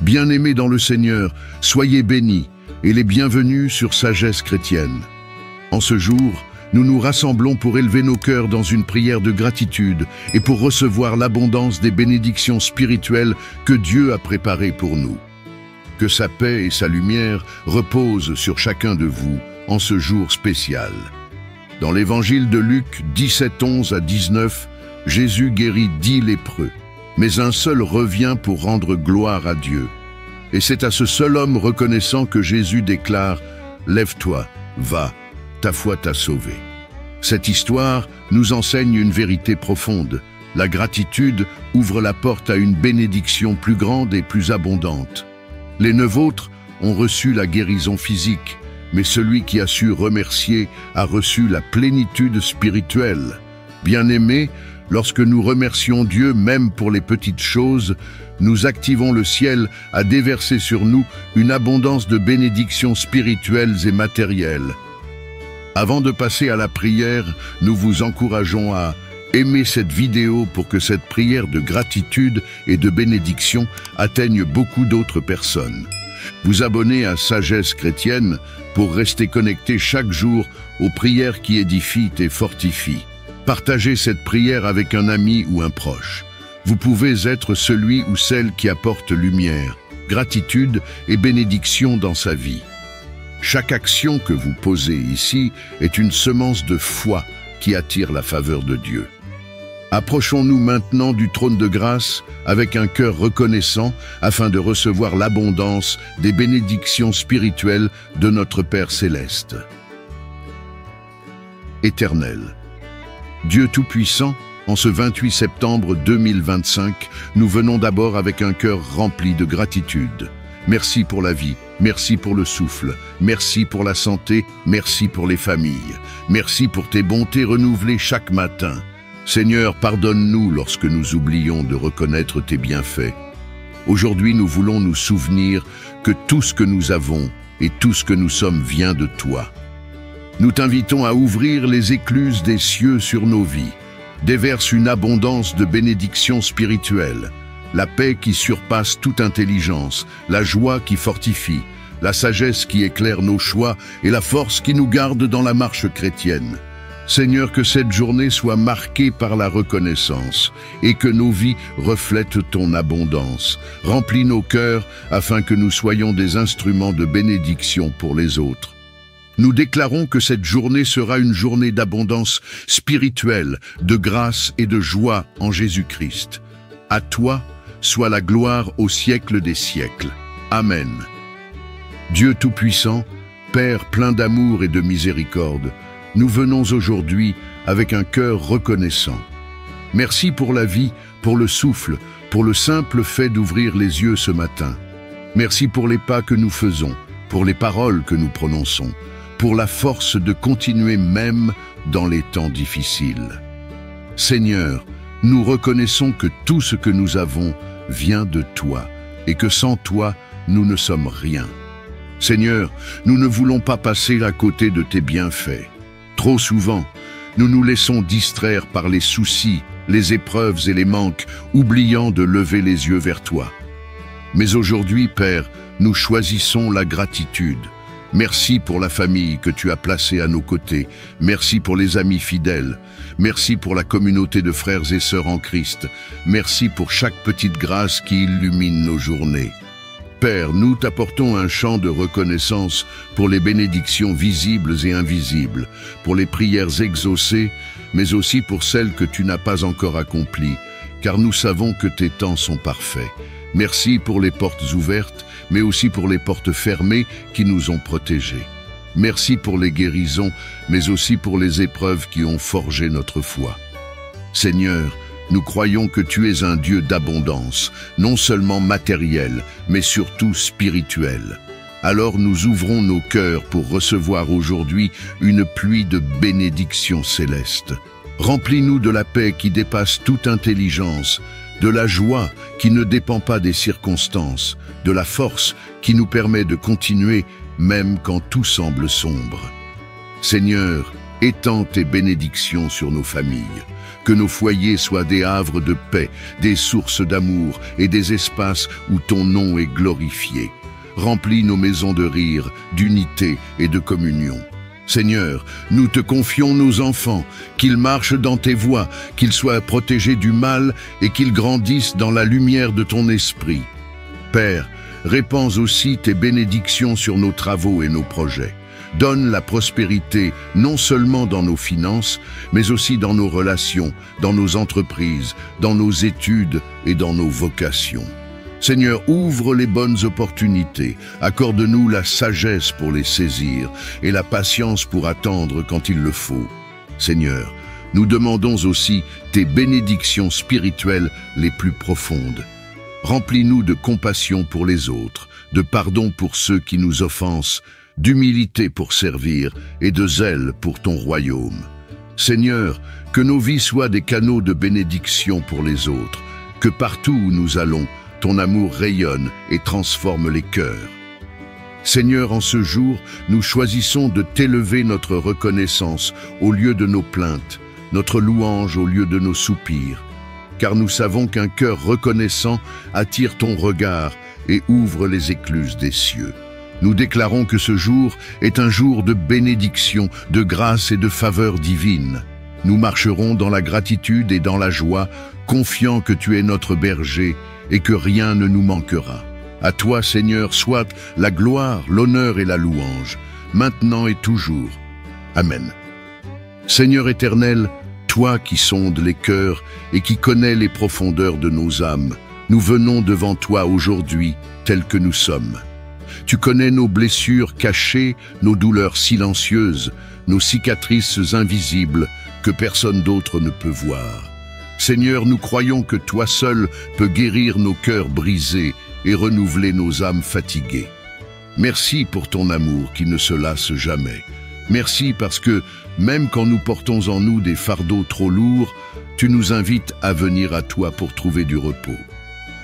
Bien-aimés dans le Seigneur, soyez bénis et les bienvenus sur Sagesse chrétienne. En ce jour, nous nous rassemblons pour élever nos cœurs dans une prière de gratitude et pour recevoir l'abondance des bénédictions spirituelles que Dieu a préparées pour nous. Que sa paix et sa lumière reposent sur chacun de vous en ce jour spécial. Dans l'évangile de Luc 17, 11 à 19, Jésus guérit 10 lépreux, mais un seul revient pour rendre gloire à Dieu. Et c'est à ce seul homme reconnaissant que Jésus déclare « Lève-toi, va, ta foi t'a sauvé ». Cette histoire nous enseigne une vérité profonde. La gratitude ouvre la porte à une bénédiction plus grande et plus abondante. Les 9 autres ont reçu la guérison physique, mais celui qui a su remercier a reçu la plénitude spirituelle. Bien-aimés, lorsque nous remercions Dieu même pour les petites choses, nous activons le ciel à déverser sur nous une abondance de bénédictions spirituelles et matérielles. Avant de passer à la prière, nous vous encourageons à aimer cette vidéo pour que cette prière de gratitude et de bénédiction atteigne beaucoup d'autres personnes. Vous abonner à Sagesse chrétienne pour rester connecté chaque jour aux prières qui édifient et fortifient. Partagez cette prière avec un ami ou un proche. Vous pouvez être celui ou celle qui apporte lumière, gratitude et bénédiction dans sa vie. Chaque action que vous posez ici est une semence de foi qui attire la faveur de Dieu. Approchons-nous maintenant du trône de grâce avec un cœur reconnaissant afin de recevoir l'abondance des bénédictions spirituelles de notre Père céleste. Éternel, Dieu Tout-Puissant, en ce 28 septembre 2025, nous venons d'abord avec un cœur rempli de gratitude. Merci pour la vie, merci pour le souffle, merci pour la santé, merci pour les familles, merci pour tes bontés renouvelées chaque matin. Seigneur, pardonne-nous lorsque nous oublions de reconnaître tes bienfaits. Aujourd'hui, nous voulons nous souvenir que tout ce que nous avons et tout ce que nous sommes vient de toi. Nous t'invitons à ouvrir les écluses des cieux sur nos vies. Déverse une abondance de bénédictions spirituelles, la paix qui surpasse toute intelligence, la joie qui fortifie, la sagesse qui éclaire nos choix et la force qui nous garde dans la marche chrétienne. Seigneur, que cette journée soit marquée par la reconnaissance et que nos vies reflètent ton abondance. Remplis nos cœurs afin que nous soyons des instruments de bénédiction pour les autres. Nous déclarons que cette journée sera une journée d'abondance spirituelle, de grâce et de joie en Jésus-Christ. À toi soit la gloire au siècle des siècles. Amen. Dieu Tout-Puissant, Père plein d'amour et de miséricorde, nous venons aujourd'hui avec un cœur reconnaissant. Merci pour la vie, pour le souffle, pour le simple fait d'ouvrir les yeux ce matin. Merci pour les pas que nous faisons, pour les paroles que nous prononçons, pour la force de continuer même dans les temps difficiles. Seigneur, nous reconnaissons que tout ce que nous avons vient de toi et que sans toi, nous ne sommes rien. Seigneur, nous ne voulons pas passer à côté de tes bienfaits. Trop souvent, nous nous laissons distraire par les soucis, les épreuves et les manques, oubliant de lever les yeux vers toi. Mais aujourd'hui, Père, nous choisissons la gratitude. Merci pour la famille que tu as placée à nos côtés. Merci pour les amis fidèles. Merci pour la communauté de frères et sœurs en Christ. Merci pour chaque petite grâce qui illumine nos journées. Père, nous t'apportons un chant de reconnaissance pour les bénédictions visibles et invisibles, pour les prières exaucées, mais aussi pour celles que tu n'as pas encore accomplies, car nous savons que tes temps sont parfaits. Merci pour les portes ouvertes, mais aussi pour les portes fermées qui nous ont protégés. Merci pour les guérisons, mais aussi pour les épreuves qui ont forgé notre foi. Seigneur, nous croyons que tu es un Dieu d'abondance, non seulement matériel, mais surtout spirituel. Alors nous ouvrons nos cœurs pour recevoir aujourd'hui une pluie de bénédictions célestes. Remplis-nous de la paix qui dépasse toute intelligence, de la joie qui ne dépend pas des circonstances, de la force qui nous permet de continuer même quand tout semble sombre. Seigneur, Étends tes bénédictions sur nos familles. Que nos foyers soient des havres de paix, des sources d'amour et des espaces où ton nom est glorifié. Remplis nos maisons de rire, d'unité et de communion. Seigneur, nous te confions nos enfants, qu'ils marchent dans tes voies, qu'ils soient protégés du mal et qu'ils grandissent dans la lumière de ton esprit. Père, répands aussi tes bénédictions sur nos travaux et nos projets. Donne la prospérité non seulement dans nos finances, mais aussi dans nos relations, dans nos entreprises, dans nos études et dans nos vocations. Seigneur, ouvre les bonnes opportunités, accorde-nous la sagesse pour les saisir et la patience pour attendre quand il le faut. Seigneur, nous demandons aussi tes bénédictions spirituelles les plus profondes. Remplis-nous de compassion pour les autres, de pardon pour ceux qui nous offensent, d'humilité pour servir et de zèle pour ton royaume. Seigneur, que nos vies soient des canaux de bénédiction pour les autres, que partout où nous allons, ton amour rayonne et transforme les cœurs. Seigneur, en ce jour, nous choisissons de t'élever notre reconnaissance au lieu de nos plaintes, notre louange au lieu de nos soupirs, car nous savons qu'un cœur reconnaissant attire ton regard et ouvre les écluses des cieux. Nous déclarons que ce jour est un jour de bénédiction, de grâce et de faveur divine. Nous marcherons dans la gratitude et dans la joie, confiants que tu es notre berger et que rien ne nous manquera. À toi, Seigneur, soit la gloire, l'honneur et la louange, maintenant et toujours. Amen. Seigneur éternel, toi qui sondes les cœurs et qui connais les profondeurs de nos âmes, nous venons devant toi aujourd'hui, tels que nous sommes. Tu connais nos blessures cachées, nos douleurs silencieuses, nos cicatrices invisibles que personne d'autre ne peut voir. Seigneur, nous croyons que toi seul peux guérir nos cœurs brisés et renouveler nos âmes fatiguées. Merci pour ton amour qui ne se lasse jamais. Merci parce que, même quand nous portons en nous des fardeaux trop lourds, tu nous invites à venir à toi pour trouver du repos.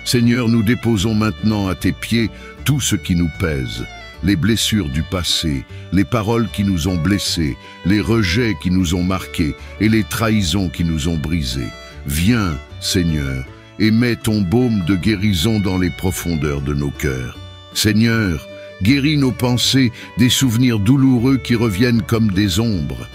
Seigneur, nous déposons maintenant à tes pieds tout ce qui nous pèse, les blessures du passé, les paroles qui nous ont blessés, les rejets qui nous ont marqués et les trahisons qui nous ont brisés. Viens, Seigneur, et mets ton baume de guérison dans les profondeurs de nos cœurs. Seigneur, guéris nos pensées des souvenirs douloureux qui reviennent comme des ombres.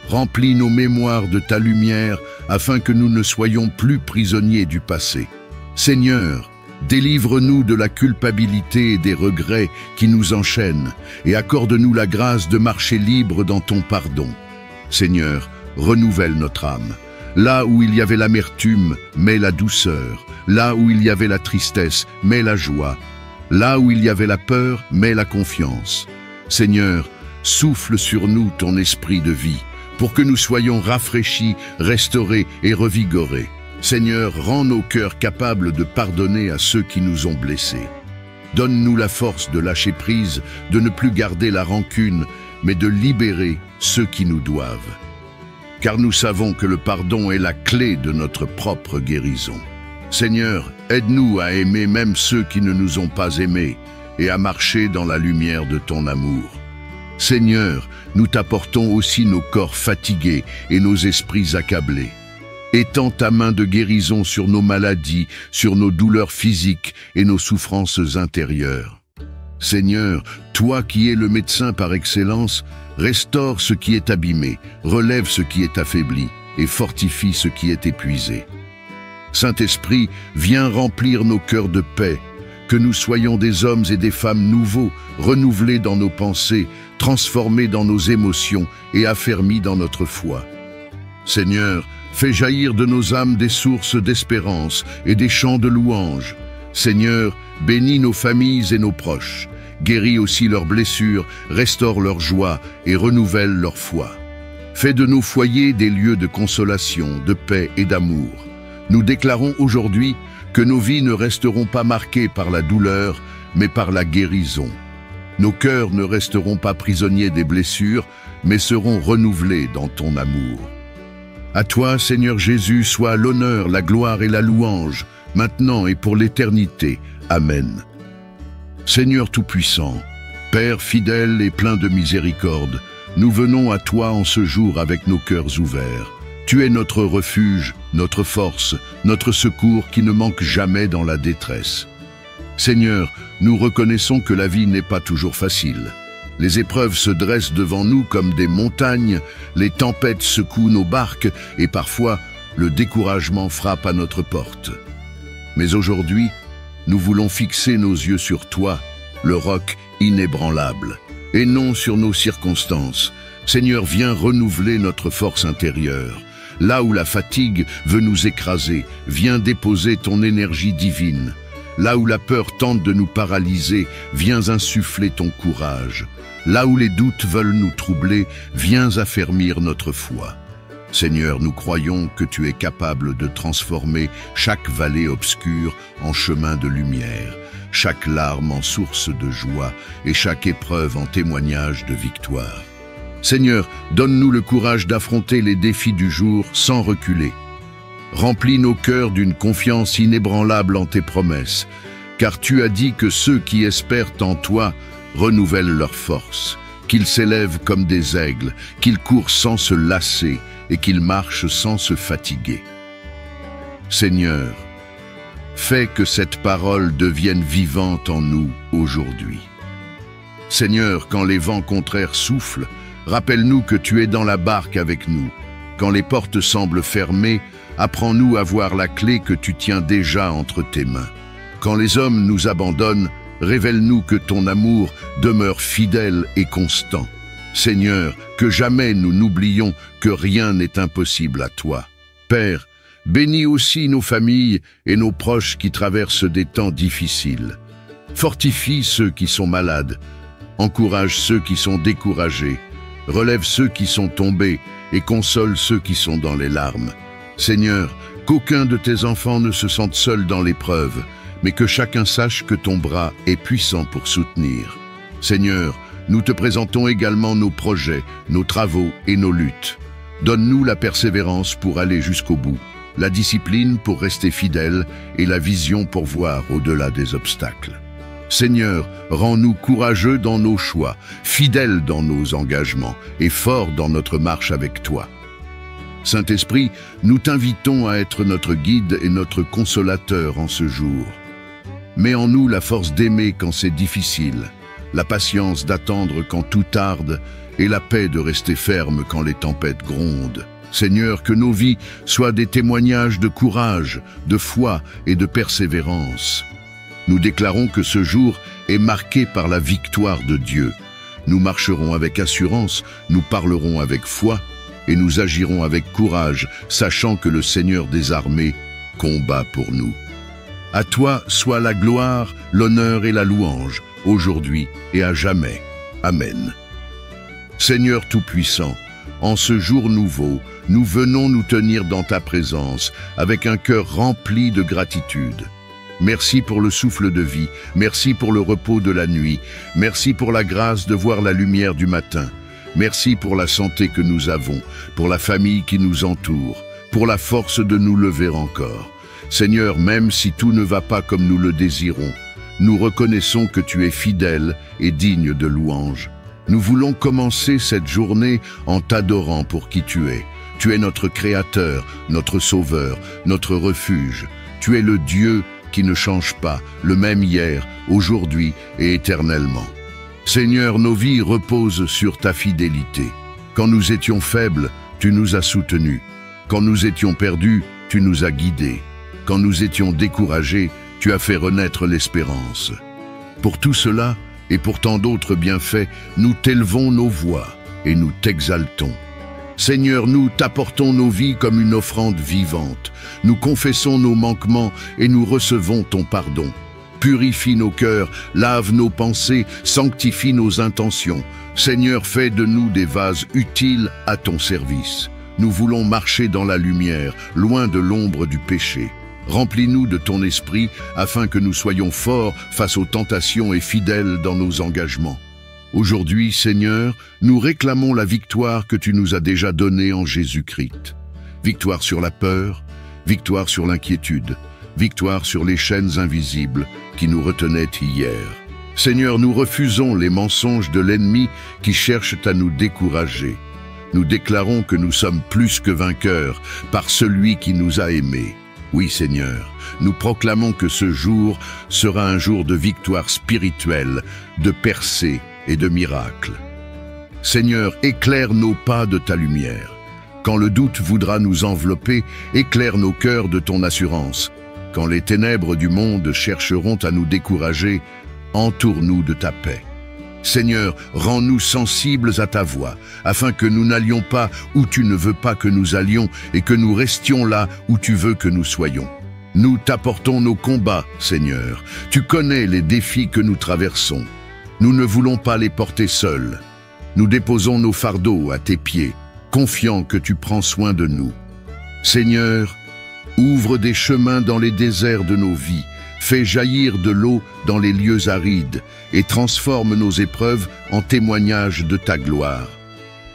Remplis nos mémoires de ta lumière afin que nous ne soyons plus prisonniers du passé. Seigneur, délivre-nous de la culpabilité et des regrets qui nous enchaînent et accorde-nous la grâce de marcher libre dans ton pardon. Seigneur, renouvelle notre âme. Là où il y avait l'amertume, mets la douceur. Là où il y avait la tristesse, mets la joie. Là où il y avait la peur, mets la confiance. Seigneur, souffle sur nous ton esprit de vie, pour que nous soyons rafraîchis, restaurés et revigorés. Seigneur, rends nos cœurs capables de pardonner à ceux qui nous ont blessés. Donne-nous la force de lâcher prise, de ne plus garder la rancune, mais de libérer ceux qui nous doivent. Car nous savons que le pardon est la clé de notre propre guérison. Seigneur, aide-nous à aimer même ceux qui ne nous ont pas aimés et à marcher dans la lumière de ton amour. Seigneur, nous t'apportons aussi nos corps fatigués et nos esprits accablés. Étends ta main de guérison sur nos maladies, sur nos douleurs physiques et nos souffrances intérieures. Seigneur, toi qui es le médecin par excellence, restaure ce qui est abîmé, relève ce qui est affaibli et fortifie ce qui est épuisé. Saint-Esprit, viens remplir nos cœurs de paix, que nous soyons des hommes et des femmes nouveaux, renouvelés dans nos pensées, transformés dans nos émotions et affermis dans notre foi. Seigneur, fais jaillir de nos âmes des sources d'espérance et des chants de louange. Seigneur, bénis nos familles et nos proches. Guéris aussi leurs blessures, restaure leur joie et renouvelle leur foi. Fais de nos foyers des lieux de consolation, de paix et d'amour. Nous déclarons aujourd'hui que nos vies ne resteront pas marquées par la douleur, mais par la guérison. Nos cœurs ne resteront pas prisonniers des blessures, mais seront renouvelés dans ton amour. À toi, Seigneur Jésus, soit l'honneur, la gloire et la louange, maintenant et pour l'éternité. Amen. Seigneur Tout-Puissant, Père fidèle et plein de miséricorde, nous venons à toi en ce jour avec nos cœurs ouverts. Tu es notre refuge, notre force, notre secours qui ne manque jamais dans la détresse. Seigneur, nous reconnaissons que la vie n'est pas toujours facile. Les épreuves se dressent devant nous comme des montagnes, les tempêtes secouent nos barques et parfois le découragement frappe à notre porte. Mais aujourd'hui, nous voulons fixer nos yeux sur toi, le roc inébranlable, et non sur nos circonstances. Seigneur, viens renouveler notre force intérieure. Là où la fatigue veut nous écraser, viens déposer ton énergie divine. Là où la peur tente de nous paralyser, viens insuffler ton courage. Là où les doutes veulent nous troubler, viens affermir notre foi. Seigneur, nous croyons que tu es capable de transformer chaque vallée obscure en chemin de lumière, chaque larme en source de joie et chaque épreuve en témoignage de victoire. Seigneur, donne-nous le courage d'affronter les défis du jour sans reculer. Remplis nos cœurs d'une confiance inébranlable en tes promesses, car tu as dit que ceux qui espèrent en toi renouvellent leur force, qu'ils s'élèvent comme des aigles, qu'ils courent sans se lasser et qu'ils marchent sans se fatiguer. Seigneur, fais que cette parole devienne vivante en nous aujourd'hui. Seigneur, quand les vents contraires soufflent, rappelle-nous que tu es dans la barque avec nous. Quand les portes semblent fermées, apprends-nous à voir la clé que tu tiens déjà entre tes mains. Quand les hommes nous abandonnent, révèle-nous que ton amour demeure fidèle et constant. Seigneur, que jamais nous n'oublions que rien n'est impossible à toi. Père, bénis aussi nos familles et nos proches qui traversent des temps difficiles. Fortifie ceux qui sont malades, encourage ceux qui sont découragés, relève ceux qui sont tombés et console ceux qui sont dans les larmes. Seigneur, qu'aucun de tes enfants ne se sente seul dans l'épreuve, mais que chacun sache que ton bras est puissant pour soutenir. Seigneur, nous te présentons également nos projets, nos travaux et nos luttes. Donne-nous la persévérance pour aller jusqu'au bout, la discipline pour rester fidèle et la vision pour voir au-delà des obstacles. Seigneur, rends-nous courageux dans nos choix, fidèles dans nos engagements et forts dans notre marche avec toi. Saint-Esprit, nous t'invitons à être notre guide et notre consolateur en ce jour. Mets en nous la force d'aimer quand c'est difficile, la patience d'attendre quand tout tarde et la paix de rester ferme quand les tempêtes grondent. Seigneur, que nos vies soient des témoignages de courage, de foi et de persévérance. Nous déclarons que ce jour est marqué par la victoire de Dieu. Nous marcherons avec assurance, nous parlerons avec foi et nous agirons avec courage, sachant que le Seigneur des armées combat pour nous. À toi soit la gloire, l'honneur et la louange, aujourd'hui et à jamais. Amen. Seigneur Tout-Puissant, en ce jour nouveau, nous venons nous tenir dans ta présence avec un cœur rempli de gratitude. Merci pour le souffle de vie, merci pour le repos de la nuit, merci pour la grâce de voir la lumière du matin. Merci pour la santé que nous avons, pour la famille qui nous entoure, pour la force de nous lever encore. Seigneur, même si tout ne va pas comme nous le désirons, nous reconnaissons que tu es fidèle et digne de louange. Nous voulons commencer cette journée en t'adorant pour qui tu es. Tu es notre Créateur, notre Sauveur, notre refuge. Tu es le Dieu qui ne change pas, le même hier, aujourd'hui et éternellement. Seigneur, nos vies reposent sur ta fidélité. Quand nous étions faibles, tu nous as soutenus. Quand nous étions perdus, tu nous as guidés. Quand nous étions découragés, tu as fait renaître l'espérance. Pour tout cela, et pour tant d'autres bienfaits, nous t'élevons nos voix et nous t'exaltons. Seigneur, nous t'apportons nos vies comme une offrande vivante. Nous confessons nos manquements et nous recevons ton pardon. Purifie nos cœurs, lave nos pensées, sanctifie nos intentions. Seigneur, fais de nous des vases utiles à ton service. Nous voulons marcher dans la lumière, loin de l'ombre du péché. Remplis-nous de ton esprit afin que nous soyons forts face aux tentations et fidèles dans nos engagements. Aujourd'hui, Seigneur, nous réclamons la victoire que tu nous as déjà donnée en Jésus-Christ. Victoire sur la peur, victoire sur l'inquiétude, victoire sur les chaînes invisibles qui nous retenaient hier. Seigneur, nous refusons les mensonges de l'ennemi qui cherchent à nous décourager. Nous déclarons que nous sommes plus que vainqueurs par celui qui nous a aimés. Oui, Seigneur, nous proclamons que ce jour sera un jour de victoire spirituelle, de percée et de miracles. Seigneur, éclaire nos pas de ta lumière. Quand le doute voudra nous envelopper, éclaire nos cœurs de ton assurance. Quand les ténèbres du monde chercheront à nous décourager, entoure-nous de ta paix. Seigneur, rends-nous sensibles à ta voix, afin que nous n'allions pas où tu ne veux pas que nous allions et que nous restions là où tu veux que nous soyons. Nous t'apportons nos combats, Seigneur. Tu connais les défis que nous traversons. Nous ne voulons pas les porter seuls. Nous déposons nos fardeaux à tes pieds, confiants que tu prends soin de nous. Seigneur, ouvre des chemins dans les déserts de nos vies, fais jaillir de l'eau dans les lieux arides et transforme nos épreuves en témoignages de ta gloire.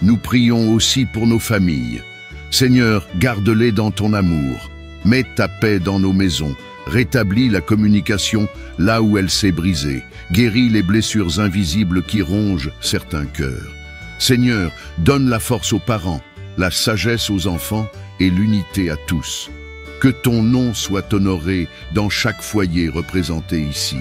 Nous prions aussi pour nos familles. Seigneur, garde-les dans ton amour. Mets ta paix dans nos maisons. Rétablis la communication là où elle s'est brisée. Guéris les blessures invisibles qui rongent certains cœurs. Seigneur, donne la force aux parents, la sagesse aux enfants et l'unité à tous. Que ton nom soit honoré dans chaque foyer représenté ici.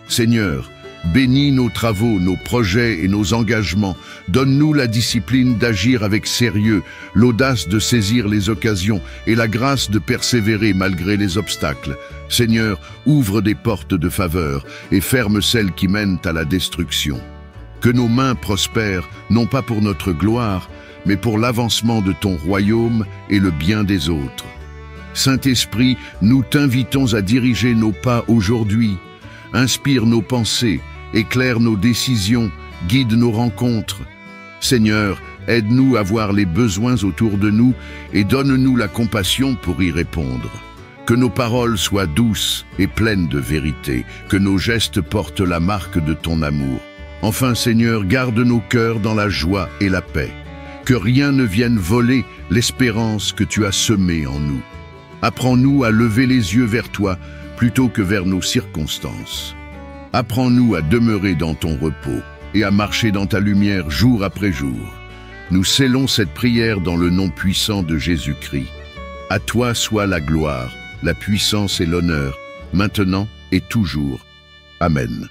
Seigneur, bénis nos travaux, nos projets et nos engagements. Donne-nous la discipline d'agir avec sérieux, l'audace de saisir les occasions et la grâce de persévérer malgré les obstacles. Seigneur, ouvre des portes de faveur et ferme celles qui mènent à la destruction. Que nos mains prospèrent, non pas pour notre gloire, mais pour l'avancement de ton royaume et le bien des autres. Saint-Esprit, nous t'invitons à diriger nos pas aujourd'hui. Inspire nos pensées, éclaire nos décisions, guide nos rencontres. Seigneur, aide-nous à voir les besoins autour de nous et donne-nous la compassion pour y répondre. Que nos paroles soient douces et pleines de vérité, que nos gestes portent la marque de ton amour. Enfin, Seigneur, garde nos cœurs dans la joie et la paix. Que rien ne vienne voler l'espérance que tu as semée en nous. Apprends-nous à lever les yeux vers toi plutôt que vers nos circonstances. Apprends-nous à demeurer dans ton repos et à marcher dans ta lumière jour après jour. Nous scellons cette prière dans le nom puissant de Jésus-Christ. À toi soit la gloire, la puissance et l'honneur, maintenant et toujours. Amen.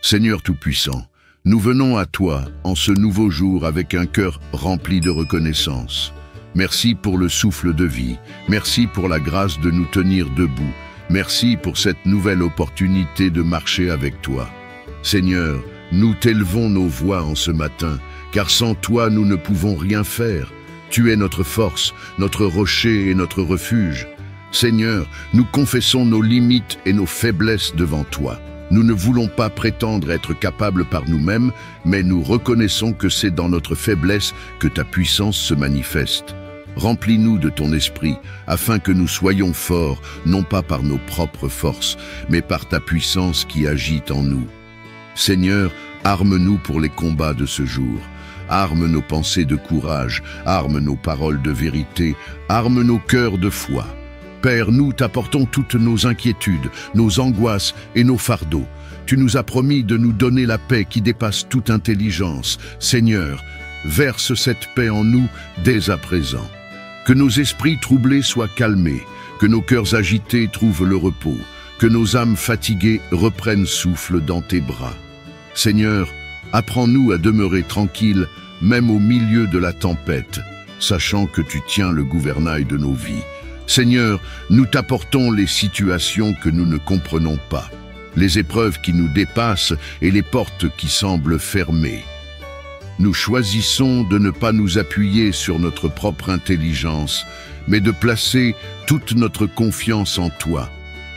Seigneur Tout-Puissant, nous venons à toi en ce nouveau jour avec un cœur rempli de reconnaissance. Merci pour le souffle de vie, merci pour la grâce de nous tenir debout, merci pour cette nouvelle opportunité de marcher avec toi. Seigneur, nous t'élevons nos voix en ce matin, car sans toi nous ne pouvons rien faire. Tu es notre force, notre rocher et notre refuge. Seigneur, nous confessons nos limites et nos faiblesses devant toi. Nous ne voulons pas prétendre être capables par nous-mêmes, mais nous reconnaissons que c'est dans notre faiblesse que ta puissance se manifeste. Remplis-nous de ton esprit, afin que nous soyons forts, non pas par nos propres forces, mais par ta puissance qui agit en nous. Seigneur, arme-nous pour les combats de ce jour. Arme nos pensées de courage, arme nos paroles de vérité, arme nos cœurs de foi. Père, nous t'apportons toutes nos inquiétudes, nos angoisses et nos fardeaux. Tu nous as promis de nous donner la paix qui dépasse toute intelligence. Seigneur, verse cette paix en nous dès à présent. Que nos esprits troublés soient calmés, que nos cœurs agités trouvent le repos, que nos âmes fatiguées reprennent souffle dans tes bras. Seigneur, apprends-nous à demeurer tranquilles, même au milieu de la tempête, sachant que tu tiens le gouvernail de nos vies. Seigneur, nous t'apportons les situations que nous ne comprenons pas, les épreuves qui nous dépassent et les portes qui semblent fermées. Nous choisissons de ne pas nous appuyer sur notre propre intelligence, mais de placer toute notre confiance en toi.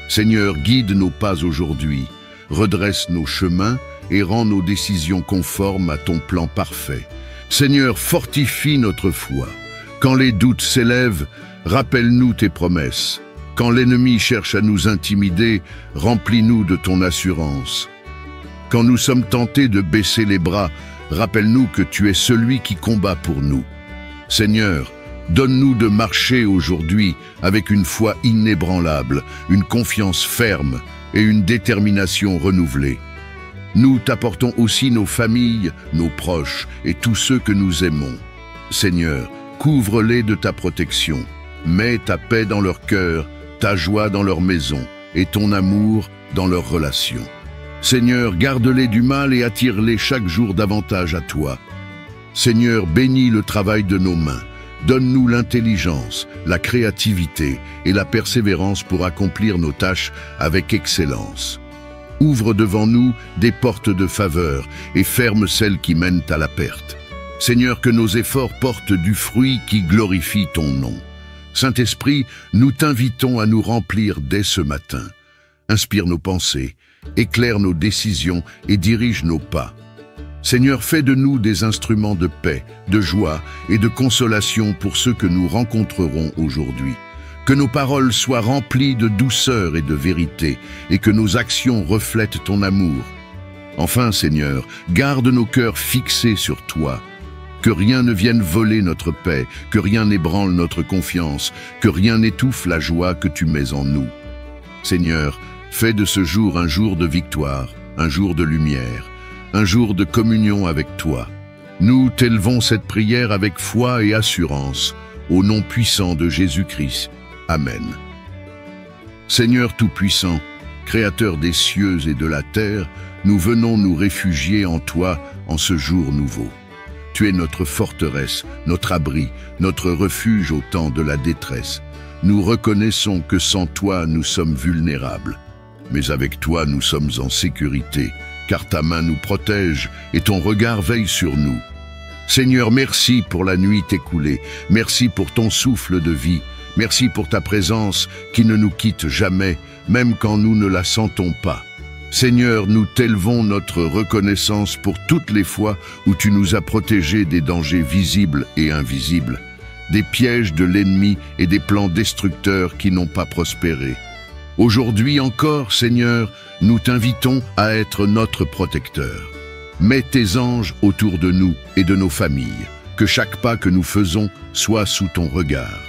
Seigneur, guide nos pas aujourd'hui, redresse nos chemins et rend nos décisions conformes à ton plan parfait. Seigneur, fortifie notre foi. Quand les doutes s'élèvent, rappelle-nous tes promesses. Quand l'ennemi cherche à nous intimider, remplis-nous de ton assurance. Quand nous sommes tentés de baisser les bras, rappelle-nous que tu es celui qui combat pour nous. Seigneur, donne-nous de marcher aujourd'hui avec une foi inébranlable, une confiance ferme et une détermination renouvelée. Nous t'apportons aussi nos familles, nos proches et tous ceux que nous aimons. Seigneur, couvre-les de ta protection. Mets ta paix dans leur cœur, ta joie dans leur maison et ton amour dans leurs relations. Seigneur, garde-les du mal et attire-les chaque jour davantage à toi. Seigneur, bénis le travail de nos mains. Donne-nous l'intelligence, la créativité et la persévérance pour accomplir nos tâches avec excellence. Ouvre devant nous des portes de faveur et ferme celles qui mènent à la perte. Seigneur, que nos efforts portent du fruit qui glorifie ton nom. Saint-Esprit, nous t'invitons à nous remplir dès ce matin. Inspire nos pensées, éclaire nos décisions et dirige nos pas. Seigneur, fais de nous des instruments de paix, de joie et de consolation pour ceux que nous rencontrerons aujourd'hui. Que nos paroles soient remplies de douceur et de vérité, et que nos actions reflètent ton amour. Enfin, Seigneur, garde nos cœurs fixés sur toi. Que rien ne vienne voler notre paix, que rien n'ébranle notre confiance, que rien n'étouffe la joie que tu mets en nous. Seigneur, fais de ce jour un jour de victoire, un jour de lumière, un jour de communion avec toi. Nous t'élevons cette prière avec foi et assurance, au nom puissant de Jésus-Christ. Amen. Seigneur Tout-Puissant, Créateur des cieux et de la terre, nous venons nous réfugier en toi en ce jour nouveau. Tu es notre forteresse, notre abri, notre refuge au temps de la détresse. Nous reconnaissons que sans toi nous sommes vulnérables. Mais avec toi nous sommes en sécurité, car ta main nous protège et ton regard veille sur nous. Seigneur, merci pour la nuit écoulée, merci pour ton souffle de vie, merci pour ta présence qui ne nous quitte jamais, même quand nous ne la sentons pas. Seigneur, nous t'élevons notre reconnaissance pour toutes les fois où tu nous as protégés des dangers visibles et invisibles, des pièges de l'ennemi et des plans destructeurs qui n'ont pas prospéré. Aujourd'hui encore, Seigneur, nous t'invitons à être notre protecteur. Mets tes anges autour de nous et de nos familles, que chaque pas que nous faisons soit sous ton regard.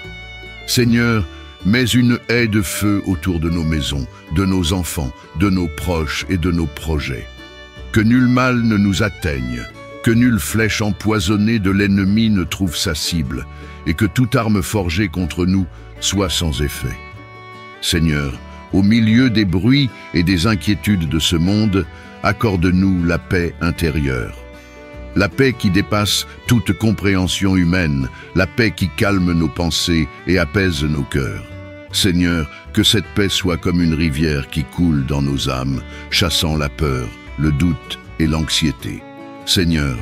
Seigneur, mets une haie de feu autour de nos maisons, de nos enfants, de nos proches et de nos projets. Que nul mal ne nous atteigne, que nulle flèche empoisonnée de l'ennemi ne trouve sa cible, et que toute arme forgée contre nous soit sans effet. Seigneur, au milieu des bruits et des inquiétudes de ce monde, accorde-nous la paix intérieure. La paix qui dépasse toute compréhension humaine, la paix qui calme nos pensées et apaise nos cœurs. Seigneur, que cette paix soit comme une rivière qui coule dans nos âmes, chassant la peur, le doute et l'anxiété. Seigneur,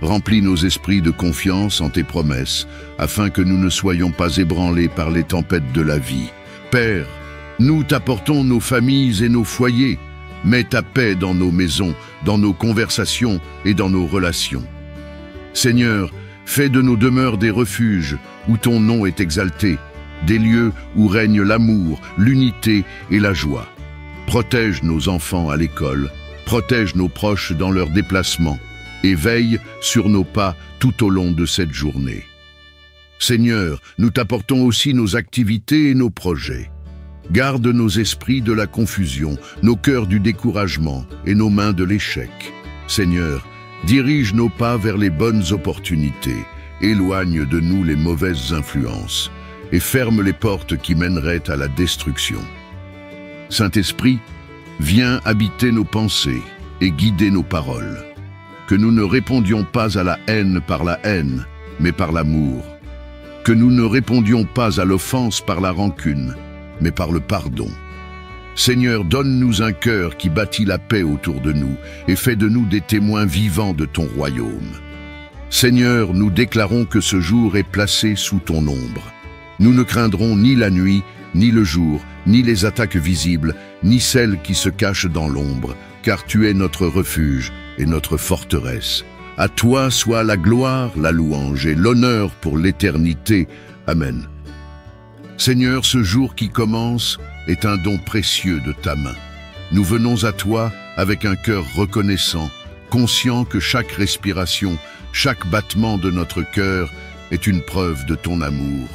remplis nos esprits de confiance en tes promesses, afin que nous ne soyons pas ébranlés par les tempêtes de la vie. Père, nous t'apportons nos familles et nos foyers. Mets ta paix dans nos maisons, dans nos conversations et dans nos relations. Seigneur, fais de nos demeures des refuges où ton nom est exalté, des lieux où règne l'amour, l'unité et la joie. Protège nos enfants à l'école, protège nos proches dans leurs déplacements et veille sur nos pas tout au long de cette journée. Seigneur, nous t'apportons aussi nos activités et nos projets. Garde nos esprits de la confusion, nos cœurs du découragement et nos mains de l'échec. Seigneur, dirige nos pas vers les bonnes opportunités, éloigne de nous les mauvaises influences et ferme les portes qui mèneraient à la destruction. Saint-Esprit, viens habiter nos pensées et guider nos paroles. Que nous ne répondions pas à la haine par la haine, mais par l'amour. Que nous ne répondions pas à l'offense par la rancune, mais par le pardon. Seigneur, donne-nous un cœur qui bâtit la paix autour de nous et fais de nous des témoins vivants de ton royaume. Seigneur, nous déclarons que ce jour est placé sous ton ombre. Nous ne craindrons ni la nuit, ni le jour, ni les attaques visibles, ni celles qui se cachent dans l'ombre, car tu es notre refuge et notre forteresse. À toi soit la gloire, la louange et l'honneur pour l'éternité. Amen. Seigneur, ce jour qui commence est un don précieux de ta main. Nous venons à toi avec un cœur reconnaissant, conscient que chaque respiration, chaque battement de notre cœur est une preuve de ton amour.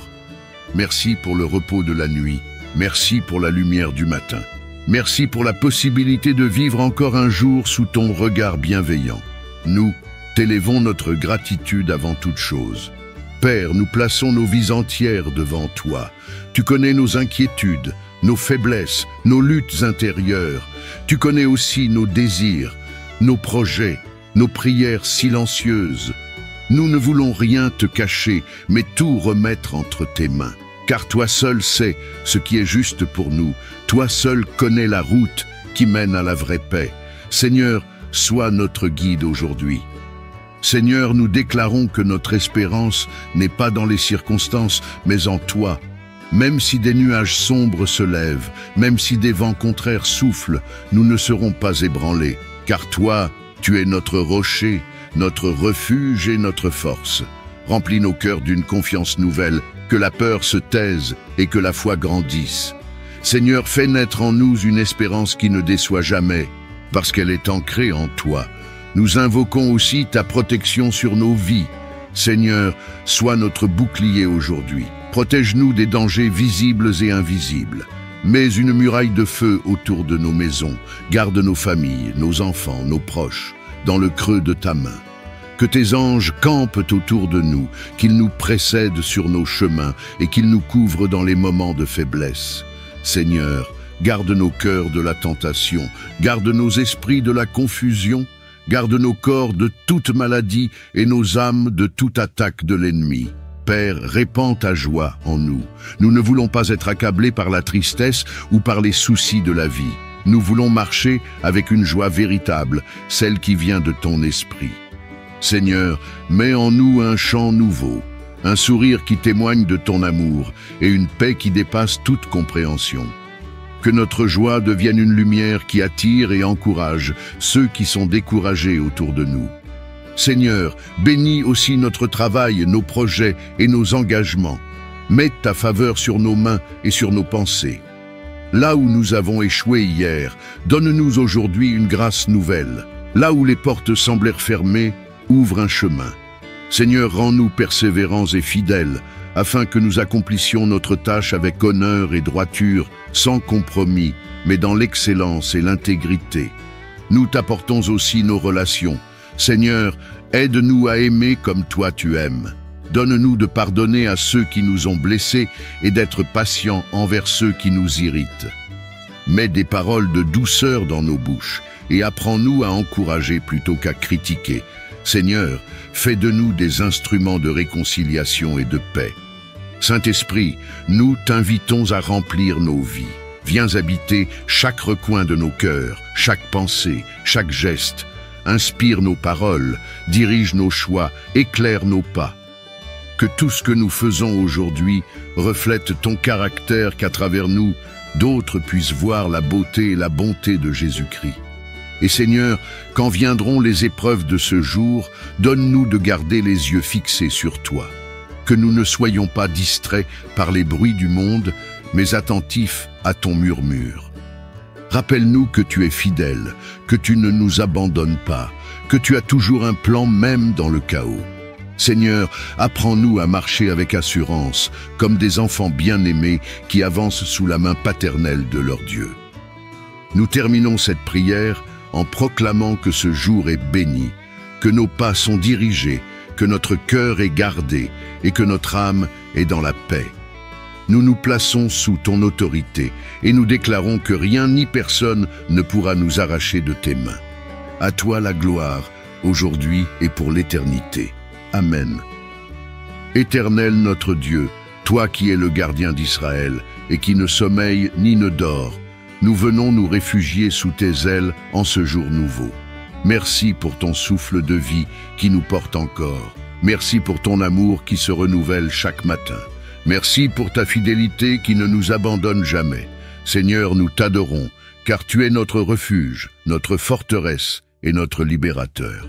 Merci pour le repos de la nuit, merci pour la lumière du matin. Merci pour la possibilité de vivre encore un jour sous ton regard bienveillant. Nous t'élevons notre gratitude avant toute chose. Père, nous plaçons nos vies entières devant toi. Tu connais nos inquiétudes, nos faiblesses, nos luttes intérieures. Tu connais aussi nos désirs, nos projets, nos prières silencieuses. Nous ne voulons rien te cacher, mais tout remettre entre tes mains. Car toi seul sais ce qui est juste pour nous. Toi seul connais la route qui mène à la vraie paix. Seigneur, sois notre guide aujourd'hui. Seigneur, nous déclarons que notre espérance n'est pas dans les circonstances, mais en toi. Même si des nuages sombres se lèvent, même si des vents contraires soufflent, nous ne serons pas ébranlés. Car toi, tu es notre rocher, notre refuge et notre force. Remplis nos cœurs d'une confiance nouvelle, que la peur se taise et que la foi grandisse. Seigneur, fais naître en nous une espérance qui ne déçoit jamais, parce qu'elle est ancrée en toi. Nous invoquons aussi ta protection sur nos vies. Seigneur, sois notre bouclier aujourd'hui. Protège-nous des dangers visibles et invisibles. Mets une muraille de feu autour de nos maisons. Garde nos familles, nos enfants, nos proches, dans le creux de ta main. Que tes anges campent autour de nous, qu'ils nous précèdent sur nos chemins et qu'ils nous couvrent dans les moments de faiblesse. Seigneur, garde nos cœurs de la tentation, garde nos esprits de la confusion, garde nos corps de toute maladie et nos âmes de toute attaque de l'ennemi. Père, répands ta joie en nous. Nous ne voulons pas être accablés par la tristesse ou par les soucis de la vie. Nous voulons marcher avec une joie véritable, celle qui vient de ton esprit. Seigneur, mets en nous un chant nouveau, un sourire qui témoigne de ton amour et une paix qui dépasse toute compréhension. Que notre joie devienne une lumière qui attire et encourage ceux qui sont découragés autour de nous. Seigneur, bénis aussi notre travail, nos projets et nos engagements. Mets ta faveur sur nos mains et sur nos pensées. Là où nous avons échoué hier, donne-nous aujourd'hui une grâce nouvelle. Là où les portes semblèrent fermées, ouvre un chemin. Seigneur, rends-nous persévérants et fidèles, afin que nous accomplissions notre tâche avec honneur et droiture, sans compromis, mais dans l'excellence et l'intégrité. Nous t'apportons aussi nos relations. Seigneur, aide-nous à aimer comme toi tu aimes. Donne-nous de pardonner à ceux qui nous ont blessés et d'être patients envers ceux qui nous irritent. Mets des paroles de douceur dans nos bouches et apprends-nous à encourager plutôt qu'à critiquer. Seigneur, fais de nous des instruments de réconciliation et de paix. Saint-Esprit, nous t'invitons à remplir nos vies. Viens habiter chaque recoin de nos cœurs, chaque pensée, chaque geste. Inspire nos paroles, dirige nos choix, éclaire nos pas. Que tout ce que nous faisons aujourd'hui reflète ton caractère, qu'à travers nous, d'autres puissent voir la beauté et la bonté de Jésus-Christ. Et Seigneur, quand viendront les épreuves de ce jour, donne-nous de garder les yeux fixés sur toi. Que nous ne soyons pas distraits par les bruits du monde, mais attentifs à ton murmure. Rappelle-nous que tu es fidèle, que tu ne nous abandonnes pas, que tu as toujours un plan même dans le chaos. Seigneur, apprends-nous à marcher avec assurance, comme des enfants bien-aimés qui avancent sous la main paternelle de leur Dieu. Nous terminons cette prière en proclamant que ce jour est béni, que nos pas sont dirigés, que notre cœur est gardé et que notre âme est dans la paix. Nous nous plaçons sous ton autorité et nous déclarons que rien ni personne ne pourra nous arracher de tes mains. À toi la gloire, aujourd'hui et pour l'éternité. Amen. Éternel notre Dieu, toi qui es le gardien d'Israël et qui ne sommeille ni ne dort, nous venons nous réfugier sous tes ailes en ce jour nouveau. Merci pour ton souffle de vie qui nous porte encore. Merci pour ton amour qui se renouvelle chaque matin. Merci pour ta fidélité qui ne nous abandonne jamais. Seigneur, nous t'adorons, car tu es notre refuge, notre forteresse et notre libérateur.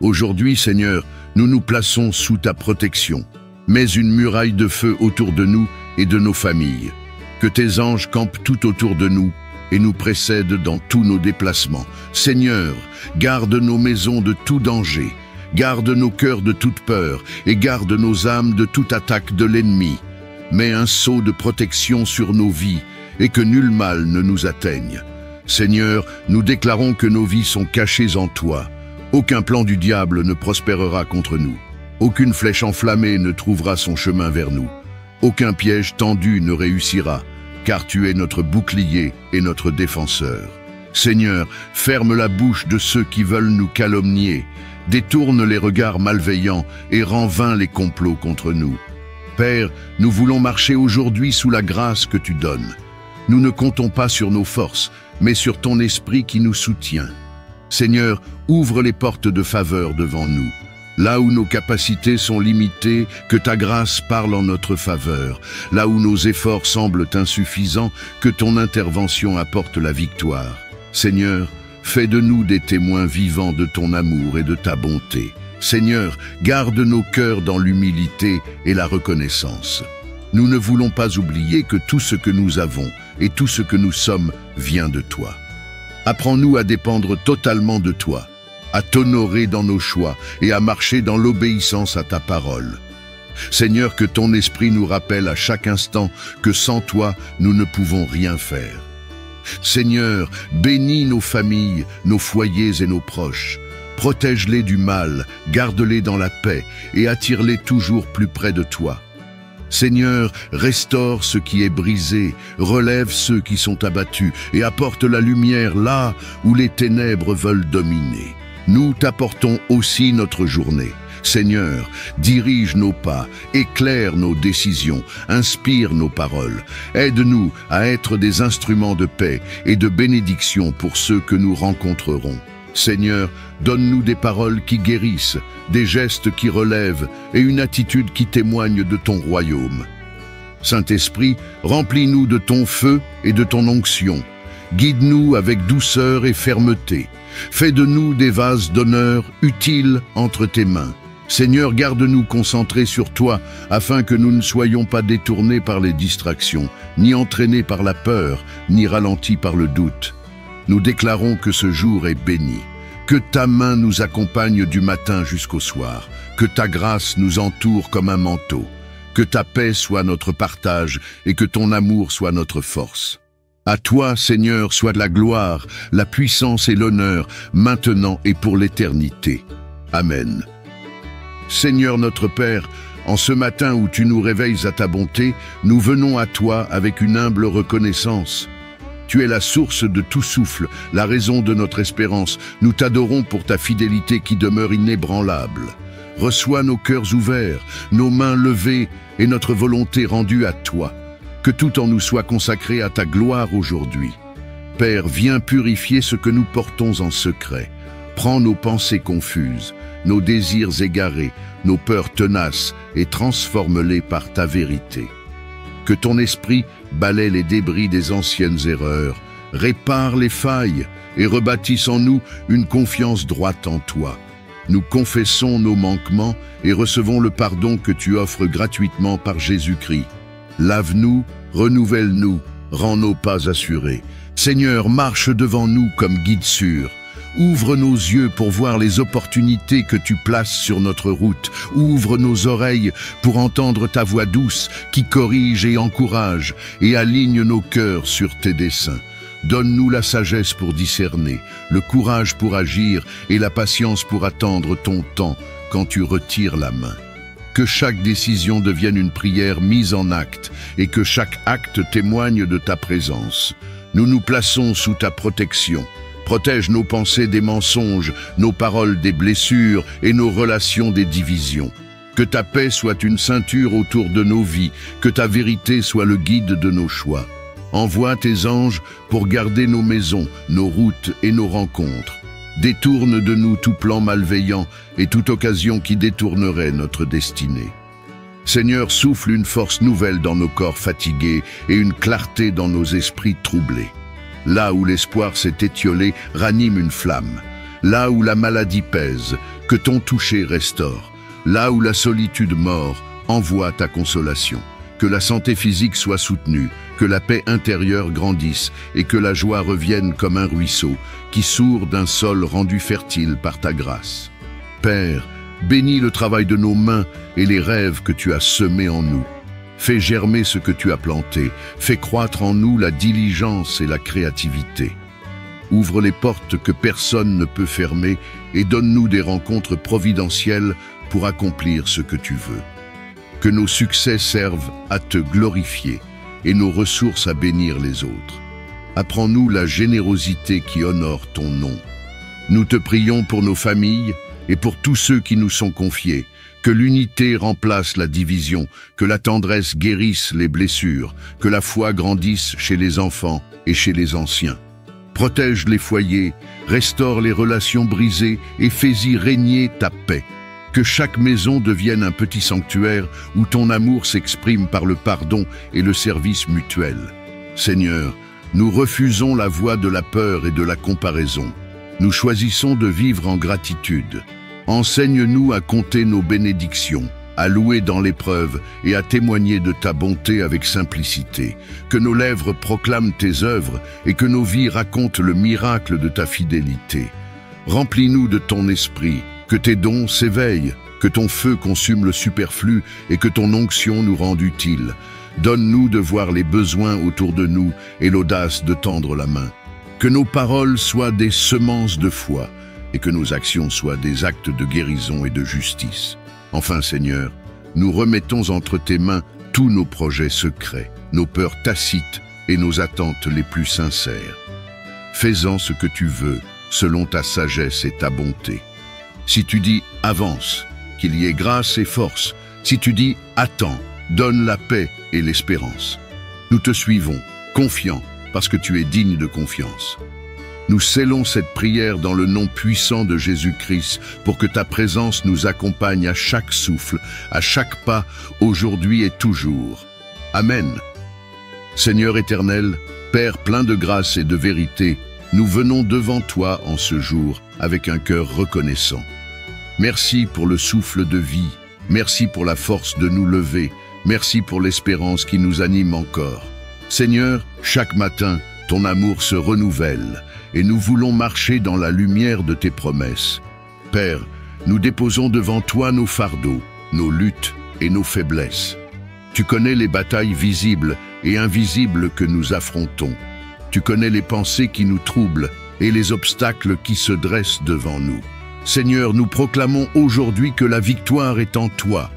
Aujourd'hui, Seigneur, nous nous plaçons sous ta protection. Mets une muraille de feu autour de nous et de nos familles. Que tes anges campent tout autour de nous et nous précèdent dans tous nos déplacements. Seigneur, garde nos maisons de tout danger. Garde nos cœurs de toute peur et garde nos âmes de toute attaque de l'ennemi. Mets un sceau de protection sur nos vies et que nul mal ne nous atteigne. Seigneur, nous déclarons que nos vies sont cachées en toi. Aucun plan du diable ne prospérera contre nous. Aucune flèche enflammée ne trouvera son chemin vers nous. Aucun piège tendu ne réussira, car tu es notre bouclier et notre défenseur. Seigneur, ferme la bouche de ceux qui veulent nous calomnier, détourne les regards malveillants et rend vains les complots contre nous. Père, nous voulons marcher aujourd'hui sous la grâce que tu donnes. Nous ne comptons pas sur nos forces, mais sur ton esprit qui nous soutient. Seigneur, ouvre les portes de faveur devant nous. Là où nos capacités sont limitées, que ta grâce parle en notre faveur. Là où nos efforts semblent insuffisants, que ton intervention apporte la victoire. Seigneur, fais de nous des témoins vivants de ton amour et de ta bonté. Seigneur, garde nos cœurs dans l'humilité et la reconnaissance. Nous ne voulons pas oublier que tout ce que nous avons et tout ce que nous sommes vient de toi. Apprends-nous à dépendre totalement de toi, à t'honorer dans nos choix et à marcher dans l'obéissance à ta parole. Seigneur, que ton esprit nous rappelle à chaque instant que sans toi, nous ne pouvons rien faire. Seigneur, bénis nos familles, nos foyers et nos proches. Protège-les du mal, garde-les dans la paix et attire-les toujours plus près de toi. Seigneur, restaure ce qui est brisé, relève ceux qui sont abattus et apporte la lumière là où les ténèbres veulent dominer. Nous t'apportons aussi notre journée. Seigneur, dirige nos pas, éclaire nos décisions, inspire nos paroles. Aide-nous à être des instruments de paix et de bénédiction pour ceux que nous rencontrerons. Seigneur, donne-nous des paroles qui guérissent, des gestes qui relèvent et une attitude qui témoigne de ton royaume. Saint-Esprit, remplis-nous de ton feu et de ton onction. Guide-nous avec douceur et fermeté. Fais de nous des vases d'honneur utiles entre tes mains. Seigneur, garde-nous concentrés sur toi, afin que nous ne soyons pas détournés par les distractions, ni entraînés par la peur, ni ralentis par le doute. Nous déclarons que ce jour est béni, que ta main nous accompagne du matin jusqu'au soir, que ta grâce nous entoure comme un manteau, que ta paix soit notre partage et que ton amour soit notre force. À toi, Seigneur, soit la gloire, la puissance et l'honneur, maintenant et pour l'éternité. Amen. Seigneur notre Père, en ce matin où tu nous réveilles à ta bonté, nous venons à toi avec une humble reconnaissance. Tu es la source de tout souffle, la raison de notre espérance. Nous t'adorons pour ta fidélité qui demeure inébranlable. Reçois nos cœurs ouverts, nos mains levées et notre volonté rendue à toi. Que tout en nous soit consacré à ta gloire aujourd'hui. Père, viens purifier ce que nous portons en secret. Prends nos pensées confuses, nos désirs égarés, nos peurs tenaces et transforme-les par ta vérité. Que ton esprit balaie les débris des anciennes erreurs, répare les failles et rebâtisse en nous une confiance droite en toi. Nous confessons nos manquements et recevons le pardon que tu offres gratuitement par Jésus-Christ. Lave-nous, renouvelle-nous, rends nos pas assurés. Seigneur, marche devant nous comme guide sûr. Ouvre nos yeux pour voir les opportunités que tu places sur notre route. Ouvre nos oreilles pour entendre ta voix douce qui corrige et encourage et aligne nos cœurs sur tes desseins. Donne-nous la sagesse pour discerner, le courage pour agir et la patience pour attendre ton temps quand tu retires la main. Que chaque décision devienne une prière mise en acte et que chaque acte témoigne de ta présence. Nous nous plaçons sous ta protection. Protège nos pensées des mensonges, nos paroles des blessures et nos relations des divisions. Que ta paix soit une ceinture autour de nos vies, que ta vérité soit le guide de nos choix. Envoie tes anges pour garder nos maisons, nos routes et nos rencontres. Détourne de nous tout plan malveillant et toute occasion qui détournerait notre destinée. Seigneur, souffle une force nouvelle dans nos corps fatigués et une clarté dans nos esprits troublés. Là où l'espoir s'est étiolé, ranime une flamme. Là où la maladie pèse, que ton toucher restaure. Là où la solitude mord, envoie ta consolation. Que la santé physique soit soutenue, que la paix intérieure grandisse et que la joie revienne comme un ruisseau qui sourd d'un sol rendu fertile par ta grâce. Père, bénis le travail de nos mains et les rêves que tu as semés en nous. Fais germer ce que tu as planté. Fais croître en nous la diligence et la créativité. Ouvre les portes que personne ne peut fermer et donne-nous des rencontres providentielles pour accomplir ce que tu veux. Que nos succès servent à te glorifier et nos ressources à bénir les autres. Apprends-nous la générosité qui honore ton nom. Nous te prions pour nos familles et pour tous ceux qui nous sont confiés. Que l'unité remplace la division, que la tendresse guérisse les blessures, que la foi grandisse chez les enfants et chez les anciens. Protège les foyers, restaure les relations brisées et fais-y régner ta paix. Que chaque maison devienne un petit sanctuaire où ton amour s'exprime par le pardon et le service mutuel. Seigneur, nous refusons la voie de la peur et de la comparaison. Nous choisissons de vivre en gratitude. Enseigne-nous à compter nos bénédictions, à louer dans l'épreuve et à témoigner de ta bonté avec simplicité. Que nos lèvres proclament tes œuvres et que nos vies racontent le miracle de ta fidélité. Remplis-nous de ton esprit, que tes dons s'éveillent, que ton feu consume le superflu et que ton onction nous rende utiles. Donne-nous de voir les besoins autour de nous et l'audace de tendre la main. Que nos paroles soient des semences de foi et que nos actions soient des actes de guérison et de justice. Enfin, Seigneur, nous remettons entre tes mains tous nos projets secrets, nos peurs tacites et nos attentes les plus sincères. Fais-en ce que tu veux, selon ta sagesse et ta bonté. Si tu dis « avance », qu'il y ait grâce et force. Si tu dis « attends », donne la paix et l'espérance. Nous te suivons, confiants, parce que tu es digne de confiance. Nous scellons cette prière dans le nom puissant de Jésus-Christ pour que ta présence nous accompagne à chaque souffle, à chaque pas, aujourd'hui et toujours. Amen. Seigneur éternel, Père plein de grâce et de vérité, nous venons devant toi en ce jour avec un cœur reconnaissant. Merci pour le souffle de vie, merci pour la force de nous lever, merci pour l'espérance qui nous anime encore. Seigneur, chaque matin, ton amour se renouvelle et nous voulons marcher dans la lumière de tes promesses. Père, nous déposons devant toi nos fardeaux, nos luttes et nos faiblesses. Tu connais les batailles visibles et invisibles que nous affrontons. Tu connais les pensées qui nous troublent et les obstacles qui se dressent devant nous. Seigneur, nous proclamons aujourd'hui que la victoire est en toi.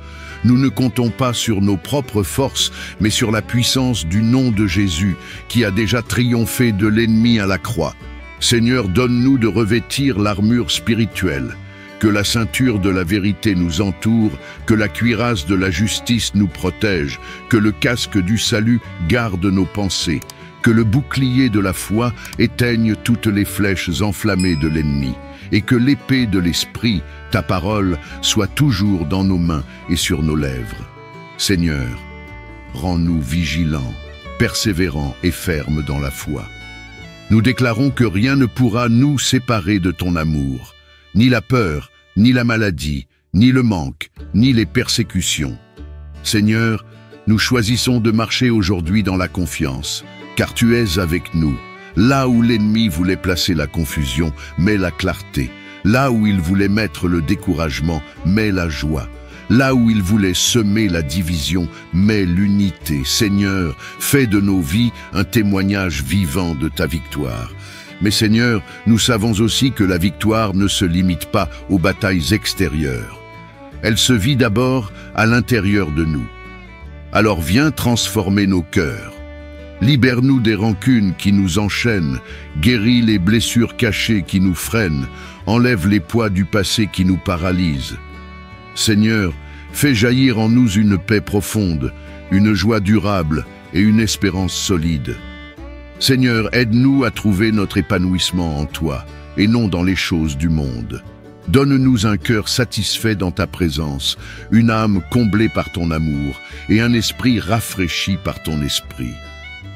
Nous ne comptons pas sur nos propres forces, mais sur la puissance du nom de Jésus, qui a déjà triomphé de l'ennemi à la croix. Seigneur, donne-nous de revêtir l'armure spirituelle, que la ceinture de la vérité nous entoure, que la cuirasse de la justice nous protège, que le casque du salut garde nos pensées, que le bouclier de la foi éteigne toutes les flèches enflammées de l'ennemi, et que l'épée de l'Esprit, ta parole, soit toujours dans nos mains et sur nos lèvres. Seigneur, rends-nous vigilants, persévérants et fermes dans la foi. Nous déclarons que rien ne pourra nous séparer de ton amour, ni la peur, ni la maladie, ni le manque, ni les persécutions. Seigneur, nous choisissons de marcher aujourd'hui dans la confiance, car tu es avec nous. Là où l'ennemi voulait placer la confusion, mets la clarté. Là où il voulait mettre le découragement, mets la joie. Là où il voulait semer la division, mets l'unité. Seigneur, fais de nos vies un témoignage vivant de ta victoire. Mais Seigneur, nous savons aussi que la victoire ne se limite pas aux batailles extérieures. Elle se vit d'abord à l'intérieur de nous. Alors viens transformer nos cœurs. Libère-nous des rancunes qui nous enchaînent, guéris les blessures cachées qui nous freinent, enlève les poids du passé qui nous paralysent. Seigneur, fais jaillir en nous une paix profonde, une joie durable et une espérance solide. Seigneur, aide-nous à trouver notre épanouissement en toi et non dans les choses du monde. Donne-nous un cœur satisfait dans ta présence, une âme comblée par ton amour et un esprit rafraîchi par ton esprit.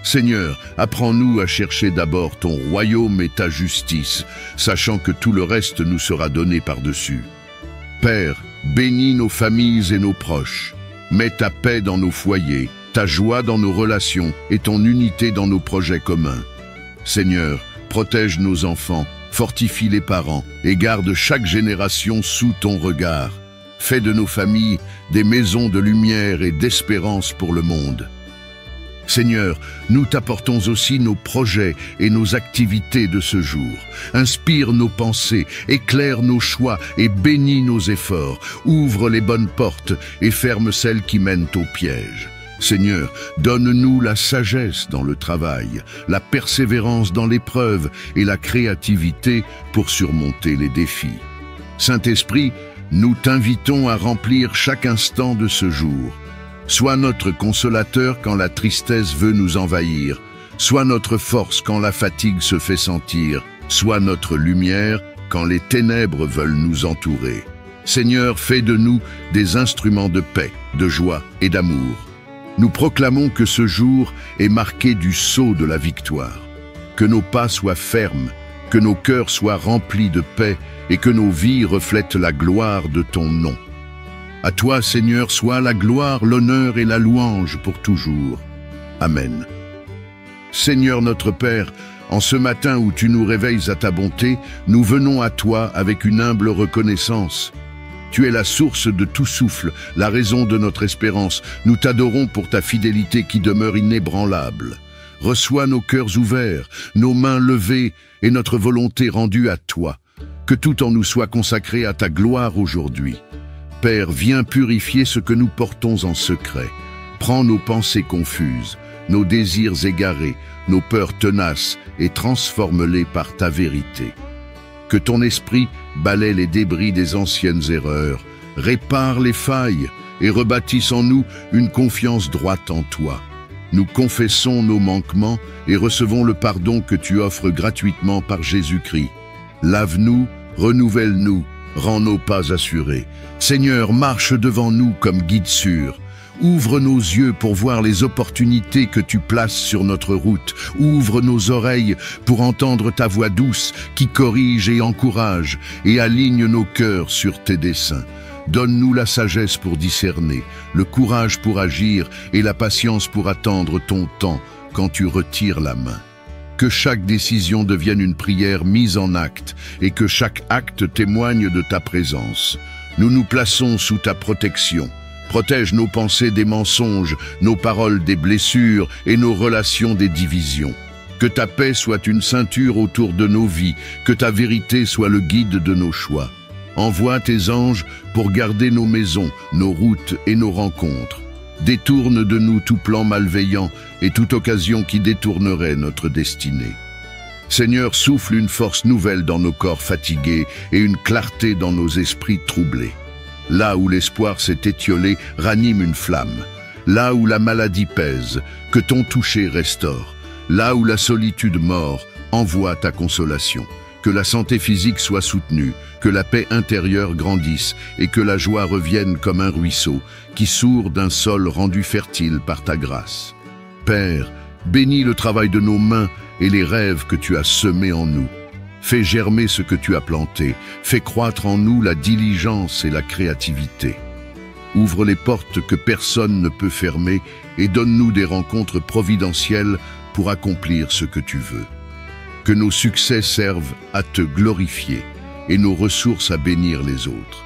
Seigneur, apprends-nous à chercher d'abord ton royaume et ta justice, sachant que tout le reste nous sera donné par-dessus. Père, bénis nos familles et nos proches. Mets ta paix dans nos foyers, ta joie dans nos relations et ton unité dans nos projets communs. Seigneur, protège nos enfants, fortifie les parents et garde chaque génération sous ton regard. Fais de nos familles des maisons de lumière et d'espérance pour le monde. Seigneur, nous t'apportons aussi nos projets et nos activités de ce jour. Inspire nos pensées, éclaire nos choix et bénis nos efforts. Ouvre les bonnes portes et ferme celles qui mènent au piège. Seigneur, donne-nous la sagesse dans le travail, la persévérance dans l'épreuve et la créativité pour surmonter les défis. Saint-Esprit, nous t'invitons à remplir chaque instant de ce jour. Sois notre consolateur quand la tristesse veut nous envahir, sois notre force quand la fatigue se fait sentir, sois notre lumière quand les ténèbres veulent nous entourer. Seigneur, fais de nous des instruments de paix, de joie et d'amour. Nous proclamons que ce jour est marqué du sceau de la victoire. Que nos pas soient fermes, que nos cœurs soient remplis de paix et que nos vies reflètent la gloire de ton nom. À toi, Seigneur, soit la gloire, l'honneur et la louange pour toujours. Amen. Seigneur notre Père, en ce matin où tu nous réveilles à ta bonté, nous venons à toi avec une humble reconnaissance. Tu es la source de tout souffle, la raison de notre espérance. Nous t'adorons pour ta fidélité qui demeure inébranlable. Reçois nos cœurs ouverts, nos mains levées et notre volonté rendue à toi. Que tout en nous soit consacré à ta gloire aujourd'hui. Père, viens purifier ce que nous portons en secret. Prends nos pensées confuses, nos désirs égarés, nos peurs tenaces et transforme-les par ta vérité. Que ton esprit balaie les débris des anciennes erreurs, répare les failles et rebâtisse en nous une confiance droite en toi. Nous confessons nos manquements et recevons le pardon que tu offres gratuitement par Jésus-Christ. Lave-nous, renouvelle-nous, rends nos pas assurés. Seigneur, marche devant nous comme guide sûr. Ouvre nos yeux pour voir les opportunités que tu places sur notre route. Ouvre nos oreilles pour entendre ta voix douce qui corrige et encourage et aligne nos cœurs sur tes desseins. Donne-nous la sagesse pour discerner, le courage pour agir et la patience pour attendre ton temps quand tu retires la main. Que chaque décision devienne une prière mise en acte et que chaque acte témoigne de ta présence. Nous nous plaçons sous ta protection. Protège nos pensées des mensonges, nos paroles des blessures et nos relations des divisions. Que ta paix soit une ceinture autour de nos vies, que ta vérité soit le guide de nos choix. Envoie tes anges pour garder nos maisons, nos routes et nos rencontres. Détourne de nous tout plan malveillant et toute occasion qui détournerait notre destinée. Seigneur, souffle une force nouvelle dans nos corps fatigués et une clarté dans nos esprits troublés. Là où l'espoir s'est étiolé, ranime une flamme. Là où la maladie pèse, que ton toucher restaure. Là où la solitude mord, envoie ta consolation. Que la santé physique soit soutenue, que la paix intérieure grandisse et que la joie revienne comme un ruisseau qui sourd d'un sol rendu fertile par ta grâce. Père, bénis le travail de nos mains et les rêves que tu as semés en nous. Fais germer ce que tu as planté, fais croître en nous la diligence et la créativité. Ouvre les portes que personne ne peut fermer et donne-nous des rencontres providentielles pour accomplir ce que tu veux. Que nos succès servent à te glorifier et nos ressources à bénir les autres.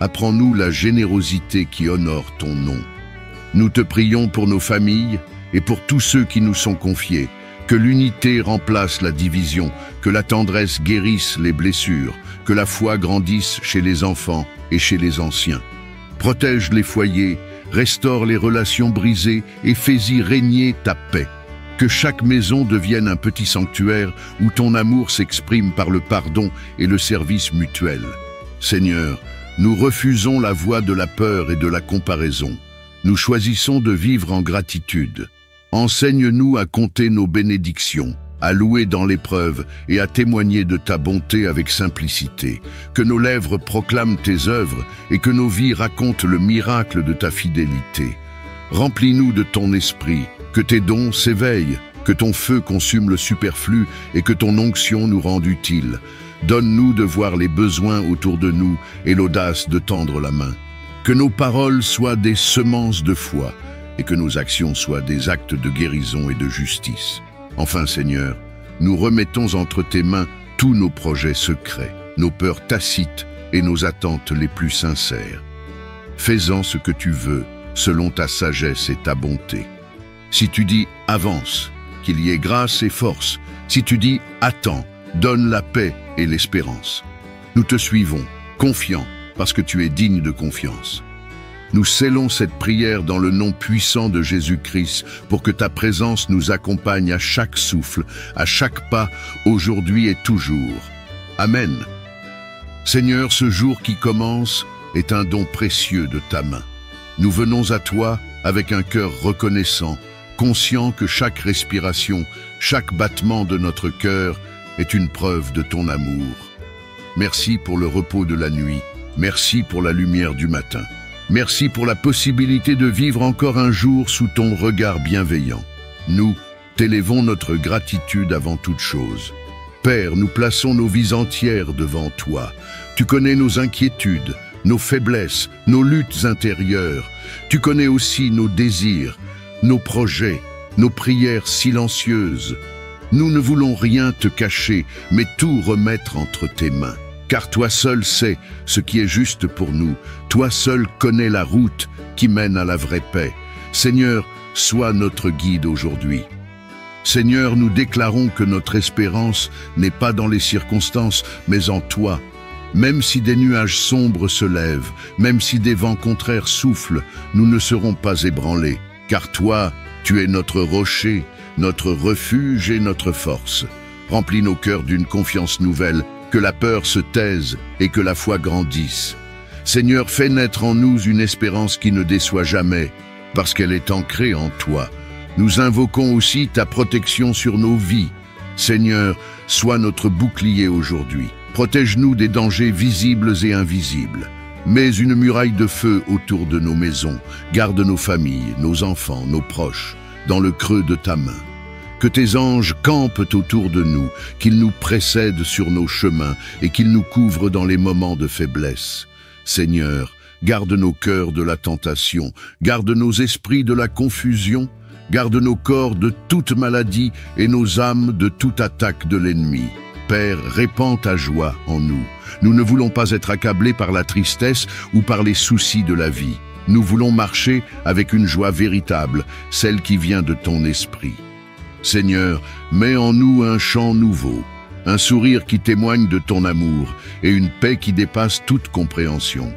Apprends-nous la générosité qui honore ton nom. Nous te prions pour nos familles et pour tous ceux qui nous sont confiés. Que l'unité remplace la division, que la tendresse guérisse les blessures, que la foi grandisse chez les enfants et chez les anciens. Protège les foyers, restaure les relations brisées et fais-y régner ta paix. Que chaque maison devienne un petit sanctuaire où ton amour s'exprime par le pardon et le service mutuel. Seigneur, nous refusons la voie de la peur et de la comparaison. Nous choisissons de vivre en gratitude. Enseigne-nous à compter nos bénédictions, à louer dans l'épreuve et à témoigner de ta bonté avec simplicité. Que nos lèvres proclament tes œuvres et que nos vies racontent le miracle de ta fidélité. Remplis-nous de ton esprit, que tes dons s'éveillent, que ton feu consume le superflu et que ton onction nous rende utiles. Donne-nous de voir les besoins autour de nous et l'audace de tendre la main. Que nos paroles soient des semences de foi et que nos actions soient des actes de guérison et de justice. Enfin, Seigneur, nous remettons entre tes mains tous nos projets secrets, nos peurs tacites et nos attentes les plus sincères. Fais-en ce que tu veux, selon ta sagesse et ta bonté. Si tu dis « avance », qu'il y ait grâce et force. Si tu dis « attends », donne la paix et l'espérance. Nous te suivons, confiants, parce que tu es digne de confiance. Nous scellons cette prière dans le nom puissant de Jésus-Christ pour que ta présence nous accompagne à chaque souffle, à chaque pas, aujourd'hui et toujours. Amen. Seigneur, ce jour qui commence est un don précieux de ta main. Nous venons à toi avec un cœur reconnaissant, conscient que chaque respiration, chaque battement de notre cœur est une preuve de ton amour. Merci pour le repos de la nuit, merci pour la lumière du matin. Merci pour la possibilité de vivre encore un jour sous ton regard bienveillant. Nous t'élèvons notre gratitude avant toute chose. Père, nous plaçons nos vies entières devant toi. Tu connais nos inquiétudes, nos faiblesses, nos luttes intérieures. Tu connais aussi nos désirs, nos projets, nos prières silencieuses. Nous ne voulons rien te cacher, mais tout remettre entre tes mains. Car toi seul sais ce qui est juste pour nous. Toi seul connais la route qui mène à la vraie paix. Seigneur, sois notre guide aujourd'hui. Seigneur, nous déclarons que notre espérance n'est pas dans les circonstances, mais en toi. Même si des nuages sombres se lèvent, même si des vents contraires soufflent, nous ne serons pas ébranlés. Car toi, tu es notre rocher, notre refuge et notre force. Remplis nos cœurs d'une confiance nouvelle, que la peur se taise et que la foi grandisse. Seigneur, fais naître en nous une espérance qui ne déçoit jamais, parce qu'elle est ancrée en toi. Nous invoquons aussi ta protection sur nos vies. Seigneur, sois notre bouclier aujourd'hui. Protège-nous des dangers visibles et invisibles. Mets une muraille de feu autour de nos maisons. Garde nos familles, nos enfants, nos proches, dans le creux de ta main. Que tes anges campent autour de nous, qu'ils nous précèdent sur nos chemins et qu'ils nous couvrent dans les moments de faiblesse. Seigneur, garde nos cœurs de la tentation, garde nos esprits de la confusion, garde nos corps de toute maladie et nos âmes de toute attaque de l'ennemi. Père, répands ta joie en nous. Nous ne voulons pas être accablés par la tristesse ou par les soucis de la vie. Nous voulons marcher avec une joie véritable, celle qui vient de ton esprit. Seigneur, mets en nous un chant nouveau, un sourire qui témoigne de ton amour et une paix qui dépasse toute compréhension.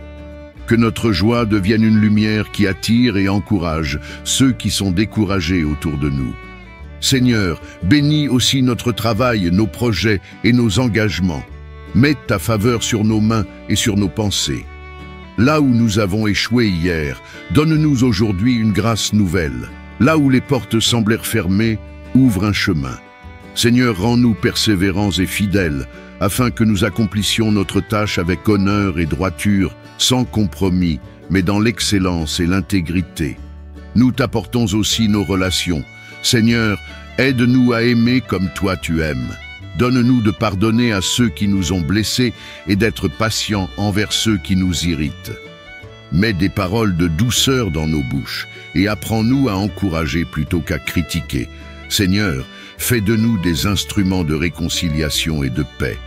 Que notre joie devienne une lumière qui attire et encourage ceux qui sont découragés autour de nous. Seigneur, bénis aussi notre travail, nos projets et nos engagements. Mets ta faveur sur nos mains et sur nos pensées. Là où nous avons échoué hier, donne-nous aujourd'hui une grâce nouvelle. Là où les portes semblèrent fermées, ouvre un chemin. Seigneur, rends-nous persévérants et fidèles, afin que nous accomplissions notre tâche avec honneur et droiture, sans compromis, mais dans l'excellence et l'intégrité. Nous t'apportons aussi nos relations. Seigneur, aide-nous à aimer comme toi tu aimes. Donne-nous de pardonner à ceux qui nous ont blessés et d'être patients envers ceux qui nous irritent. Mets des paroles de douceur dans nos bouches et apprends-nous à encourager plutôt qu'à critiquer. Seigneur, fais de nous des instruments de réconciliation et de paix.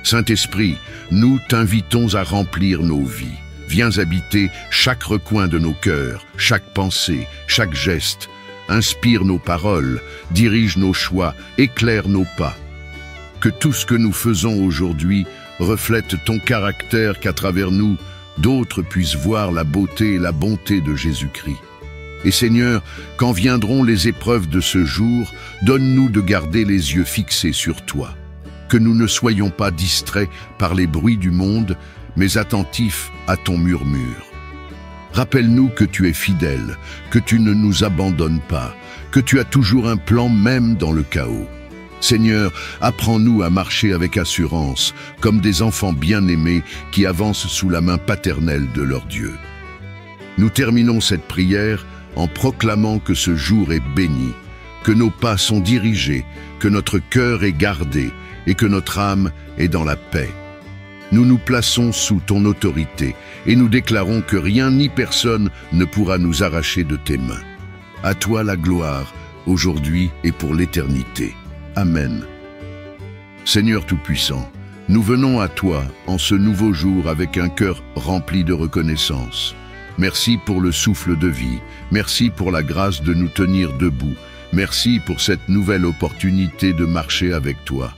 Saint-Esprit, nous t'invitons à remplir nos vies. Viens habiter chaque recoin de nos cœurs, chaque pensée, chaque geste. Inspire nos paroles, dirige nos choix, éclaire nos pas. Que tout ce que nous faisons aujourd'hui reflète ton caractère, qu'à travers nous, d'autres puissent voir la beauté et la bonté de Jésus-Christ. Et Seigneur, quand viendront les épreuves de ce jour, donne-nous de garder les yeux fixés sur toi. Que nous ne soyons pas distraits par les bruits du monde, mais attentifs à ton murmure. Rappelle-nous que tu es fidèle, que tu ne nous abandonnes pas, que tu as toujours un plan même dans le chaos. Seigneur, apprends-nous à marcher avec assurance, comme des enfants bien-aimés qui avancent sous la main paternelle de leur Dieu. Nous terminons cette prière en proclamant que ce jour est béni, que nos pas sont dirigés, que notre cœur est gardé et que notre âme est dans la paix. Nous nous plaçons sous ton autorité et nous déclarons que rien ni personne ne pourra nous arracher de tes mains. À toi la gloire, aujourd'hui et pour l'éternité. Amen. Seigneur Tout-Puissant, nous venons à toi en ce nouveau jour avec un cœur rempli de reconnaissance. Merci pour le souffle de vie. Merci pour la grâce de nous tenir debout. Merci pour cette nouvelle opportunité de marcher avec toi.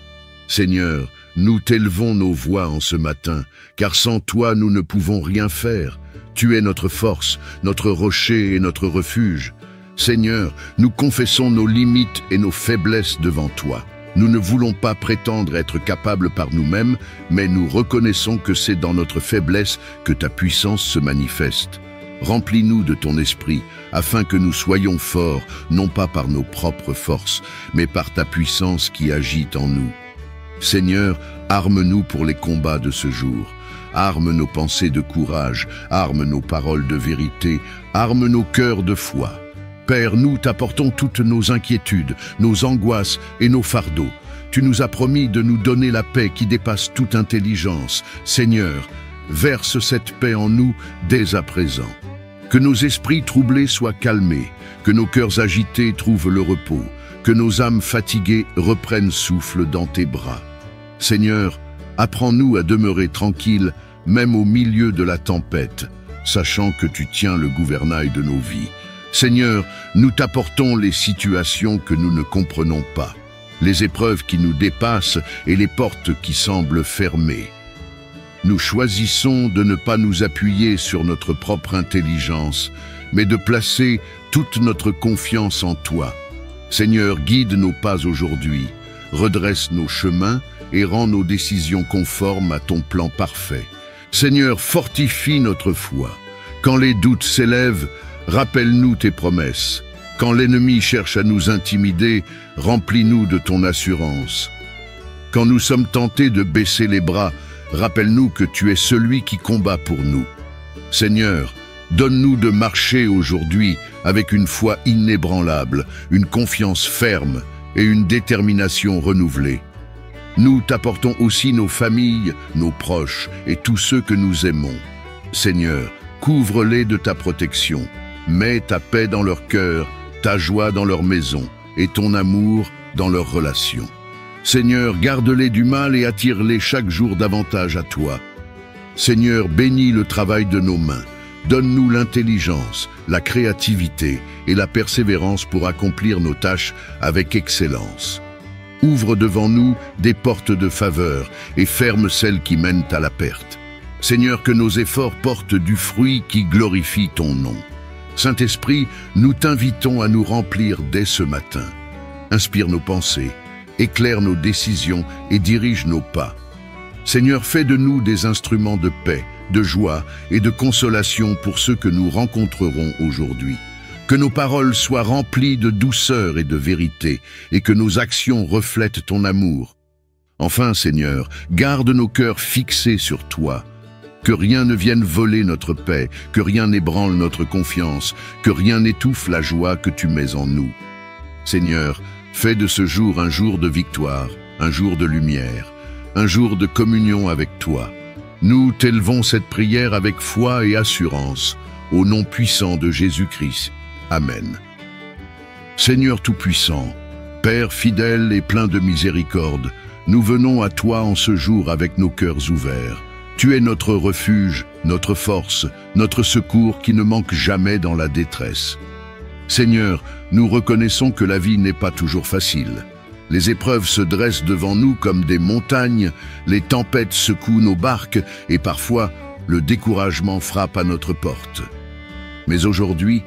Seigneur, nous t'élevons nos voix en ce matin, car sans toi nous ne pouvons rien faire. Tu es notre force, notre rocher et notre refuge. Seigneur, nous confessons nos limites et nos faiblesses devant toi. Nous ne voulons pas prétendre être capables par nous-mêmes, mais nous reconnaissons que c'est dans notre faiblesse que ta puissance se manifeste. Remplis-nous de ton esprit, afin que nous soyons forts, non pas par nos propres forces, mais par ta puissance qui agit en nous. Seigneur, arme-nous pour les combats de ce jour. Arme nos pensées de courage, arme nos paroles de vérité, arme nos cœurs de foi. Père, nous t'apportons toutes nos inquiétudes, nos angoisses et nos fardeaux. Tu nous as promis de nous donner la paix qui dépasse toute intelligence. Seigneur, verse cette paix en nous dès à présent. Que nos esprits troublés soient calmés, que nos cœurs agités trouvent le repos, que nos âmes fatiguées reprennent souffle dans tes bras. Seigneur, apprends-nous à demeurer tranquilles, même au milieu de la tempête, sachant que tu tiens le gouvernail de nos vies. Seigneur, nous t'apportons les situations que nous ne comprenons pas, les épreuves qui nous dépassent et les portes qui semblent fermées. Nous choisissons de ne pas nous appuyer sur notre propre intelligence, mais de placer toute notre confiance en toi. Seigneur, guide nos pas aujourd'hui, redresse nos chemins et rend nos décisions conformes à ton plan parfait. Seigneur, fortifie notre foi. Quand les doutes s'élèvent, rappelle-nous tes promesses. Quand l'ennemi cherche à nous intimider, remplis-nous de ton assurance. Quand nous sommes tentés de baisser les bras, rappelle-nous que tu es celui qui combat pour nous. Seigneur, donne-nous de marcher aujourd'hui avec une foi inébranlable, une confiance ferme et une détermination renouvelée. Nous t'apportons aussi nos familles, nos proches et tous ceux que nous aimons. Seigneur, couvre-les de ta protection. Mets ta paix dans leur cœur, ta joie dans leur maison et ton amour dans leurs relations. Seigneur, garde-les du mal et attire-les chaque jour davantage à toi. Seigneur, bénis le travail de nos mains. Donne-nous l'intelligence, la créativité et la persévérance pour accomplir nos tâches avec excellence. Ouvre devant nous des portes de faveur et ferme celles qui mènent à la perte. Seigneur, que nos efforts portent du fruit qui glorifie ton nom. Saint-Esprit, nous t'invitons à nous remplir dès ce matin. Inspire nos pensées, éclaire nos décisions et dirige nos pas. Seigneur, fais de nous des instruments de paix, de joie et de consolation pour ceux que nous rencontrerons aujourd'hui. Que nos paroles soient remplies de douceur et de vérité, et que nos actions reflètent ton amour. Enfin, Seigneur, garde nos cœurs fixés sur toi. Que rien ne vienne voler notre paix, que rien n'ébranle notre confiance, que rien n'étouffe la joie que tu mets en nous. Seigneur, fais de ce jour un jour de victoire, un jour de lumière, un jour de communion avec toi. Nous t'élevons cette prière avec foi et assurance, au nom puissant de Jésus-Christ. Amen. Seigneur Tout-Puissant, Père fidèle et plein de miséricorde, nous venons à toi en ce jour avec nos cœurs ouverts. Tu es notre refuge, notre force, notre secours qui ne manque jamais dans la détresse. Seigneur, nous reconnaissons que la vie n'est pas toujours facile. Les épreuves se dressent devant nous comme des montagnes, les tempêtes secouent nos barques et parfois le découragement frappe à notre porte. Mais aujourd'hui,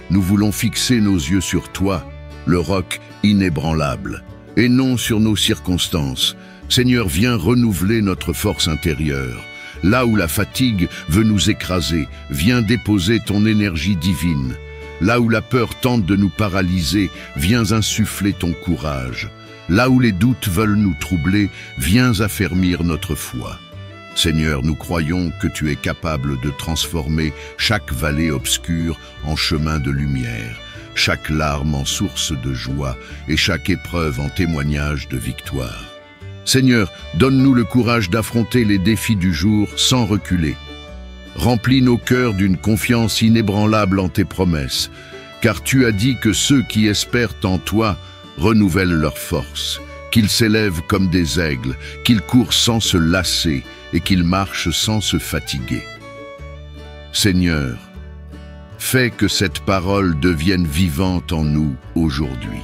nous voulons fixer nos yeux sur toi, le roc inébranlable, et non sur nos circonstances. Seigneur, viens renouveler notre force intérieure. Là où la fatigue veut nous écraser, viens déposer ton énergie divine. Là où la peur tente de nous paralyser, viens insuffler ton courage. Là où les doutes veulent nous troubler, viens affermir notre foi. Seigneur, nous croyons que tu es capable de transformer chaque vallée obscure en chemin de lumière, chaque larme en source de joie et chaque épreuve en témoignage de victoire. Seigneur, donne-nous le courage d'affronter les défis du jour sans reculer. Remplis nos cœurs d'une confiance inébranlable en tes promesses, car tu as dit que ceux qui espèrent en toi renouvellent leur force, qu'ils s'élèvent comme des aigles, qu'ils courent sans se lasser et qu'ils marchent sans se fatiguer. Seigneur, fais que cette parole devienne vivante en nous aujourd'hui.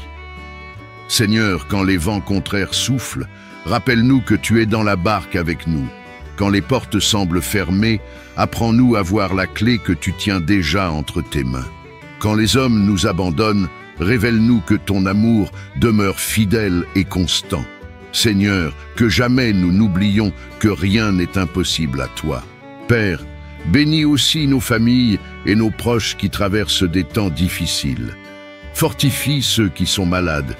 Seigneur, quand les vents contraires soufflent, rappelle-nous que tu es dans la barque avec nous. Quand les portes semblent fermées, apprends-nous à voir la clé que tu tiens déjà entre tes mains. Quand les hommes nous abandonnent, révèle-nous que ton amour demeure fidèle et constant. Seigneur, que jamais nous n'oublions que rien n'est impossible à toi. Père, bénis aussi nos familles et nos proches qui traversent des temps difficiles. Fortifie ceux qui sont malades,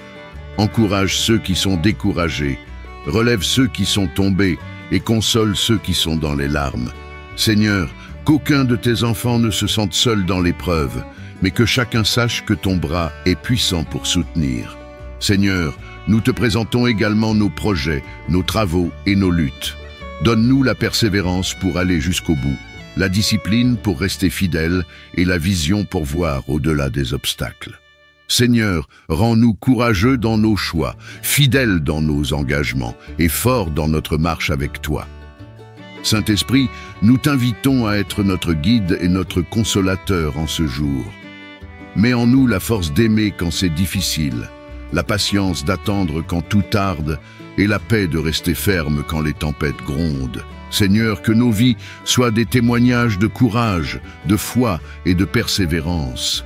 encourage ceux qui sont découragés, relève ceux qui sont tombés et console ceux qui sont dans les larmes. Seigneur, qu'aucun de tes enfants ne se sente seul dans l'épreuve, mais que chacun sache que ton bras est puissant pour soutenir. Seigneur, nous te présentons également nos projets, nos travaux et nos luttes. Donne-nous la persévérance pour aller jusqu'au bout, la discipline pour rester fidèle et la vision pour voir au-delà des obstacles. Seigneur, rends-nous courageux dans nos choix, fidèles dans nos engagements et forts dans notre marche avec toi. Saint-Esprit, nous t'invitons à être notre guide et notre consolateur en ce jour. Mets en nous la force d'aimer quand c'est difficile, la patience d'attendre quand tout tarde et la paix de rester ferme quand les tempêtes grondent. Seigneur, que nos vies soient des témoignages de courage, de foi et de persévérance.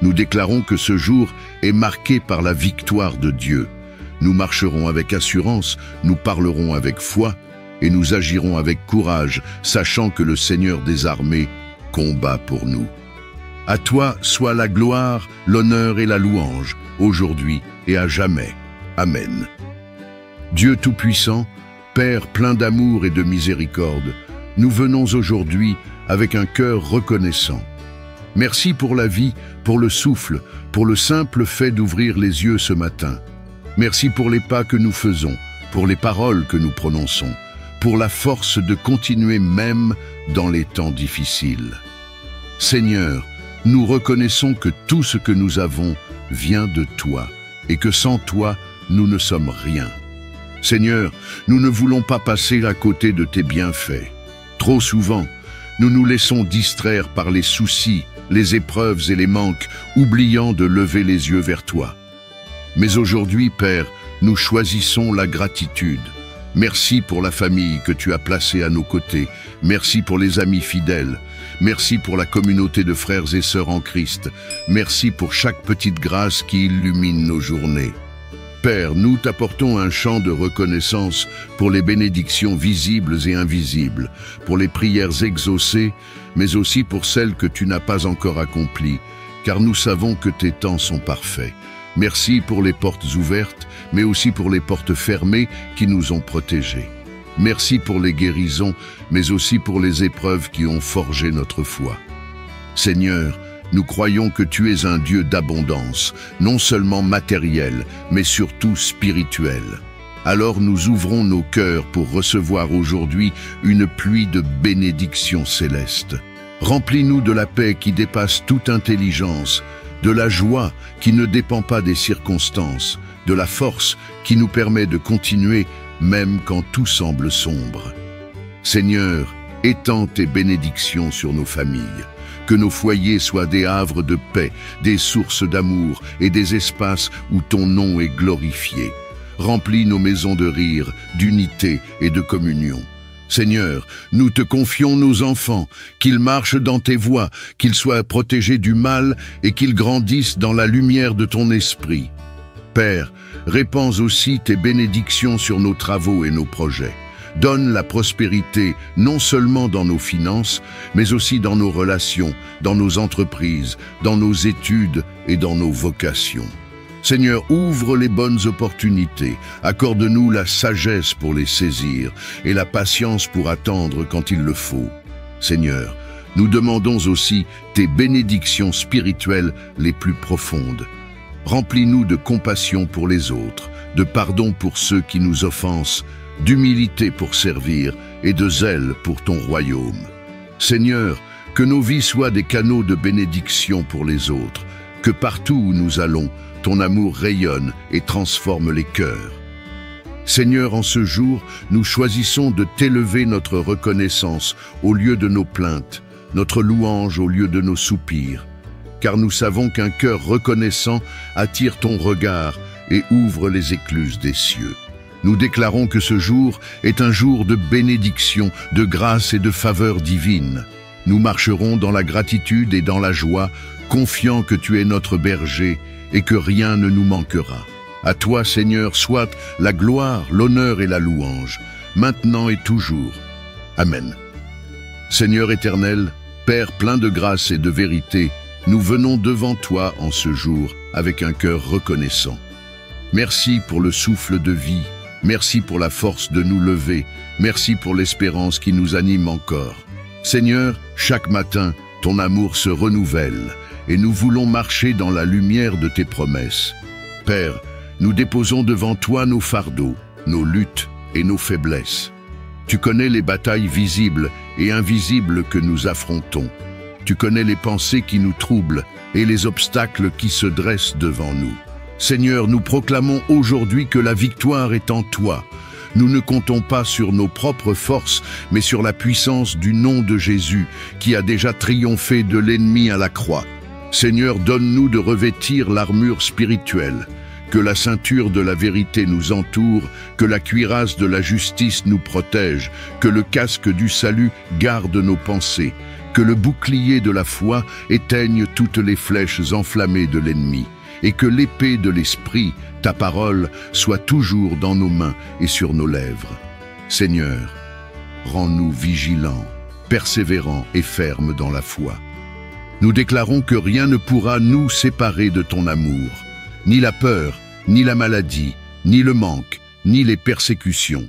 Nous déclarons que ce jour est marqué par la victoire de Dieu. Nous marcherons avec assurance, nous parlerons avec foi et nous agirons avec courage, sachant que le Seigneur des armées combat pour nous. À toi soit la gloire, l'honneur et la louange, aujourd'hui et à jamais. Amen. Dieu Tout-Puissant, Père plein d'amour et de miséricorde, nous venons aujourd'hui avec un cœur reconnaissant. Merci pour la vie, pour le souffle, pour le simple fait d'ouvrir les yeux ce matin. Merci pour les pas que nous faisons, pour les paroles que nous prononçons, pour la force de continuer même dans les temps difficiles. Seigneur, nous reconnaissons que tout ce que nous avons vient de toi et que sans toi, nous ne sommes rien. Seigneur, nous ne voulons pas passer à côté de tes bienfaits. Trop souvent, nous nous laissons distraire par les soucis, les épreuves et les manques, oubliant de lever les yeux vers toi. Mais aujourd'hui, Père, nous choisissons la gratitude. Merci pour la famille que tu as placée à nos côtés. Merci pour les amis fidèles. Merci pour la communauté de frères et sœurs en Christ. Merci pour chaque petite grâce qui illumine nos journées. Père, nous t'apportons un chant de reconnaissance pour les bénédictions visibles et invisibles, pour les prières exaucées, mais aussi pour celles que tu n'as pas encore accomplies, car nous savons que tes temps sont parfaits. Merci pour les portes ouvertes, mais aussi pour les portes fermées qui nous ont protégés. Merci pour les guérisons, mais aussi pour les épreuves qui ont forgé notre foi. Seigneur, nous croyons que tu es un Dieu d'abondance, non seulement matériel, mais surtout spirituel. Alors nous ouvrons nos cœurs pour recevoir aujourd'hui une pluie de bénédictions célestes. Remplis-nous de la paix qui dépasse toute intelligence, de la joie qui ne dépend pas des circonstances, de la force qui nous permet de continuer même quand tout semble sombre. Seigneur, étends tes bénédictions sur nos familles. Que nos foyers soient des havres de paix, des sources d'amour et des espaces où ton nom est glorifié. Remplis nos maisons de rire, d'unité et de communion. Seigneur, nous te confions nos enfants, qu'ils marchent dans tes voies, qu'ils soient protégés du mal et qu'ils grandissent dans la lumière de ton esprit. Père, répands aussi tes bénédictions sur nos travaux et nos projets. Donne la prospérité non seulement dans nos finances, mais aussi dans nos relations, dans nos entreprises, dans nos études et dans nos vocations. Seigneur, ouvre les bonnes opportunités, accorde-nous la sagesse pour les saisir et la patience pour attendre quand il le faut. Seigneur, nous demandons aussi tes bénédictions spirituelles les plus profondes. Remplis-nous de compassion pour les autres, de pardon pour ceux qui nous offensent, d'humilité pour servir et de zèle pour ton royaume. Seigneur, que nos vies soient des canaux de bénédiction pour les autres, que partout où nous allons, ton amour rayonne et transforme les cœurs. Seigneur, en ce jour, nous choisissons de t'élever notre reconnaissance au lieu de nos plaintes. notre louange au lieu de nos soupirs, car nous savons qu'un cœur reconnaissant attire ton regard et ouvre les écluses des cieux. Nous déclarons que ce jour est un jour de bénédiction, de grâce et de faveur divine. Nous marcherons dans la gratitude et dans la joie, confiants que tu es notre berger et que rien ne nous manquera. À toi, Seigneur, soit la gloire, l'honneur et la louange, maintenant et toujours. Amen. Seigneur éternel, Père plein de grâce et de vérité, nous venons devant toi en ce jour avec un cœur reconnaissant. Merci pour le souffle de vie, merci pour la force de nous lever, merci pour l'espérance qui nous anime encore. Seigneur, chaque matin, ton amour se renouvelle et nous voulons marcher dans la lumière de tes promesses. Père, nous déposons devant toi nos fardeaux, nos luttes et nos faiblesses. Tu connais les batailles visibles et invisibles que nous affrontons. Tu connais les pensées qui nous troublent et les obstacles qui se dressent devant nous. Seigneur, nous proclamons aujourd'hui que la victoire est en toi. Nous ne comptons pas sur nos propres forces, mais sur la puissance du nom de Jésus, qui a déjà triomphé de l'ennemi à la croix. Seigneur, donne-nous de revêtir l'armure spirituelle, que la ceinture de la vérité nous entoure, que la cuirasse de la justice nous protège, que le casque du salut garde nos pensées, que le bouclier de la foi éteigne toutes les flèches enflammées de l'ennemi, et que l'épée de l'Esprit, ta parole, soit toujours dans nos mains et sur nos lèvres. Seigneur, rends-nous vigilants, persévérants et fermes dans la foi. Nous déclarons que rien ne pourra nous séparer de ton amour, ni la peur, ni la maladie, ni le manque, ni les persécutions.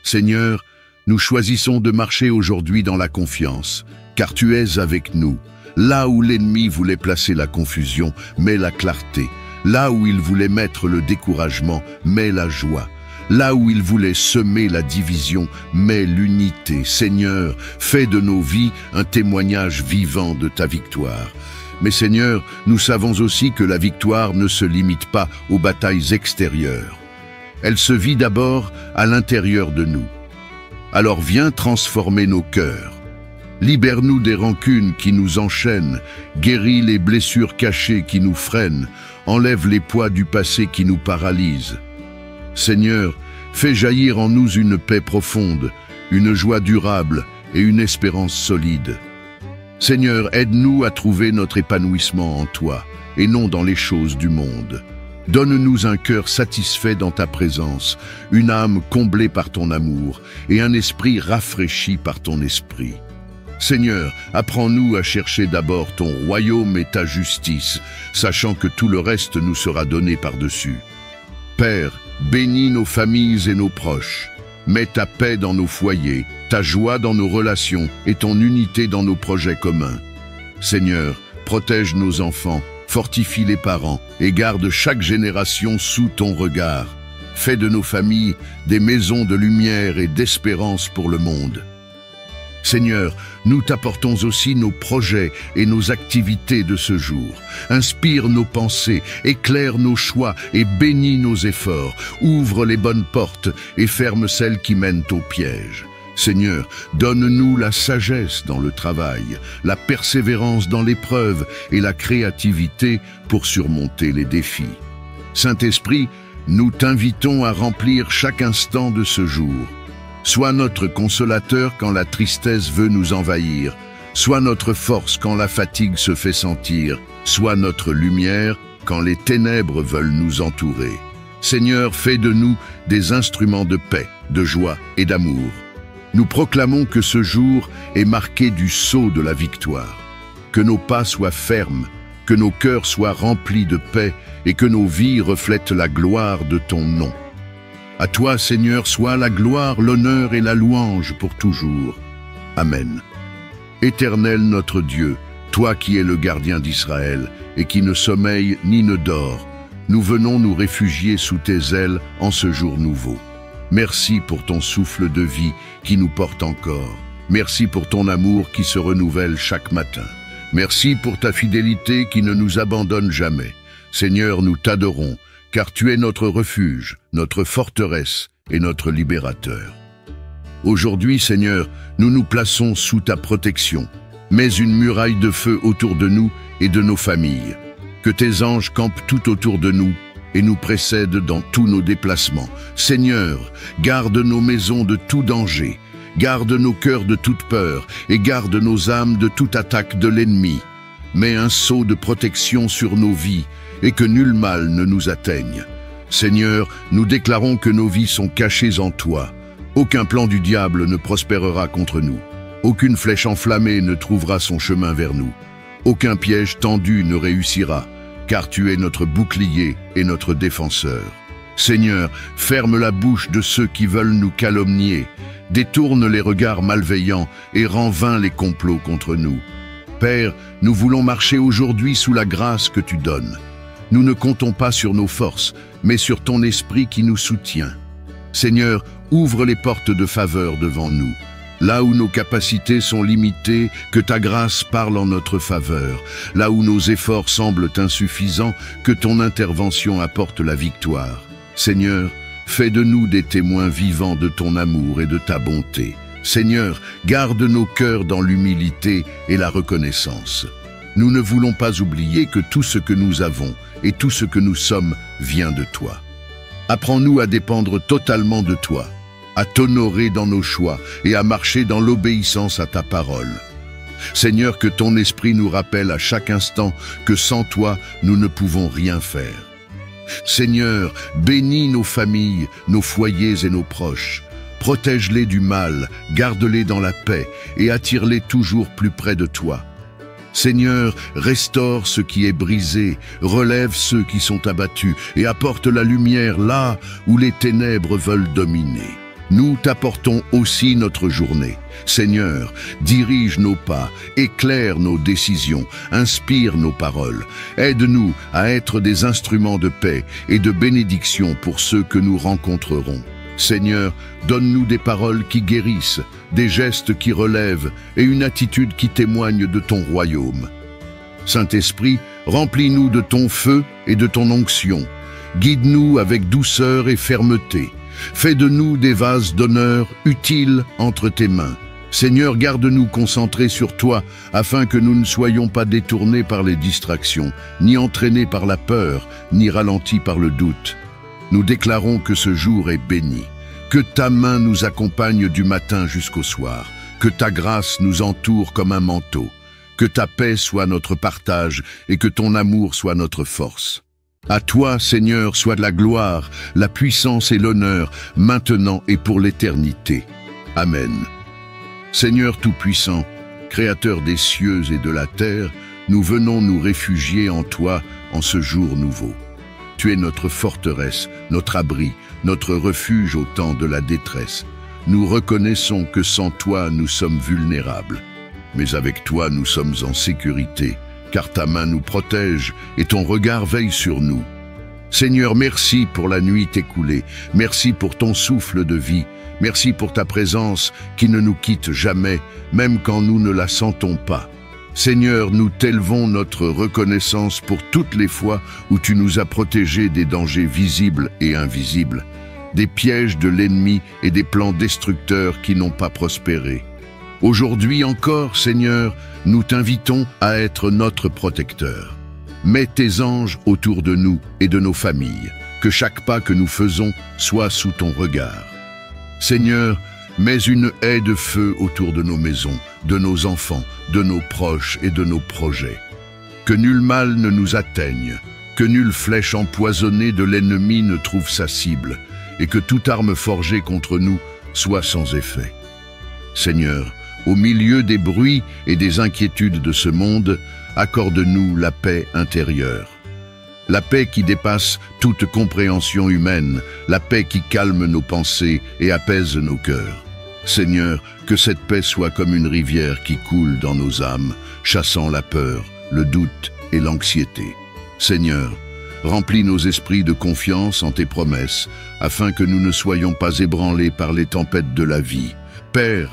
Seigneur, nous choisissons de marcher aujourd'hui dans la confiance, car tu es avec nous. Là où l'ennemi voulait placer la confusion, mets la clarté. Là où il voulait mettre le découragement, mets la joie. Là où il voulait semer la division, mets l'unité. Seigneur, fais de nos vies un témoignage vivant de ta victoire. Mais Seigneur, nous savons aussi que la victoire ne se limite pas aux batailles extérieures. Elle se vit d'abord à l'intérieur de nous. Alors viens transformer nos cœurs. Libère-nous des rancunes qui nous enchaînent, guéris les blessures cachées qui nous freinent, enlève les poids du passé qui nous paralysent. Seigneur, fais jaillir en nous une paix profonde, une joie durable et une espérance solide. Seigneur, aide-nous à trouver notre épanouissement en toi et non dans les choses du monde. Donne-nous un cœur satisfait dans ta présence, une âme comblée par ton amour et un esprit rafraîchi par ton esprit. Seigneur, apprends-nous à chercher d'abord ton royaume et ta justice, sachant que tout le reste nous sera donné par-dessus. Père, bénis nos familles et nos proches. Mets ta paix dans nos foyers, ta joie dans nos relations et ton unité dans nos projets communs. Seigneur, protège nos enfants, fortifie les parents et garde chaque génération sous ton regard. Fais de nos familles des maisons de lumière et d'espérance pour le monde. Seigneur, nous t'apportons aussi nos projets et nos activités de ce jour. Inspire nos pensées, éclaire nos choix et bénis nos efforts. Ouvre les bonnes portes et ferme celles qui mènent au piège. Seigneur, donne-nous la sagesse dans le travail, la persévérance dans l'épreuve et la créativité pour surmonter les défis. Saint-Esprit, nous t'invitons à remplir chaque instant de ce jour. Sois notre consolateur quand la tristesse veut nous envahir, sois notre force quand la fatigue se fait sentir, sois notre lumière quand les ténèbres veulent nous entourer. Seigneur, fais de nous des instruments de paix, de joie et d'amour. Nous proclamons que ce jour est marqué du sceau de la victoire, que nos pas soient fermes, que nos cœurs soient remplis de paix et que nos vies reflètent la gloire de ton nom. À toi, Seigneur, soit la gloire, l'honneur et la louange pour toujours. Amen. Éternel notre Dieu, toi qui es le gardien d'Israël et qui ne sommeille ni ne dort, nous venons nous réfugier sous tes ailes en ce jour nouveau. Merci pour ton souffle de vie qui nous porte encore. Merci pour ton amour qui se renouvelle chaque matin. Merci pour ta fidélité qui ne nous abandonne jamais. Seigneur, nous t'adorons, car tu es notre refuge, notre forteresse et notre libérateur. Aujourd'hui, Seigneur, nous nous plaçons sous ta protection. mets une muraille de feu autour de nous et de nos familles. Que tes anges campent tout autour de nous et nous précèdent dans tous nos déplacements. Seigneur, garde nos maisons de tout danger, garde nos cœurs de toute peur et garde nos âmes de toute attaque de l'ennemi. Mets un sceau de protection sur nos vies et que nul mal ne nous atteigne. Seigneur, nous déclarons que nos vies sont cachées en toi. Aucun plan du diable ne prospérera contre nous. Aucune flèche enflammée ne trouvera son chemin vers nous. Aucun piège tendu ne réussira, car tu es notre bouclier et notre défenseur. Seigneur, ferme la bouche de ceux qui veulent nous calomnier, détourne les regards malveillants et rends vains les complots contre nous. Père, nous voulons marcher aujourd'hui sous la grâce que tu donnes. Nous ne comptons pas sur nos forces, mais sur ton esprit qui nous soutient. Seigneur, ouvre les portes de faveur devant nous. Là où nos capacités sont limitées, que ta grâce parle en notre faveur. Là où nos efforts semblent insuffisants, que ton intervention apporte la victoire. Seigneur, fais de nous des témoins vivants de ton amour et de ta bonté. Seigneur, garde nos cœurs dans l'humilité et la reconnaissance. Nous ne voulons pas oublier que tout ce que nous avons et tout ce que nous sommes vient de toi. Apprends-nous à dépendre totalement de toi, à t'honorer dans nos choix et à marcher dans l'obéissance à ta parole. Seigneur, que ton esprit nous rappelle à chaque instant que sans toi, nous ne pouvons rien faire. Seigneur, bénis nos familles, nos foyers et nos proches. Protège-les du mal, garde-les dans la paix et attire-les toujours plus près de toi. Seigneur, restaure ce qui est brisé, relève ceux qui sont abattus et apporte la lumière là où les ténèbres veulent dominer. Nous t'apportons aussi notre journée. Seigneur, dirige nos pas, éclaire nos décisions, inspire nos paroles. Aide-nous à être des instruments de paix et de bénédiction pour ceux que nous rencontrerons. Seigneur, donne-nous des paroles qui guérissent, des gestes qui relèvent et une attitude qui témoigne de ton royaume. Saint-Esprit, remplis-nous de ton feu et de ton onction. Guide-nous avec douceur et fermeté. Fais de nous des vases d'honneur utiles entre tes mains. Seigneur, garde-nous concentrés sur toi, afin que nous ne soyons pas détournés par les distractions, ni entraînés par la peur, ni ralentis par le doute. Nous déclarons que ce jour est béni, que ta main nous accompagne du matin jusqu'au soir, que ta grâce nous entoure comme un manteau, que ta paix soit notre partage et que ton amour soit notre force. À toi, Seigneur, soit la gloire, la puissance et l'honneur, maintenant et pour l'éternité. Amen. Seigneur Tout-Puissant, Créateur des cieux et de la terre, nous venons nous réfugier en toi en ce jour nouveau. Tu es notre forteresse, notre abri, notre refuge au temps de la détresse. Nous reconnaissons que sans toi, nous sommes vulnérables. Mais avec toi, nous sommes en sécurité, car ta main nous protège et ton regard veille sur nous. Seigneur, merci pour la nuit écoulée, merci pour ton souffle de vie, merci pour ta présence qui ne nous quitte jamais, même quand nous ne la sentons pas. Seigneur, nous t'élevons notre reconnaissance pour toutes les fois où tu nous as protégés des dangers visibles et invisibles, des pièges de l'ennemi et des plans destructeurs qui n'ont pas prospéré. Aujourd'hui encore, Seigneur, nous t'invitons à être notre protecteur. Mets tes anges autour de nous et de nos familles, que chaque pas que nous faisons soit sous ton regard. Seigneur, mets une haie de feu autour de nos maisons, de nos enfants, de nos proches et de nos projets. Que nul mal ne nous atteigne, que nulle flèche empoisonnée de l'ennemi ne trouve sa cible, et que toute arme forgée contre nous soit sans effet. Seigneur, au milieu des bruits et des inquiétudes de ce monde, accorde-nous la paix intérieure. La paix qui dépasse toute compréhension humaine, la paix qui calme nos pensées et apaise nos cœurs. Seigneur, que cette paix soit comme une rivière qui coule dans nos âmes, chassant la peur, le doute et l'anxiété. Seigneur, remplis nos esprits de confiance en tes promesses, afin que nous ne soyons pas ébranlés par les tempêtes de la vie. Père,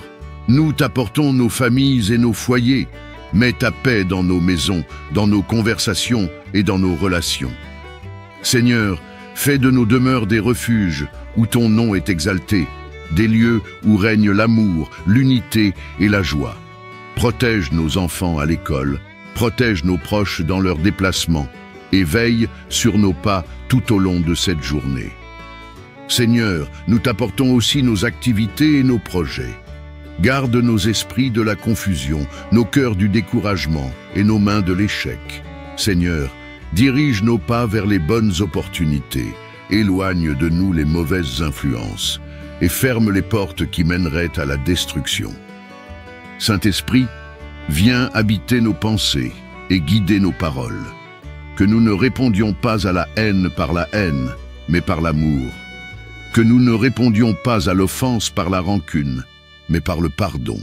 nous t'apportons nos familles et nos foyers. Mets ta paix dans nos maisons, dans nos conversations et dans nos relations. Seigneur, fais de nos demeures des refuges où ton nom est exalté, des lieux où règne l'amour, l'unité et la joie. Protège nos enfants à l'école, protège nos proches dans leurs déplacements et veille sur nos pas tout au long de cette journée. Seigneur, nous t'apportons aussi nos activités et nos projets. Garde nos esprits de la confusion, nos cœurs du découragement et nos mains de l'échec. Seigneur, dirige nos pas vers les bonnes opportunités, éloigne de nous les mauvaises influences et ferme les portes qui mèneraient à la destruction. Saint-Esprit, viens habiter nos pensées et guider nos paroles. Que nous ne répondions pas à la haine par la haine, mais par l'amour. Que nous ne répondions pas à l'offense par la rancune, mais par le pardon.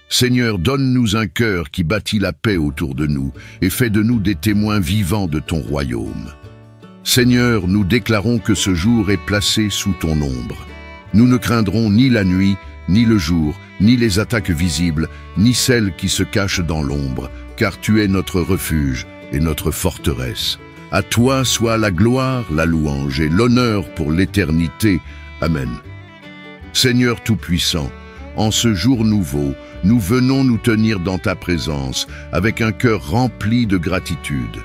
Seigneur, donne-nous un cœur qui bâtit la paix autour de nous et fait de nous des témoins vivants de ton royaume. Seigneur, nous déclarons que ce jour est placé sous ton ombre. Nous ne craindrons ni la nuit, ni le jour, ni les attaques visibles, ni celles qui se cachent dans l'ombre, car tu es notre refuge et notre forteresse. À toi soit la gloire, la louange et l'honneur pour l'éternité. Amen. Seigneur Tout-Puissant, en ce jour nouveau, nous venons nous tenir dans ta présence avec un cœur rempli de gratitude.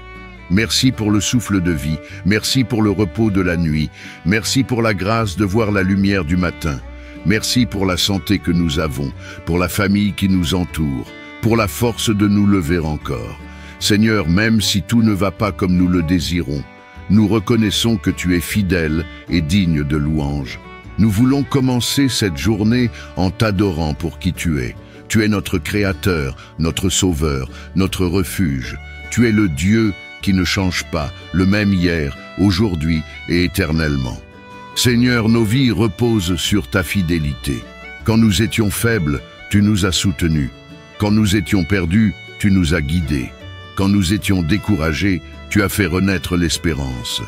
Merci pour le souffle de vie, merci pour le repos de la nuit, merci pour la grâce de voir la lumière du matin. Merci pour la santé que nous avons, pour la famille qui nous entoure, pour la force de nous lever encore. Seigneur, même si tout ne va pas comme nous le désirons, nous reconnaissons que tu es fidèle et digne de louange. Nous voulons commencer cette journée en t'adorant pour qui tu es. Tu es notre Créateur, notre Sauveur, notre refuge. Tu es le Dieu qui ne change pas, le même hier, aujourd'hui et éternellement. Seigneur, nos vies reposent sur ta fidélité. Quand nous étions faibles, tu nous as soutenus. Quand nous étions perdus, tu nous as guidés. Quand nous étions découragés, tu as fait renaître l'espérance.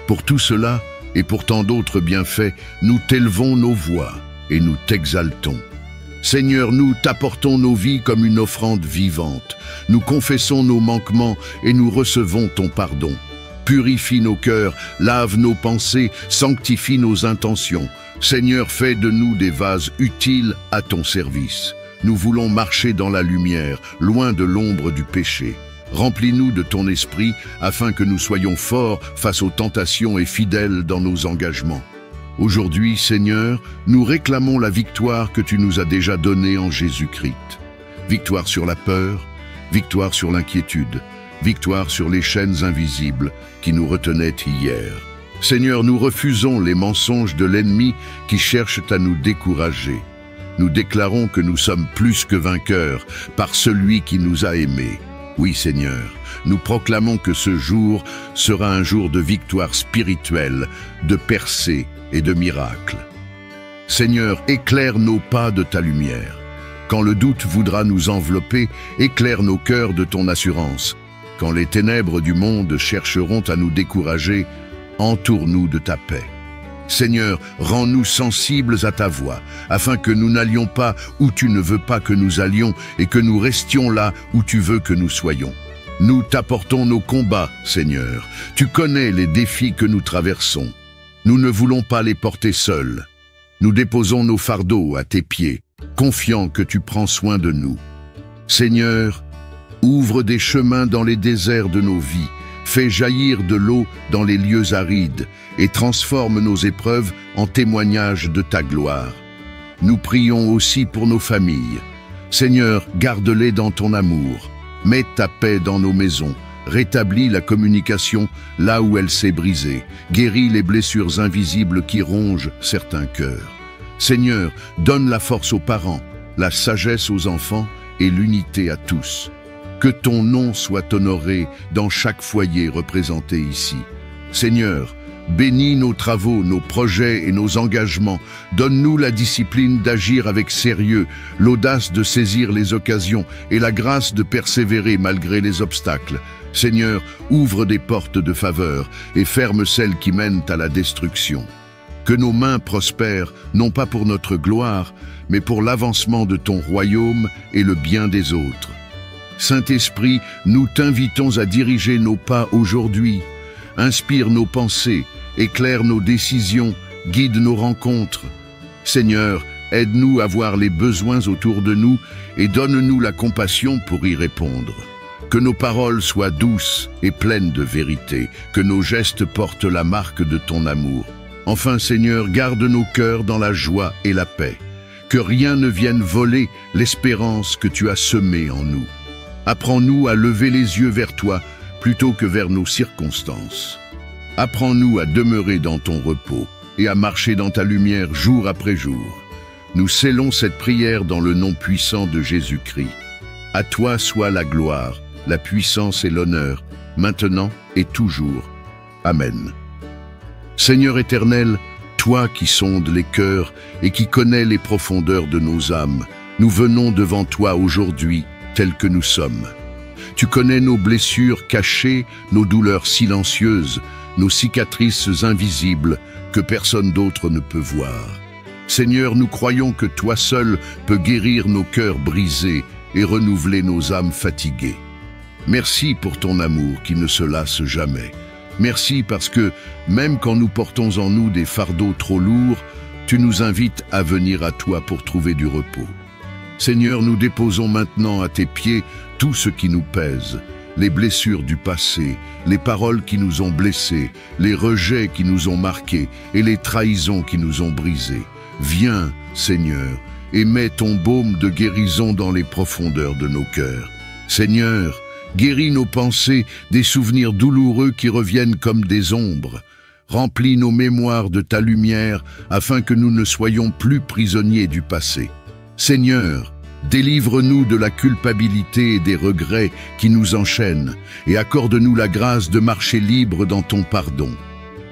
Pour tout cela, et pour tant d'autres bienfaits, nous t'élevons nos voix et nous t'exaltons. Seigneur, nous t'apportons nos vies comme une offrande vivante. Nous confessons nos manquements et nous recevons ton pardon. Purifie nos cœurs, lave nos pensées, sanctifie nos intentions. Seigneur, fais de nous des vases utiles à ton service. Nous voulons marcher dans la lumière, loin de l'ombre du péché. Remplis-nous de ton esprit afin que nous soyons forts face aux tentations et fidèles dans nos engagements. Aujourd'hui, Seigneur, nous réclamons la victoire que tu nous as déjà donnée en Jésus-Christ. Victoire sur la peur, victoire sur l'inquiétude, victoire sur les chaînes invisibles qui nous retenaient hier. Seigneur, nous refusons les mensonges de l'ennemi qui cherchent à nous décourager. Nous déclarons que nous sommes plus que vainqueurs par celui qui nous a aimés. Oui, Seigneur, nous proclamons que ce jour sera un jour de victoire spirituelle, de percée et de miracles. Seigneur, éclaire nos pas de ta lumière. Quand le doute voudra nous envelopper, éclaire nos cœurs de ton assurance. Quand les ténèbres du monde chercheront à nous décourager, entoure-nous de ta paix. Seigneur, rends-nous sensibles à ta voix, afin que nous n'allions pas où tu ne veux pas que nous allions et que nous restions là où tu veux que nous soyons. Nous t'apportons nos combats, Seigneur. Tu connais les défis que nous traversons. Nous ne voulons pas les porter seuls. Nous déposons nos fardeaux à tes pieds, confiants que tu prends soin de nous. Seigneur, ouvre des chemins dans les déserts de nos vies, fais jaillir de l'eau dans les lieux arides et transforme nos épreuves en témoignages de ta gloire. Nous prions aussi pour nos familles. Seigneur, garde-les dans ton amour. Mets ta paix dans nos maisons. Rétablis la communication là où elle s'est brisée. Guéris les blessures invisibles qui rongent certains cœurs. Seigneur, donne la force aux parents, la sagesse aux enfants et l'unité à tous. Que ton nom soit honoré dans chaque foyer représenté ici. Seigneur, bénis nos travaux, nos projets et nos engagements. Donne-nous la discipline d'agir avec sérieux, l'audace de saisir les occasions et la grâce de persévérer malgré les obstacles. Seigneur, ouvre des portes de faveur et ferme celles qui mènent à la destruction. Que nos mains prospèrent, non pas pour notre gloire, mais pour l'avancement de ton royaume et le bien des autres. Saint-Esprit, nous t'invitons à diriger nos pas aujourd'hui. Inspire nos pensées, éclaire nos décisions, guide nos rencontres. Seigneur, aide-nous à voir les besoins autour de nous et donne-nous la compassion pour y répondre. Que nos paroles soient douces et pleines de vérité, que nos gestes portent la marque de ton amour. Enfin, Seigneur, garde nos cœurs dans la joie et la paix. Que rien ne vienne voler l'espérance que tu as semée en nous. Apprends-nous à lever les yeux vers toi plutôt que vers nos circonstances. Apprends-nous à demeurer dans ton repos et à marcher dans ta lumière jour après jour. Nous scellons cette prière dans le nom puissant de Jésus-Christ. À toi soit la gloire, la puissance et l'honneur, maintenant et toujours. Amen. Seigneur éternel, toi qui sondes les cœurs et qui connais les profondeurs de nos âmes, nous venons devant toi aujourd'hui, tels que nous sommes. Tu connais nos blessures cachées, nos douleurs silencieuses, nos cicatrices invisibles que personne d'autre ne peut voir. Seigneur, nous croyons que toi seul peux guérir nos cœurs brisés et renouveler nos âmes fatiguées. Merci pour ton amour qui ne se lasse jamais. Merci parce que, même quand nous portons en nous des fardeaux trop lourds, tu nous invites à venir à toi pour trouver du repos. Seigneur, nous déposons maintenant à tes pieds tout ce qui nous pèse, les blessures du passé, les paroles qui nous ont blessés, les rejets qui nous ont marqués et les trahisons qui nous ont brisés. Viens, Seigneur, et mets ton baume de guérison dans les profondeurs de nos cœurs. Seigneur, guéris nos pensées des souvenirs douloureux qui reviennent comme des ombres. Remplis nos mémoires de ta lumière afin que nous ne soyons plus prisonniers du passé. Seigneur, délivre-nous de la culpabilité et des regrets qui nous enchaînent et accorde-nous la grâce de marcher libre dans ton pardon.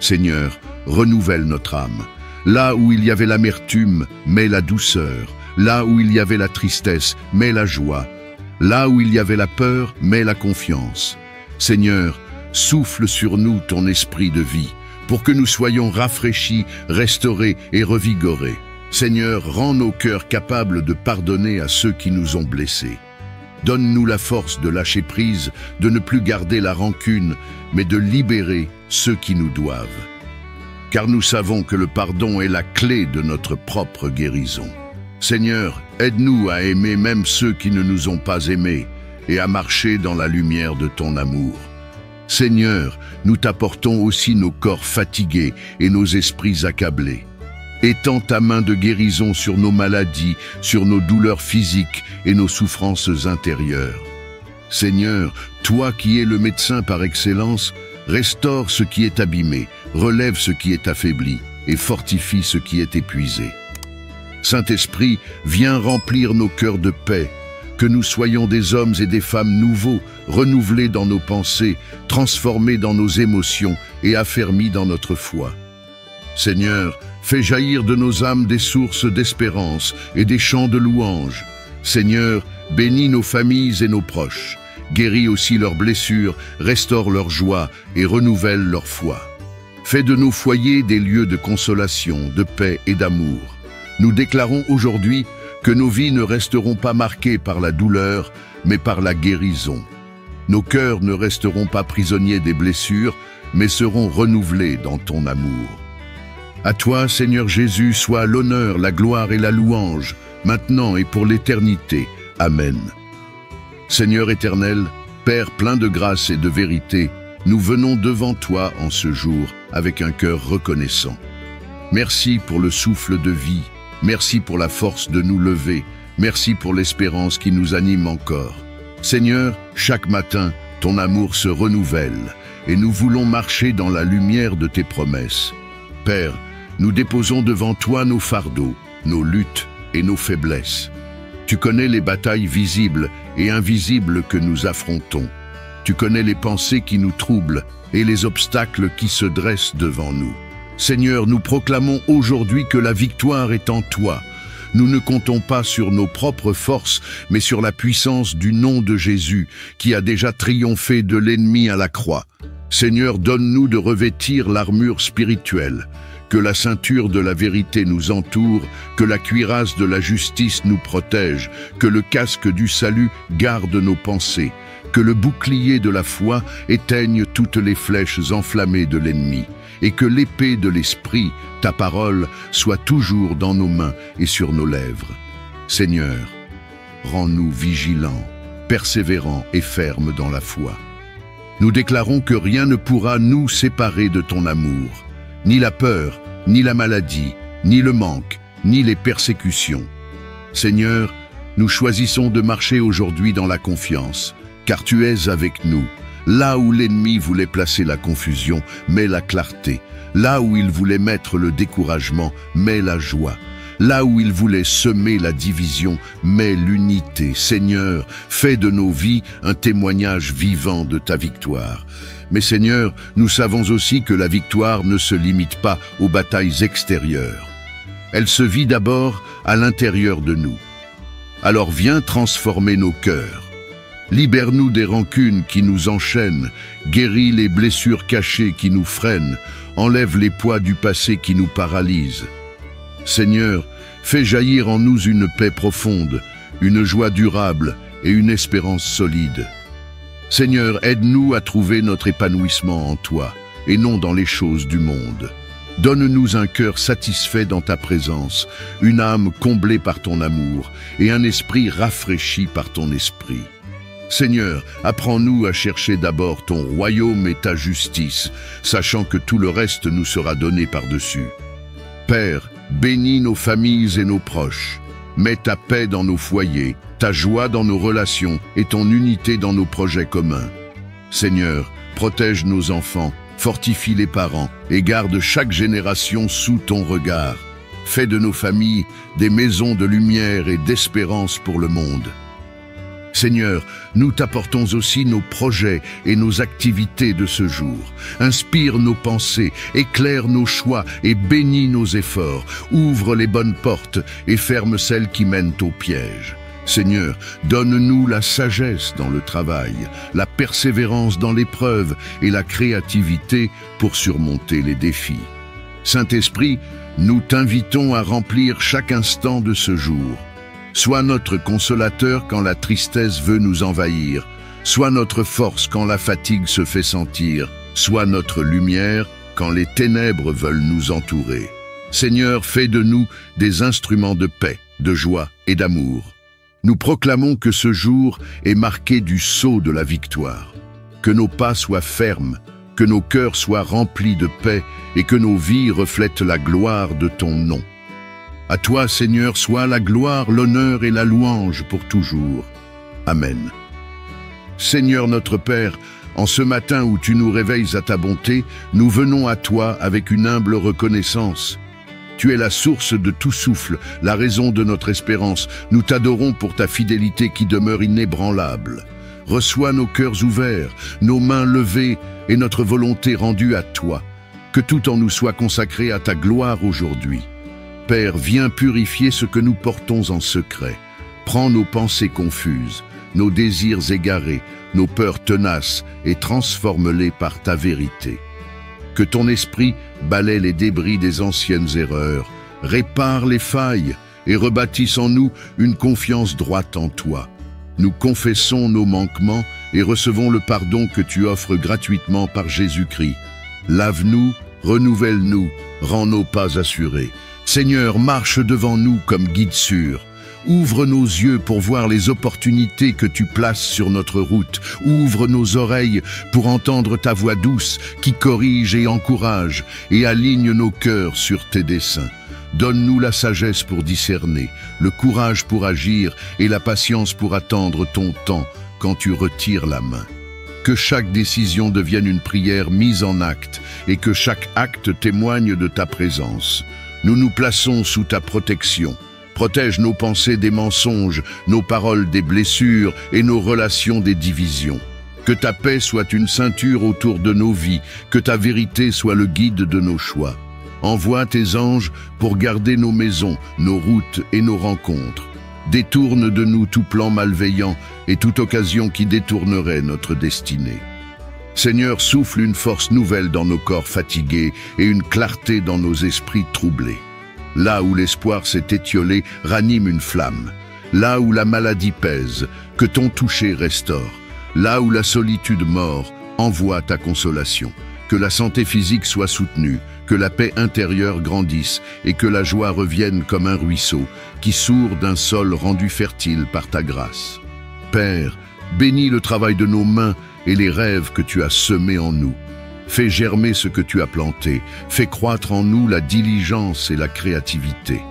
Seigneur, renouvelle notre âme. Là où il y avait l'amertume, mets la douceur. Là où il y avait la tristesse, mets la joie. Là où il y avait la peur, mets la confiance. Seigneur, souffle sur nous ton esprit de vie, pour que nous soyons rafraîchis, restaurés et revigorés. Seigneur, rends nos cœurs capables de pardonner à ceux qui nous ont blessés. Donne-nous la force de lâcher prise, de ne plus garder la rancune, mais de libérer ceux qui nous doivent. Car nous savons que le pardon est la clé de notre propre guérison. Seigneur, aide-nous à aimer même ceux qui ne nous ont pas aimés et à marcher dans la lumière de ton amour. Seigneur, nous t'apportons aussi nos corps fatigués et nos esprits accablés. Étends ta main de guérison sur nos maladies, sur nos douleurs physiques et nos souffrances intérieures. Seigneur, toi qui es le médecin par excellence, restaure ce qui est abîmé, relève ce qui est affaibli et fortifie ce qui est épuisé. Saint-Esprit, viens remplir nos cœurs de paix, que nous soyons des hommes et des femmes nouveaux, renouvelés dans nos pensées, transformés dans nos émotions et affermis dans notre foi. Seigneur, fais jaillir de nos âmes des sources d'espérance et des chants de louange. Seigneur, bénis nos familles et nos proches, guéris aussi leurs blessures, restaure leur joie et renouvelle leur foi. Fais de nos foyers des lieux de consolation, de paix et d'amour. Nous déclarons aujourd'hui que nos vies ne resteront pas marquées par la douleur, mais par la guérison. Nos cœurs ne resteront pas prisonniers des blessures, mais seront renouvelés dans ton amour. À toi, Seigneur Jésus, soit l'honneur, la gloire et la louange, maintenant et pour l'éternité. Amen. Seigneur éternel, Père plein de grâce et de vérité, nous venons devant toi en ce jour avec un cœur reconnaissant. Merci pour le souffle de vie, merci pour la force de nous lever, merci pour l'espérance qui nous anime encore. Seigneur, chaque matin, ton amour se renouvelle et nous voulons marcher dans la lumière de tes promesses. Père, nous déposons devant toi nos fardeaux, nos luttes et nos faiblesses. Tu connais les batailles visibles et invisibles que nous affrontons. Tu connais les pensées qui nous troublent et les obstacles qui se dressent devant nous. Seigneur, nous proclamons aujourd'hui que la victoire est en toi. Nous ne comptons pas sur nos propres forces, mais sur la puissance du nom de Jésus, qui a déjà triomphé de l'ennemi à la croix. Seigneur, donne-nous de revêtir l'armure spirituelle, que la ceinture de la vérité nous entoure, que la cuirasse de la justice nous protège, que le casque du salut garde nos pensées, que le bouclier de la foi éteigne toutes les flèches enflammées de l'ennemi, et que l'épée de l'Esprit, ta parole, soit toujours dans nos mains et sur nos lèvres. Seigneur, rends-nous vigilants, persévérants et fermes dans la foi. Nous déclarons que rien ne pourra nous séparer de ton amour, ni la peur, ni la maladie, ni le manque, ni les persécutions. Seigneur, nous choisissons de marcher aujourd'hui dans la confiance, car tu es avec nous. Là où l'ennemi voulait placer la confusion, mets la clarté. Là où il voulait mettre le découragement, mets la joie. Là où il voulait semer la division, mets l'unité. Seigneur, fais de nos vies un témoignage vivant de ta victoire. Mais Seigneur, nous savons aussi que la victoire ne se limite pas aux batailles extérieures. Elle se vit d'abord à l'intérieur de nous. Alors viens transformer nos cœurs. Libère-nous des rancunes qui nous enchaînent, guéris les blessures cachées qui nous freinent, enlève les poids du passé qui nous paralysent. Seigneur, fais jaillir en nous une paix profonde, une joie durable et une espérance solide. Seigneur, aide-nous à trouver notre épanouissement en toi et non dans les choses du monde. Donne-nous un cœur satisfait dans ta présence, une âme comblée par ton amour et un esprit rafraîchi par ton esprit. Seigneur, apprends-nous à chercher d'abord ton royaume et ta justice, sachant que tout le reste nous sera donné par-dessus. Père, bénis nos familles et nos proches. Mets ta paix dans nos foyers, ta joie dans nos relations et ton unité dans nos projets communs. Seigneur, protège nos enfants, fortifie les parents et garde chaque génération sous ton regard. Fais de nos familles des maisons de lumière et d'espérance pour le monde. Seigneur, nous t'apportons aussi nos projets et nos activités de ce jour. Inspire nos pensées, éclaire nos choix et bénis nos efforts. Ouvre les bonnes portes et ferme celles qui mènent au piège. Seigneur, donne-nous la sagesse dans le travail, la persévérance dans l'épreuve et la créativité pour surmonter les défis. Saint-Esprit, nous t'invitons à remplir chaque instant de ce jour. Sois notre consolateur quand la tristesse veut nous envahir, sois notre force quand la fatigue se fait sentir, sois notre lumière quand les ténèbres veulent nous entourer. Seigneur, fais de nous des instruments de paix, de joie et d'amour. Nous proclamons que ce jour est marqué du sceau de la victoire, que nos pas soient fermes, que nos cœurs soient remplis de paix et que nos vies reflètent la gloire de ton nom. À toi, Seigneur, soit la gloire, l'honneur et la louange pour toujours. Amen. Seigneur notre Père, en ce matin où tu nous réveilles à ta bonté, nous venons à toi avec une humble reconnaissance. Tu es la source de tout souffle, la raison de notre espérance. Nous t'adorons pour ta fidélité qui demeure inébranlable. Reçois nos cœurs ouverts, nos mains levées et notre volonté rendue à toi. Que tout en nous soit consacré à ta gloire aujourd'hui. Père, viens purifier ce que nous portons en secret. Prends nos pensées confuses, nos désirs égarés, nos peurs tenaces et transforme-les par ta vérité. Que ton esprit balaie les débris des anciennes erreurs, répare les failles et rebâtisse en nous une confiance droite en toi. Nous confessons nos manquements et recevons le pardon que tu offres gratuitement par Jésus-Christ. Lave-nous, renouvelle-nous, rends nos pas assurés. Seigneur, marche devant nous comme guide sûr. Ouvre nos yeux pour voir les opportunités que tu places sur notre route. Ouvre nos oreilles pour entendre ta voix douce qui corrige et encourage et aligne nos cœurs sur tes desseins. Donne-nous la sagesse pour discerner, le courage pour agir et la patience pour attendre ton temps quand tu retires la main. Que chaque décision devienne une prière mise en acte et que chaque acte témoigne de ta présence. Nous nous plaçons sous ta protection. Protège nos pensées des mensonges, nos paroles des blessures et nos relations des divisions. Que ta paix soit une ceinture autour de nos vies, que ta vérité soit le guide de nos choix. Envoie tes anges pour garder nos maisons, nos routes et nos rencontres. Détourne de nous tout plan malveillant et toute occasion qui détournerait notre destinée. Seigneur, souffle une force nouvelle dans nos corps fatigués et une clarté dans nos esprits troublés. Là où l'espoir s'est étiolé, ranime une flamme. Là où la maladie pèse, que ton toucher restaure. Là où la solitude mord, envoie ta consolation. que la santé physique soit soutenue, que la paix intérieure grandisse et que la joie revienne comme un ruisseau qui sourd d'un sol rendu fertile par ta grâce. Père, bénis le travail de nos mains et les rêves que tu as semés en nous. Fais germer ce que tu as planté, fais croître en nous la diligence et la créativité.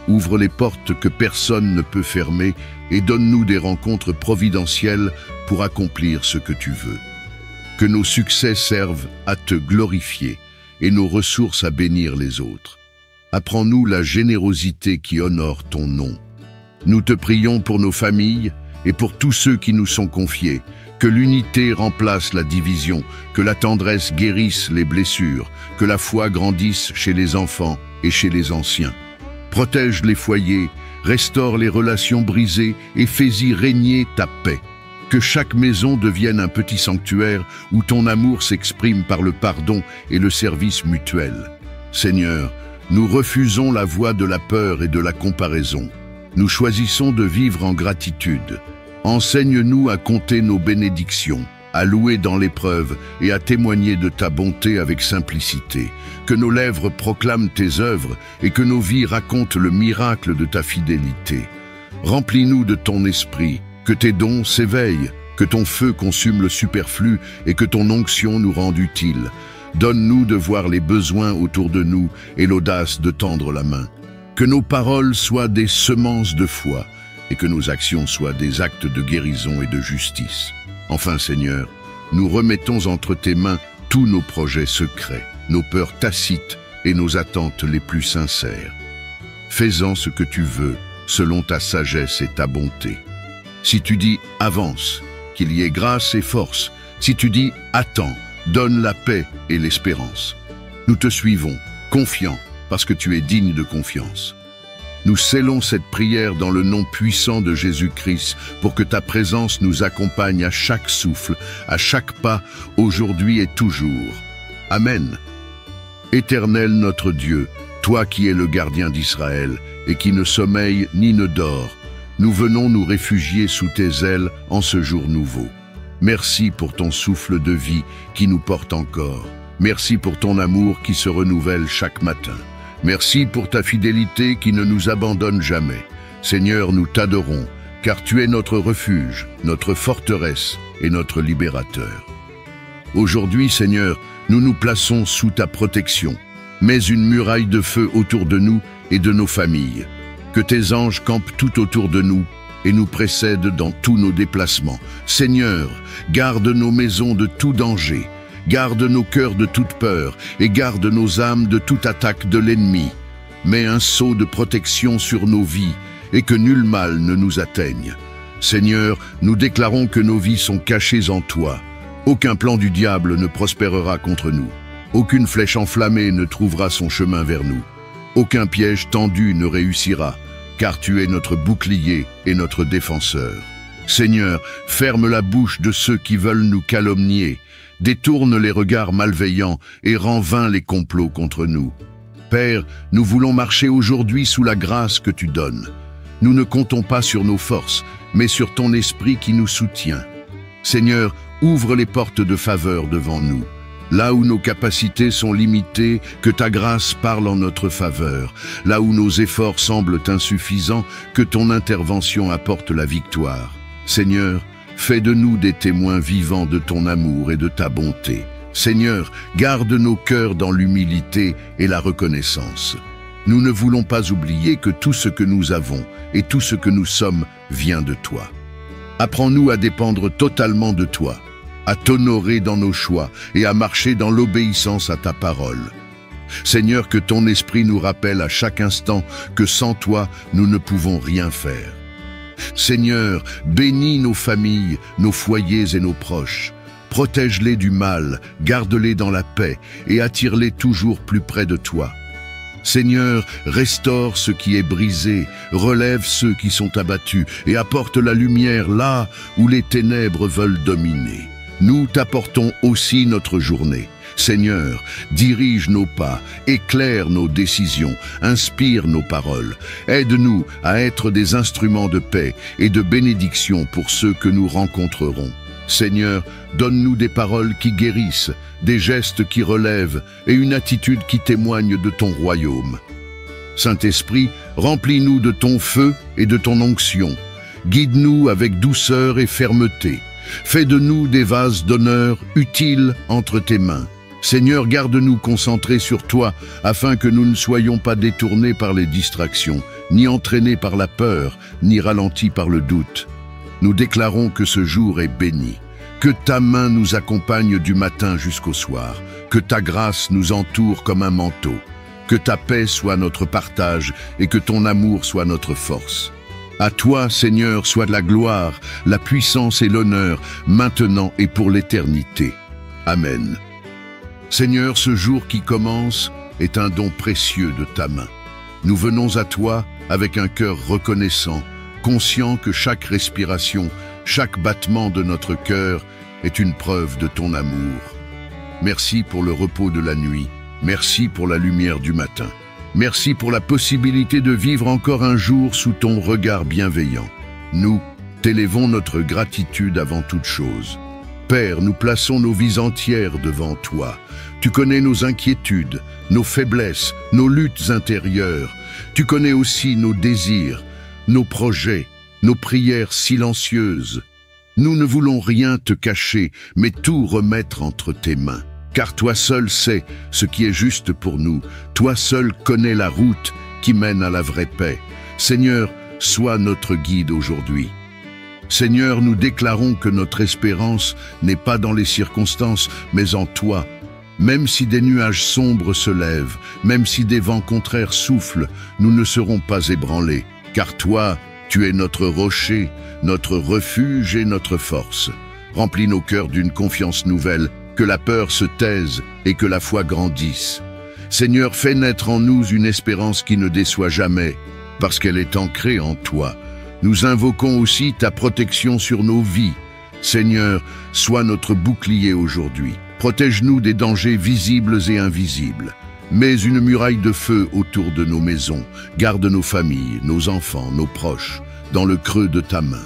Ouvre les portes que personne ne peut fermer et donne-nous des rencontres providentielles pour accomplir ce que tu veux. Que nos succès servent à te glorifier et nos ressources à bénir les autres. Apprends-nous la générosité qui honore ton nom. Nous te prions pour nos familles et pour tous ceux qui nous sont confiés, que l'unité remplace la division, que la tendresse guérisse les blessures, que la foi grandisse chez les enfants et chez les anciens. Protège les foyers, restaure les relations brisées et fais-y régner ta paix. Que chaque maison devienne un petit sanctuaire où ton amour s'exprime par le pardon et le service mutuel. Seigneur, nous refusons la voie de la peur et de la comparaison. Nous choisissons de vivre en gratitude. Enseigne-nous à compter nos bénédictions, à louer dans l'épreuve et à témoigner de ta bonté avec simplicité. Que nos lèvres proclament tes œuvres et que nos vies racontent le miracle de ta fidélité. Remplis-nous de ton esprit, que tes dons s'éveillent, que ton feu consume le superflu et que ton onction nous rende utiles. Donne-nous de voir les besoins autour de nous et l'audace de tendre la main. Que nos paroles soient des semences de foi et que nos actions soient des actes de guérison et de justice. Enfin, Seigneur, nous remettons entre tes mains tous nos projets secrets, nos peurs tacites et nos attentes les plus sincères. Fais-en ce que tu veux, selon ta sagesse et ta bonté. Si tu dis « avance », qu'il y ait grâce et force. Si tu dis « attends », donne la paix et l'espérance. Nous te suivons, confiants, parce que tu es digne de confiance. Nous scellons cette prière dans le nom puissant de Jésus-Christ pour que ta présence nous accompagne à chaque souffle, à chaque pas, aujourd'hui et toujours. Amen. Éternel notre Dieu, toi qui es le gardien d'Israël et qui ne sommeille ni ne dort, nous venons nous réfugier sous tes ailes en ce jour nouveau. Merci pour ton souffle de vie qui nous porte encore. Merci pour ton amour qui se renouvelle chaque matin. Merci pour ta fidélité qui ne nous abandonne jamais. Seigneur, nous t'adorons, car tu es notre refuge, notre forteresse et notre libérateur. Aujourd'hui, Seigneur, nous nous plaçons sous ta protection. Mets une muraille de feu autour de nous et de nos familles. Que tes anges campent tout autour de nous et nous précèdent dans tous nos déplacements. Seigneur, garde nos maisons de tout danger, garde nos cœurs de toute peur et garde nos âmes de toute attaque de l'ennemi. Mets un sceau de protection sur nos vies et que nul mal ne nous atteigne. Seigneur, nous déclarons que nos vies sont cachées en toi. Aucun plan du diable ne prospérera contre nous. Aucune flèche enflammée ne trouvera son chemin vers nous. Aucun piège tendu ne réussira, car tu es notre bouclier et notre défenseur. Seigneur, ferme la bouche de ceux qui veulent nous calomnier, détourne les regards malveillants et rend vains les complots contre nous. Père, nous voulons marcher aujourd'hui sous la grâce que tu donnes. Nous ne comptons pas sur nos forces, mais sur ton esprit qui nous soutient. Seigneur, ouvre les portes de faveur devant nous. Là où nos capacités sont limitées, que ta grâce parle en notre faveur. Là où nos efforts semblent insuffisants, que ton intervention apporte la victoire. Seigneur, fais de nous des témoins vivants de ton amour et de ta bonté. Seigneur, garde nos cœurs dans l'humilité et la reconnaissance. Nous ne voulons pas oublier que tout ce que nous avons et tout ce que nous sommes vient de toi. Apprends-nous à dépendre totalement de toi, à t'honorer dans nos choix et à marcher dans l'obéissance à ta parole. Seigneur, que ton esprit nous rappelle à chaque instant que sans toi, nous ne pouvons rien faire. Seigneur, bénis nos familles, nos foyers et nos proches. Protège-les du mal, garde-les dans la paix et attire-les toujours plus près de toi. Seigneur, restaure ce qui est brisé, relève ceux qui sont abattus et apporte la lumière là où les ténèbres veulent dominer. Nous t'apportons aussi notre journée. Seigneur, dirige nos pas, éclaire nos décisions, inspire nos paroles. Aide-nous à être des instruments de paix et de bénédiction pour ceux que nous rencontrerons. Seigneur, donne-nous des paroles qui guérissent, des gestes qui relèvent et une attitude qui témoigne de ton royaume. Saint-Esprit, remplis-nous de ton feu et de ton onction. Guide-nous avec douceur et fermeté. Fais de nous des vases d'honneur utiles entre tes mains. Seigneur, garde-nous concentrés sur toi, afin que nous ne soyons pas détournés par les distractions, ni entraînés par la peur, ni ralentis par le doute. Nous déclarons que ce jour est béni, que ta main nous accompagne du matin jusqu'au soir, que ta grâce nous entoure comme un manteau, que ta paix soit notre partage et que ton amour soit notre force. À toi, Seigneur, soit la gloire, la puissance et l'honneur, maintenant et pour l'éternité. Amen. Seigneur, ce jour qui commence est un don précieux de ta main. Nous venons à toi avec un cœur reconnaissant, conscient que chaque respiration, chaque battement de notre cœur est une preuve de ton amour. Merci pour le repos de la nuit, merci pour la lumière du matin. Merci pour la possibilité de vivre encore un jour sous ton regard bienveillant. Nous t'élèvons notre gratitude avant toute chose. Père, nous plaçons nos vies entières devant toi. Tu connais nos inquiétudes, nos faiblesses, nos luttes intérieures. Tu connais aussi nos désirs, nos projets, nos prières silencieuses. Nous ne voulons rien te cacher, mais tout remettre entre tes mains. Car toi seul sais ce qui est juste pour nous. Toi seul connais la route qui mène à la vraie paix. Seigneur, sois notre guide aujourd'hui. Seigneur, nous déclarons que notre espérance n'est pas dans les circonstances, mais en toi. Même si des nuages sombres se lèvent, même si des vents contraires soufflent, nous ne serons pas ébranlés. Car toi, tu es notre rocher, notre refuge et notre force. Remplis nos cœurs d'une confiance nouvelle, que la peur se taise et que la foi grandisse. Seigneur, fais naître en nous une espérance qui ne déçoit jamais, parce qu'elle est ancrée en toi. Nous invoquons aussi ta protection sur nos vies. Seigneur, sois notre bouclier aujourd'hui. Protège-nous des dangers visibles et invisibles. Mets une muraille de feu autour de nos maisons. Garde nos familles, nos enfants, nos proches, dans le creux de ta main.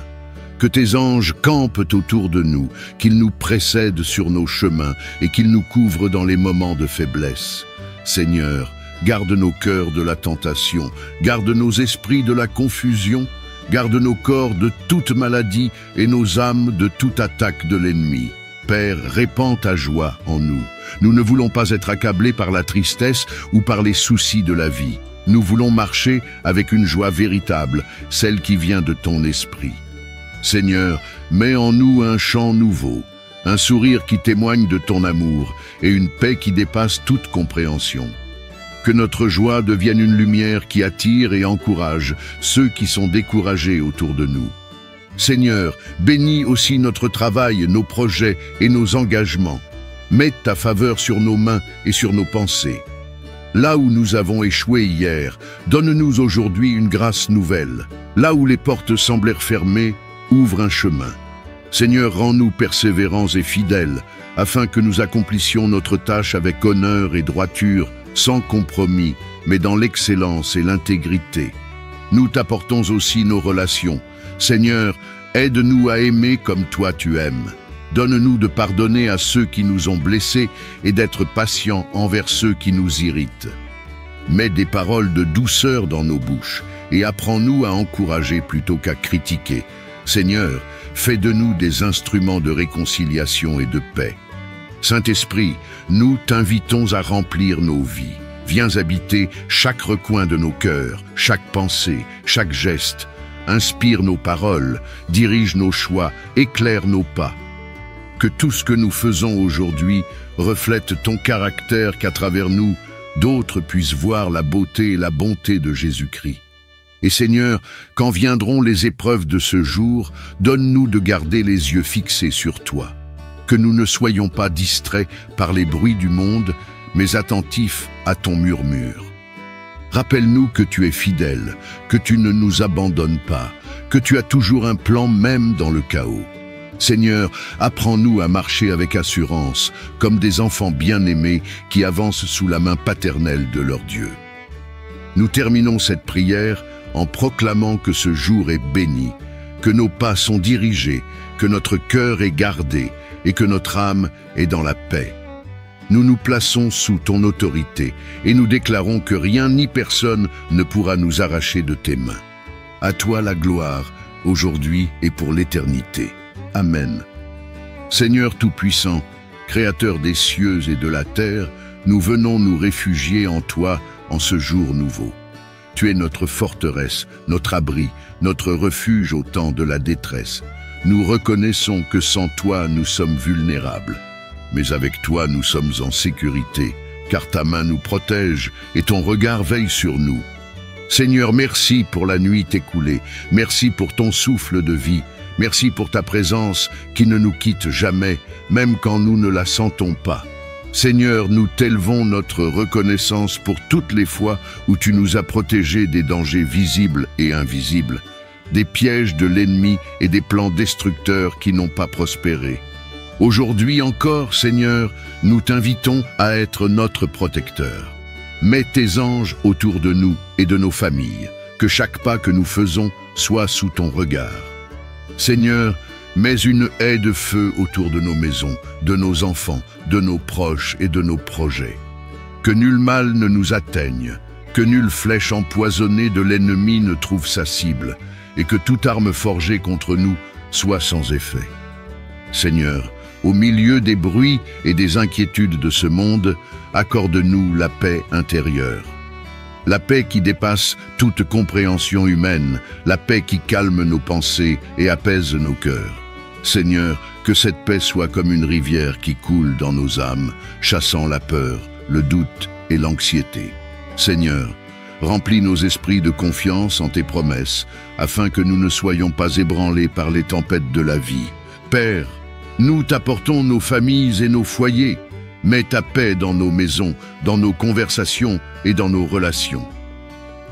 Que tes anges campent autour de nous, qu'ils nous précèdent sur nos chemins et qu'ils nous couvrent dans les moments de faiblesse. Seigneur, garde nos cœurs de la tentation, garde nos esprits de la confusion, garde nos corps de toute maladie et nos âmes de toute attaque de l'ennemi. Père, répands ta joie en nous. Nous ne voulons pas être accablés par la tristesse ou par les soucis de la vie. Nous voulons marcher avec une joie véritable, celle qui vient de ton esprit. Seigneur, mets en nous un chant nouveau, un sourire qui témoigne de ton amour et une paix qui dépasse toute compréhension. Que notre joie devienne une lumière qui attire et encourage ceux qui sont découragés autour de nous. Seigneur, bénis aussi notre travail, nos projets et nos engagements. Mets ta faveur sur nos mains et sur nos pensées. Là où nous avons échoué hier, donne-nous aujourd'hui une grâce nouvelle. Là où les portes semblèrent fermées, ouvre un chemin. Seigneur, rends-nous persévérants et fidèles, afin que nous accomplissions notre tâche avec honneur et droiture, sans compromis, mais dans l'excellence et l'intégrité. Nous t'apportons aussi nos relations. Seigneur, aide-nous à aimer comme toi tu aimes. Donne-nous de pardonner à ceux qui nous ont blessés et d'être patients envers ceux qui nous irritent. Mets des paroles de douceur dans nos bouches et apprends-nous à encourager plutôt qu'à critiquer. Seigneur, fais de nous des instruments de réconciliation et de paix. Saint-Esprit, nous t'invitons à remplir nos vies. Viens habiter chaque recoin de nos cœurs, chaque pensée, chaque geste. Inspire nos paroles, dirige nos choix, éclaire nos pas. Que tout ce que nous faisons aujourd'hui reflète ton caractère, qu'à travers nous, d'autres puissent voir la beauté et la bonté de Jésus-Christ. Et Seigneur, quand viendront les épreuves de ce jour, donne-nous de garder les yeux fixés sur toi. Que nous ne soyons pas distraits par les bruits du monde, mais attentifs à ton murmure. Rappelle-nous que tu es fidèle, que tu ne nous abandonnes pas, que tu as toujours un plan même dans le chaos. Seigneur, apprends-nous à marcher avec assurance, comme des enfants bien-aimés qui avancent sous la main paternelle de leur Dieu. Nous terminons cette prière en proclamant que ce jour est béni, que nos pas sont dirigés, que notre cœur est gardé et que notre âme est dans la paix. Nous nous plaçons sous ton autorité et nous déclarons que rien ni personne ne pourra nous arracher de tes mains. À toi la gloire, aujourd'hui et pour l'éternité. Amen. Seigneur Tout-Puissant, Créateur des cieux et de la terre, nous venons nous réfugier en toi en ce jour nouveau. Tu es notre forteresse, notre abri, notre refuge au temps de la détresse. Nous reconnaissons que sans toi nous sommes vulnérables. Mais avec toi nous sommes en sécurité, car ta main nous protège et ton regard veille sur nous. Seigneur, merci pour la nuit écoulée, merci pour ton souffle de vie, merci pour ta présence qui ne nous quitte jamais, même quand nous ne la sentons pas. Seigneur, nous t'élevons notre reconnaissance pour toutes les fois où tu nous as protégés des dangers visibles et invisibles, des pièges de l'ennemi et des plans destructeurs qui n'ont pas prospéré. Aujourd'hui encore, Seigneur, nous t'invitons à être notre protecteur. Mets tes anges autour de nous et de nos familles, que chaque pas que nous faisons soit sous ton regard. Seigneur, mets une haie de feu autour de nos maisons, de nos enfants, de nos proches et de nos projets. Que nul mal ne nous atteigne, que nulle flèche empoisonnée de l'ennemi ne trouve sa cible, et que toute arme forgée contre nous soit sans effet. Seigneur, au milieu des bruits et des inquiétudes de ce monde, accorde-nous la paix intérieure. La paix qui dépasse toute compréhension humaine, la paix qui calme nos pensées et apaise nos cœurs. Seigneur, que cette paix soit comme une rivière qui coule dans nos âmes, chassant la peur, le doute et l'anxiété. Seigneur, remplis nos esprits de confiance en tes promesses, afin que nous ne soyons pas ébranlés par les tempêtes de la vie. Père, nous t'apportons nos familles et nos foyers. Mets ta paix dans nos maisons, dans nos conversations et dans nos relations.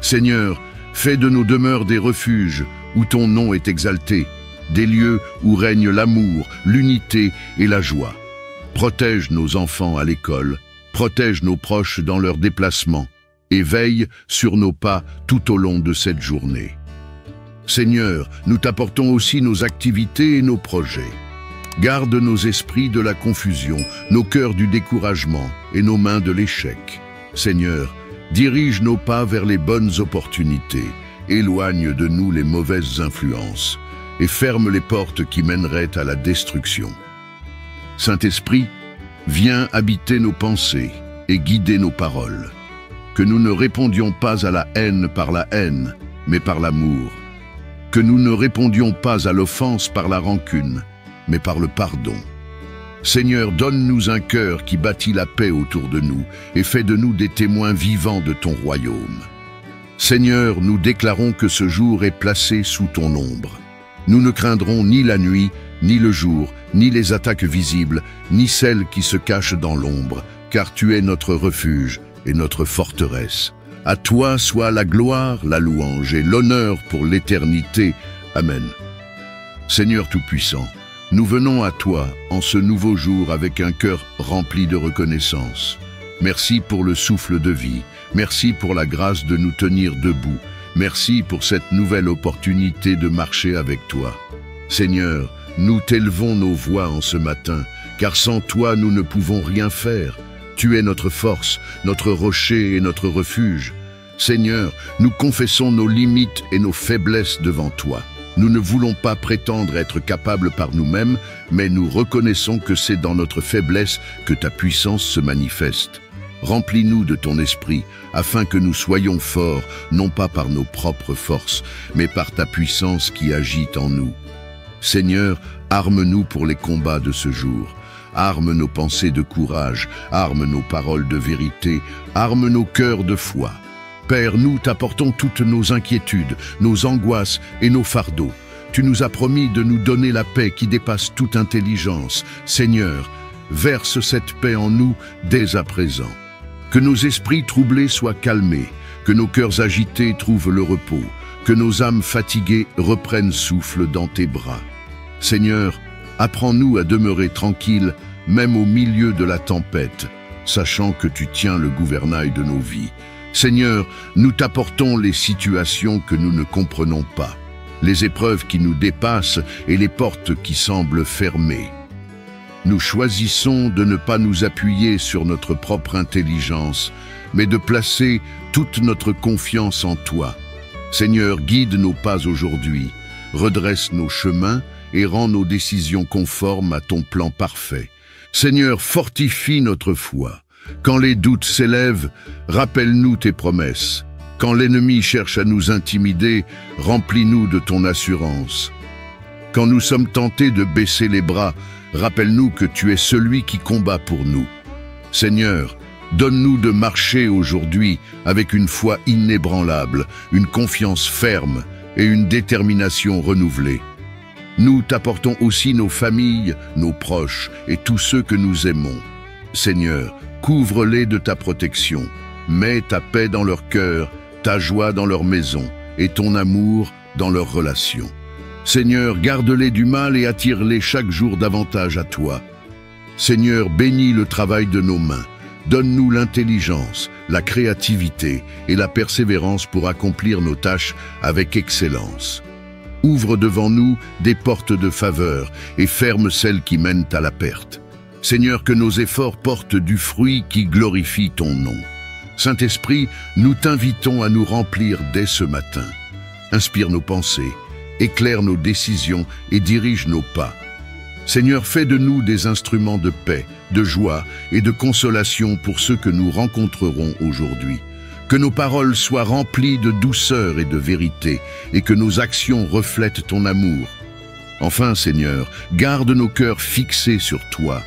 Seigneur, fais de nos demeures des refuges où ton nom est exalté, des lieux où règne l'amour, l'unité et la joie. Protège nos enfants à l'école, protège nos proches dans leurs déplacements et veille sur nos pas tout au long de cette journée. Seigneur, nous t'apportons aussi nos activités et nos projets. Garde nos esprits de la confusion, nos cœurs du découragement et nos mains de l'échec. Seigneur, dirige nos pas vers les bonnes opportunités, éloigne de nous les mauvaises influences et ferme les portes qui mèneraient à la destruction. Saint-Esprit, viens habiter nos pensées et guider nos paroles. Que nous ne répondions pas à la haine par la haine, mais par l'amour. Que nous ne répondions pas à l'offense par la rancune, mais par le pardon. Seigneur, donne-nous un cœur qui bâtit la paix autour de nous et fait de nous des témoins vivants de ton royaume. Seigneur, nous déclarons que ce jour est placé sous ton ombre. Nous ne craindrons ni la nuit, ni le jour, ni les attaques visibles, ni celles qui se cachent dans l'ombre, car tu es notre refuge et notre forteresse. À toi soit la gloire, la louange et l'honneur pour l'éternité. Amen. Seigneur Tout-Puissant, nous venons à toi en ce nouveau jour avec un cœur rempli de reconnaissance. Merci pour le souffle de vie, merci pour la grâce de nous tenir debout, merci pour cette nouvelle opportunité de marcher avec toi. Seigneur, nous t'élevons nos voix en ce matin, car sans toi nous ne pouvons rien faire. Tu es notre force, notre rocher et notre refuge. Seigneur, nous confessons nos limites et nos faiblesses devant toi. Nous ne voulons pas prétendre être capables par nous-mêmes, mais nous reconnaissons que c'est dans notre faiblesse que ta puissance se manifeste. Remplis-nous de ton esprit, afin que nous soyons forts, non pas par nos propres forces, mais par ta puissance qui agit en nous. Seigneur, arme-nous pour les combats de ce jour. Arme nos pensées de courage, arme nos paroles de vérité, arme nos cœurs de foi. Père, nous t'apportons toutes nos inquiétudes, nos angoisses et nos fardeaux. Tu nous as promis de nous donner la paix qui dépasse toute intelligence. Seigneur, verse cette paix en nous dès à présent. Que nos esprits troublés soient calmés, que nos cœurs agités trouvent le repos, que nos âmes fatiguées reprennent souffle dans tes bras. Seigneur, apprends-nous à demeurer tranquilles, même au milieu de la tempête, sachant que tu tiens le gouvernail de nos vies. Seigneur, nous t'apportons les situations que nous ne comprenons pas. les épreuves qui nous dépassent et les portes qui semblent fermées. Nous choisissons de ne pas nous appuyer sur notre propre intelligence, mais de placer toute notre confiance en toi. Seigneur, guide nos pas aujourd'hui, redresse nos chemins et rend nos décisions conformes à ton plan parfait. Seigneur, fortifie notre foi. Quand les doutes s'élèvent, rappelle-nous tes promesses. Quand l'ennemi cherche à nous intimider, remplis-nous de ton assurance. Quand nous sommes tentés de baisser les bras, rappelle-nous que tu es celui qui combat pour nous. Seigneur, donne-nous de marcher aujourd'hui avec une foi inébranlable, une confiance ferme et une détermination renouvelée. Nous t'apportons aussi nos familles, nos proches et tous ceux que nous aimons. Seigneur, couvre-les de ta protection. Mets ta paix dans leur cœur, ta joie dans leur maison et ton amour dans leurs relations. Seigneur, garde-les du mal et attire-les chaque jour davantage à toi. Seigneur, bénis le travail de nos mains. Donne-nous l'intelligence, la créativité et la persévérance pour accomplir nos tâches avec excellence. Ouvre devant nous des portes de faveur et ferme celles qui mènent à la perte. Seigneur, que nos efforts portent du fruit qui glorifie ton nom. Saint-Esprit, nous t'invitons à nous remplir dès ce matin. Inspire nos pensées, éclaire nos décisions et dirige nos pas. Seigneur, fais de nous des instruments de paix, de joie et de consolation pour ceux que nous rencontrerons aujourd'hui. Que nos paroles soient remplies de douceur et de vérité, et que nos actions reflètent ton amour. Enfin, Seigneur, garde nos cœurs fixés sur toi.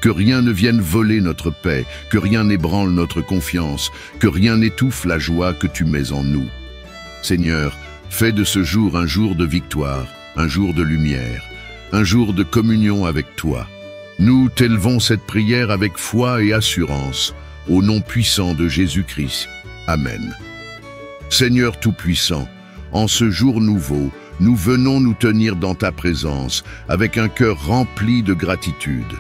Que rien ne vienne voler notre paix, que rien n'ébranle notre confiance, que rien n'étouffe la joie que tu mets en nous. Seigneur, fais de ce jour un jour de victoire, un jour de lumière, un jour de communion avec toi. Nous t'élevons cette prière avec foi et assurance, au nom puissant de Jésus-Christ. Amen. Seigneur Tout-Puissant, en ce jour nouveau, nous venons nous tenir dans ta présence avec un cœur rempli de gratitude.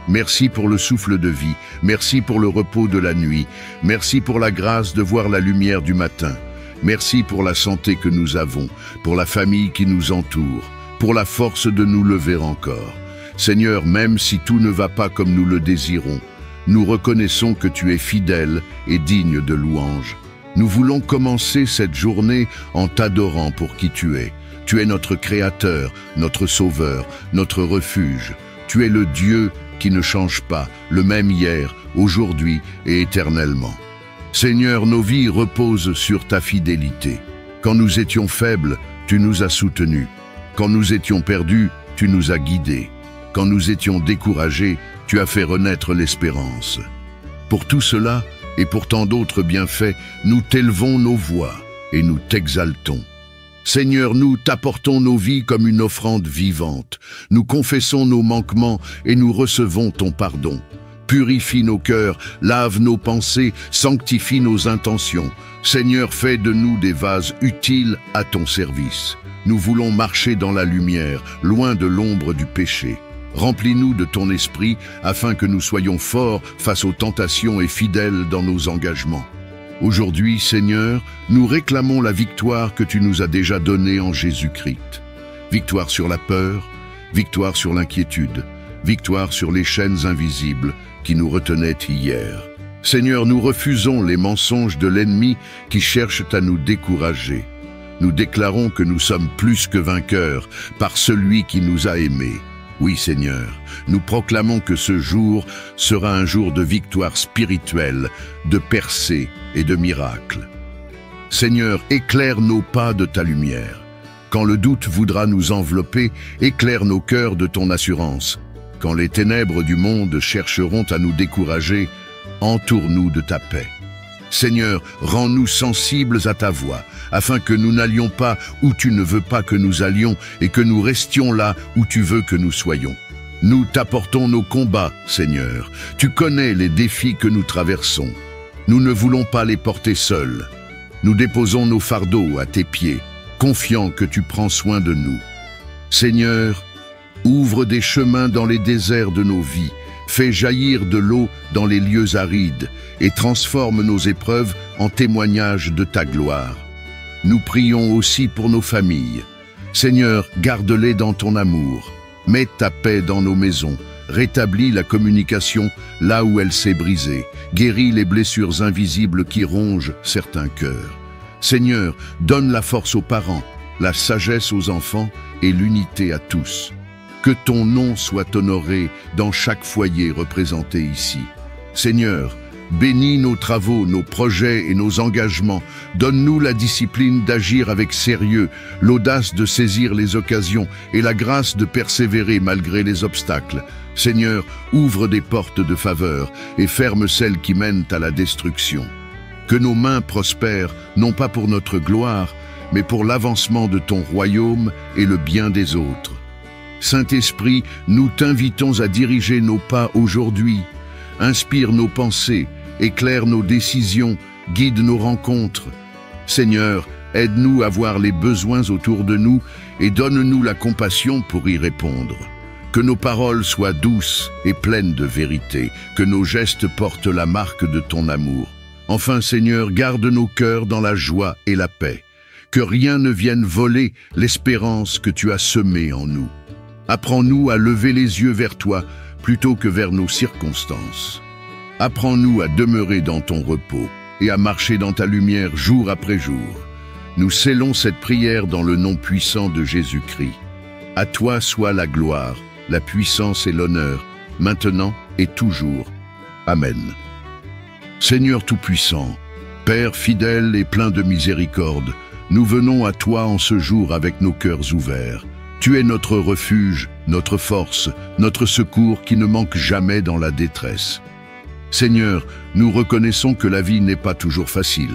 Merci pour le souffle de vie, merci pour le repos de la nuit, merci pour la grâce de voir la lumière du matin. Merci pour la santé que nous avons, pour la famille qui nous entoure, pour la force de nous lever encore. Seigneur, même si tout ne va pas comme nous le désirons, nous reconnaissons que tu es fidèle et digne de louange. Nous voulons commencer cette journée en t'adorant pour qui tu es. Tu es notre Créateur, notre Sauveur, notre refuge. Tu es le Dieu qui ne change pas, le même hier, aujourd'hui et éternellement. Seigneur, nos vies reposent sur ta fidélité. Quand nous étions faibles, tu nous as soutenus. Quand nous étions perdus, tu nous as guidés. Quand nous étions découragés, tu as fait renaître l'espérance. Pour tout cela, et pour tant d'autres bienfaits, nous t'élevons nos voix et nous t'exaltons. Seigneur, nous t'apportons nos vies comme une offrande vivante. Nous confessons nos manquements et nous recevons ton pardon. Purifie nos cœurs, lave nos pensées, sanctifie nos intentions. Seigneur, fais de nous des vases utiles à ton service. Nous voulons marcher dans la lumière, loin de l'ombre du péché. Remplis-nous de ton esprit afin que nous soyons forts face aux tentations et fidèles dans nos engagements. Aujourd'hui, Seigneur, nous réclamons la victoire que tu nous as déjà donnée en Jésus-Christ. Victoire sur la peur, victoire sur l'inquiétude, victoire sur les chaînes invisibles qui nous retenaient hier. Seigneur, nous refusons les mensonges de l'ennemi qui cherchent à nous décourager. Nous déclarons que nous sommes plus que vainqueurs par celui qui nous a aimés. Oui, Seigneur, nous proclamons que ce jour sera un jour de victoire spirituelle, de percée et de miracles. Seigneur, éclaire nos pas de ta lumière. Quand le doute voudra nous envelopper, éclaire nos cœurs de ton assurance. Quand les ténèbres du monde chercheront à nous décourager, entoure-nous de ta paix. Seigneur, rends-nous sensibles à ta voix, afin que nous n'allions pas où tu ne veux pas que nous allions et que nous restions là où tu veux que nous soyons. Nous t'apportons nos combats, Seigneur. Tu connais les défis que nous traversons. Nous ne voulons pas les porter seuls. Nous déposons nos fardeaux à tes pieds, confiants que tu prends soin de nous. Seigneur, ouvre des chemins dans les déserts de nos vies, fais jaillir de l'eau dans les lieux arides et transforme nos épreuves en témoignages de ta gloire. Nous prions aussi pour nos familles. Seigneur, garde-les dans ton amour. Mets ta paix dans nos maisons. Rétablis la communication là où elle s'est brisée. Guéris les blessures invisibles qui rongent certains cœurs. Seigneur, donne la force aux parents, la sagesse aux enfants et l'unité à tous. Que ton nom soit honoré dans chaque foyer représenté ici. Seigneur, bénis nos travaux, nos projets et nos engagements. Donne-nous la discipline d'agir avec sérieux, l'audace de saisir les occasions et la grâce de persévérer malgré les obstacles. Seigneur, ouvre des portes de faveur et ferme celles qui mènent à la destruction. Que nos mains prospèrent, non pas pour notre gloire, mais pour l'avancement de ton royaume et le bien des autres. Saint-Esprit, nous t'invitons à diriger nos pas aujourd'hui. Inspire nos pensées, éclaire nos décisions, guide nos rencontres. Seigneur, aide-nous à voir les besoins autour de nous et donne-nous la compassion pour y répondre. Que nos paroles soient douces et pleines de vérité, que nos gestes portent la marque de ton amour. Enfin, Seigneur, garde nos cœurs dans la joie et la paix. Que rien ne vienne voler l'espérance que tu as semée en nous. Apprends-nous à lever les yeux vers toi plutôt que vers nos circonstances. Apprends-nous à demeurer dans ton repos et à marcher dans ta lumière jour après jour. Nous scellons cette prière dans le nom puissant de Jésus-Christ. À toi soit la gloire, la puissance et l'honneur, maintenant et toujours. Amen. Seigneur Tout-Puissant, Père fidèle et plein de miséricorde, nous venons à toi en ce jour avec nos cœurs ouverts. Tu es notre refuge, notre force, notre secours qui ne manque jamais dans la détresse. Seigneur, nous reconnaissons que la vie n'est pas toujours facile.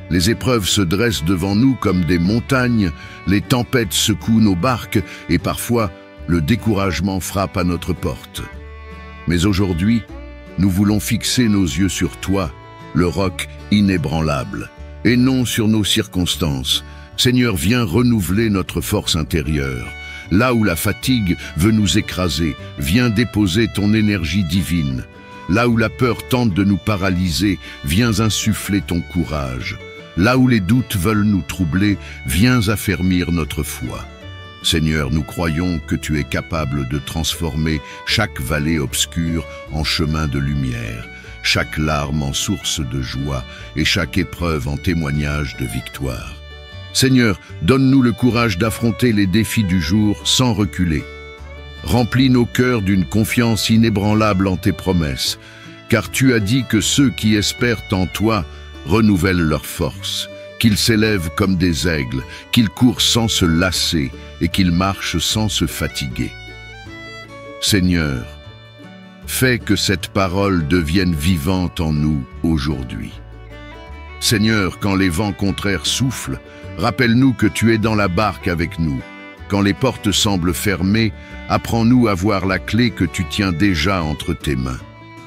Les épreuves se dressent devant nous comme des montagnes, les tempêtes secouent nos barques et parfois le découragement frappe à notre porte. Mais aujourd'hui, nous voulons fixer nos yeux sur toi, le roc inébranlable, et non sur nos circonstances. Seigneur, viens renouveler notre force intérieure. Là où la fatigue veut nous écraser, viens déposer ton énergie divine. Là où la peur tente de nous paralyser, viens insuffler ton courage. Là où les doutes veulent nous troubler, viens affermir notre foi. Seigneur, nous croyons que tu es capable de transformer chaque vallée obscure en chemin de lumière, chaque larme en source de joie et chaque épreuve en témoignage de victoire. Seigneur, donne-nous le courage d'affronter les défis du jour sans reculer. Remplis nos cœurs d'une confiance inébranlable en tes promesses, car tu as dit que ceux qui espèrent en toi renouvellent leur force, qu'ils s'élèvent comme des aigles, qu'ils courent sans se lasser et qu'ils marchent sans se fatiguer. Seigneur, fais que cette parole devienne vivante en nous aujourd'hui. Seigneur, quand les vents contraires soufflent, rappelle-nous que tu es dans la barque avec nous. Quand les portes semblent fermées, apprends-nous à voir la clé que tu tiens déjà entre tes mains.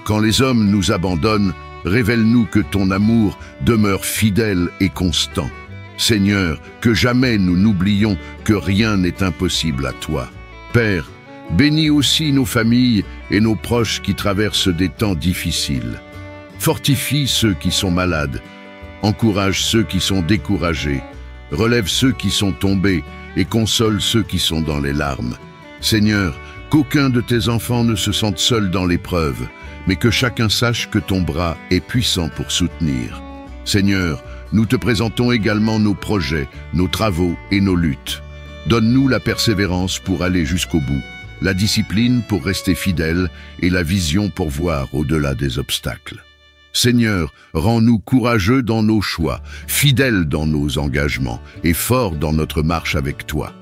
Quand les hommes nous abandonnent, révèle-nous que ton amour demeure fidèle et constant. Seigneur, que jamais nous n'oublions que rien n'est impossible à toi. Père, bénis aussi nos familles et nos proches qui traversent des temps difficiles. Fortifie ceux qui sont malades, encourage ceux qui sont découragés, relève ceux qui sont tombés et console ceux qui sont dans les larmes. Seigneur, qu'aucun de tes enfants ne se sente seul dans l'épreuve, mais que chacun sache que ton bras est puissant pour soutenir. Seigneur, nous te présentons également nos projets, nos travaux et nos luttes. Donne-nous la persévérance pour aller jusqu'au bout, la discipline pour rester fidèle et la vision pour voir au-delà des obstacles. Seigneur, rends-nous courageux dans nos choix, fidèles dans nos engagements et forts dans notre marche avec toi.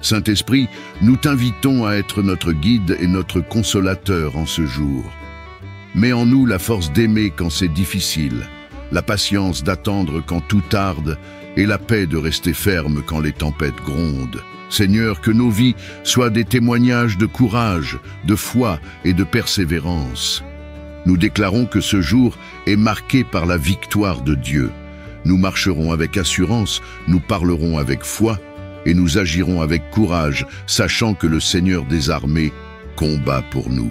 Saint-Esprit, nous t'invitons à être notre guide et notre consolateur en ce jour. Mets en nous la force d'aimer quand c'est difficile, la patience d'attendre quand tout tarde et la paix de rester ferme quand les tempêtes grondent. Seigneur, que nos vies soient des témoignages de courage, de foi et de persévérance. Nous déclarons que ce jour est marqué par la victoire de Dieu. Nous marcherons avec assurance, nous parlerons avec foi et nous agirons avec courage, sachant que le Seigneur des armées combat pour nous.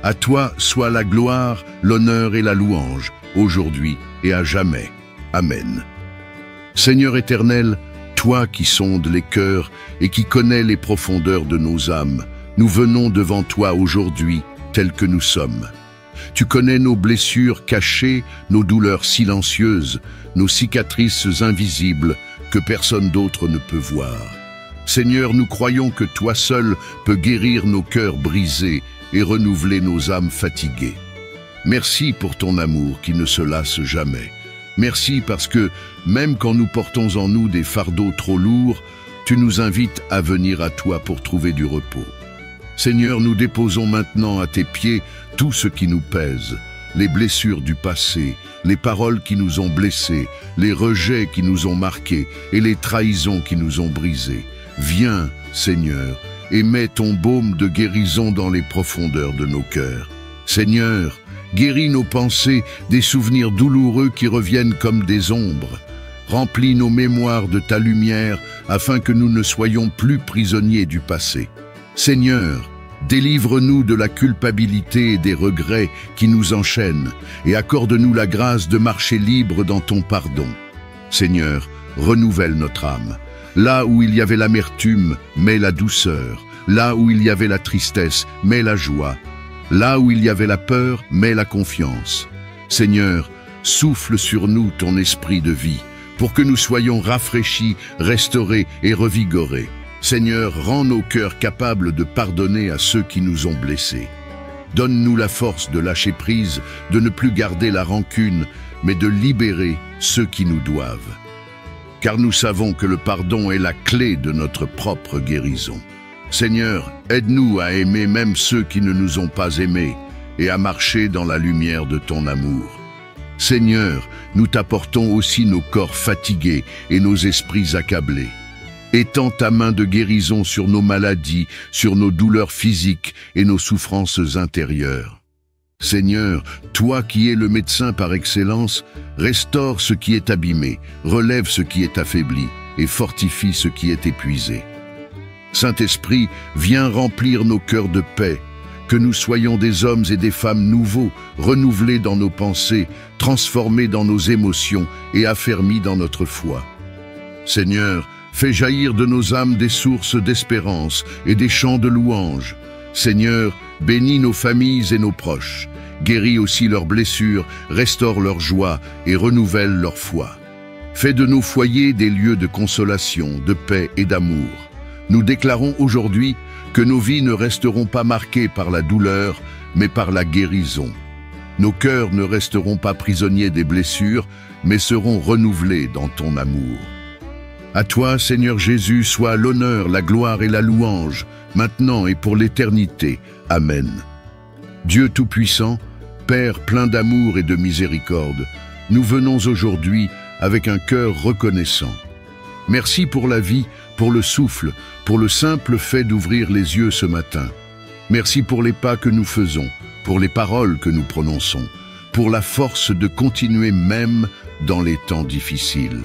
À toi soit la gloire, l'honneur et la louange, aujourd'hui et à jamais. Amen. Seigneur éternel, Toi qui sondes les cœurs et qui connais les profondeurs de nos âmes, nous venons devant toi aujourd'hui, tels que nous sommes. Tu connais nos blessures cachées, nos douleurs silencieuses, nos cicatrices invisibles que personne d'autre ne peut voir. Seigneur, nous croyons que toi seul peux guérir nos cœurs brisés et renouveler nos âmes fatiguées. Merci pour ton amour qui ne se lasse jamais. Merci parce que, même quand nous portons en nous des fardeaux trop lourds, tu nous invites à venir à toi pour trouver du repos. Seigneur, nous déposons maintenant à tes pieds tout ce qui nous pèse, les blessures du passé, les paroles qui nous ont blessés, les rejets qui nous ont marqués et les trahisons qui nous ont brisés. Viens, Seigneur, et mets ton baume de guérison dans les profondeurs de nos cœurs. Seigneur, guéris nos pensées des souvenirs douloureux qui reviennent comme des ombres. Remplis nos mémoires de ta lumière afin que nous ne soyons plus prisonniers du passé. Seigneur, délivre-nous de la culpabilité et des regrets qui nous enchaînent et accorde-nous la grâce de marcher libre dans ton pardon. Seigneur, renouvelle notre âme. Là où il y avait l'amertume, mets la douceur. Là où il y avait la tristesse, mets la joie. Là où il y avait la peur, mets la confiance. Seigneur, souffle sur nous ton esprit de vie, pour que nous soyons rafraîchis, restaurés et revigorés. Seigneur, rends nos cœurs capables de pardonner à ceux qui nous ont blessés. Donne-nous la force de lâcher prise, de ne plus garder la rancune, mais de libérer ceux qui nous doivent. Car nous savons que le pardon est la clé de notre propre guérison. Seigneur, aide-nous à aimer même ceux qui ne nous ont pas aimés et à marcher dans la lumière de ton amour. Seigneur, nous t'apportons aussi nos corps fatigués et nos esprits accablés. Étends ta main de guérison sur nos maladies, sur nos douleurs physiques et nos souffrances intérieures. Seigneur, toi qui es le médecin par excellence, restaure ce qui est abîmé, relève ce qui est affaibli et fortifie ce qui est épuisé. Saint-Esprit, viens remplir nos cœurs de paix, que nous soyons des hommes et des femmes nouveaux, renouvelés dans nos pensées, transformés dans nos émotions et affermis dans notre foi. Seigneur, fais jaillir de nos âmes des sources d'espérance et des chants de louange. Seigneur, bénis nos familles et nos proches, guéris aussi leurs blessures, restaure leur joie et renouvelle leur foi. Fais de nos foyers des lieux de consolation, de paix et d'amour. Nous déclarons aujourd'hui que nos vies ne resteront pas marquées par la douleur, mais par la guérison. Nos cœurs ne resteront pas prisonniers des blessures, mais seront renouvelés dans ton amour. À toi, Seigneur Jésus, soit l'honneur, la gloire et la louange, maintenant et pour l'éternité. Amen. Dieu Tout-Puissant, Père plein d'amour et de miséricorde, nous venons aujourd'hui avec un cœur reconnaissant. Merci pour la vie, pour le souffle, pour le simple fait d'ouvrir les yeux ce matin. Merci pour les pas que nous faisons, pour les paroles que nous prononçons, pour la force de continuer même dans les temps difficiles.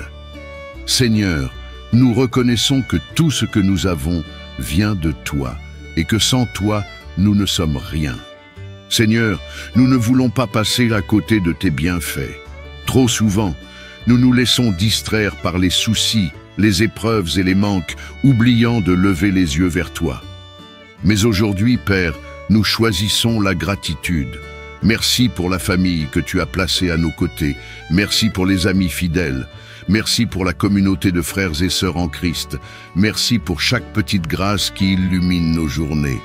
Seigneur, nous reconnaissons que tout ce que nous avons vient de toi et que sans toi, nous ne sommes rien. Seigneur, nous ne voulons pas passer à côté de tes bienfaits. Trop souvent, nous nous laissons distraire par les soucis, les épreuves et les manques, oubliant de lever les yeux vers toi. Mais aujourd'hui, Père, nous choisissons la gratitude. Merci pour la famille que tu as placée à nos côtés. Merci pour les amis fidèles. Merci pour la communauté de frères et sœurs en Christ. Merci pour chaque petite grâce qui illumine nos journées.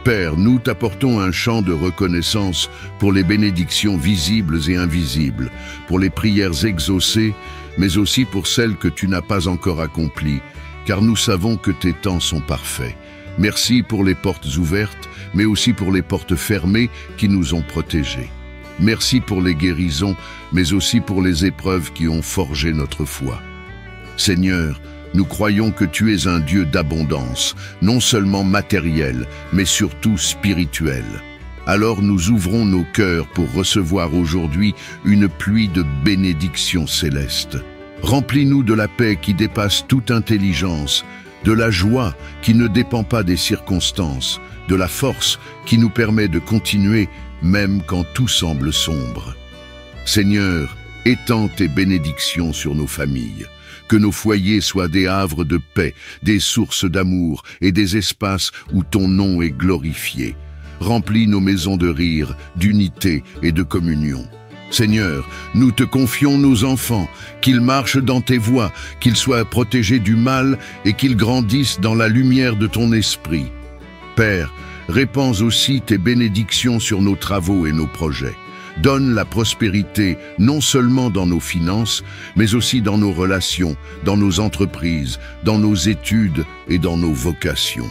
Père, nous t'apportons un chant de reconnaissance pour les bénédictions visibles et invisibles, pour les prières exaucées, mais aussi pour celles que tu n'as pas encore accomplies, car nous savons que tes temps sont parfaits. Merci pour les portes ouvertes, mais aussi pour les portes fermées qui nous ont protégés. Merci pour les guérisons, mais aussi pour les épreuves qui ont forgé notre foi. Seigneur, nous croyons que tu es un Dieu d'abondance, non seulement matériel, mais surtout spirituel. Alors nous ouvrons nos cœurs pour recevoir aujourd'hui une pluie de bénédictions célestes. Remplis-nous de la paix qui dépasse toute intelligence, de la joie qui ne dépend pas des circonstances, de la force qui nous permet de continuer même quand tout semble sombre. Seigneur, étends tes bénédictions sur nos familles. Que nos foyers soient des havres de paix, des sources d'amour et des espaces où ton nom est glorifié. Remplis nos maisons de rire, d'unité et de communion. Seigneur, nous te confions nos enfants, qu'ils marchent dans tes voies, qu'ils soient protégés du mal et qu'ils grandissent dans la lumière de ton esprit. Père, répands aussi tes bénédictions sur nos travaux et nos projets. Donne la prospérité non seulement dans nos finances, mais aussi dans nos relations, dans nos entreprises, dans nos études et dans nos vocations.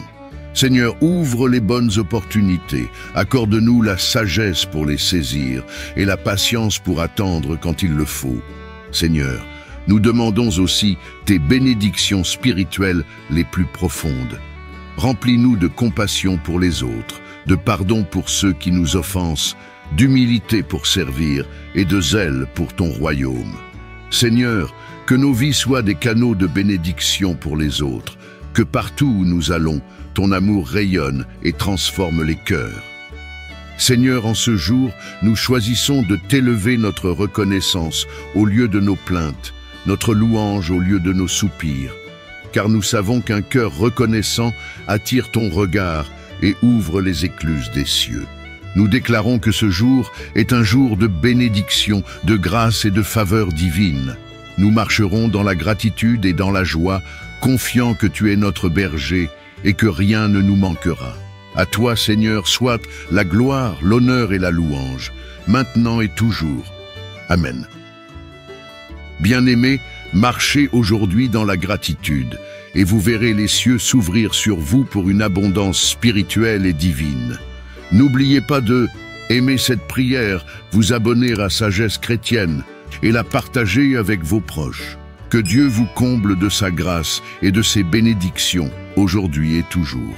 Seigneur, ouvre les bonnes opportunités, accorde-nous la sagesse pour les saisir et la patience pour attendre quand il le faut. Seigneur, nous demandons aussi tes bénédictions spirituelles les plus profondes. Remplis-nous de compassion pour les autres, de pardon pour ceux qui nous offensent, d'humilité pour servir et de zèle pour ton royaume. Seigneur, que nos vies soient des canaux de bénédiction pour les autres, que partout où nous allons, ton amour rayonne et transforme les cœurs. Seigneur, en ce jour, nous choisissons de t'élever notre reconnaissance au lieu de nos plaintes, notre louange au lieu de nos soupirs, car nous savons qu'un cœur reconnaissant attire ton regard et ouvre les écluses des cieux. Nous déclarons que ce jour est un jour de bénédiction, de grâce et de faveur divine. Nous marcherons dans la gratitude et dans la joie, confiants que tu es notre berger et que rien ne nous manquera. À toi, Seigneur, soit la gloire, l'honneur et la louange, maintenant et toujours. Amen. Bien-aimés, marchez aujourd'hui dans la gratitude, et vous verrez les cieux s'ouvrir sur vous pour une abondance spirituelle et divine. N'oubliez pas de aimer cette prière, vous abonner à Sagesse Chrétienne et la partager avec vos proches. Que Dieu vous comble de sa grâce et de ses bénédictions, aujourd'hui et toujours.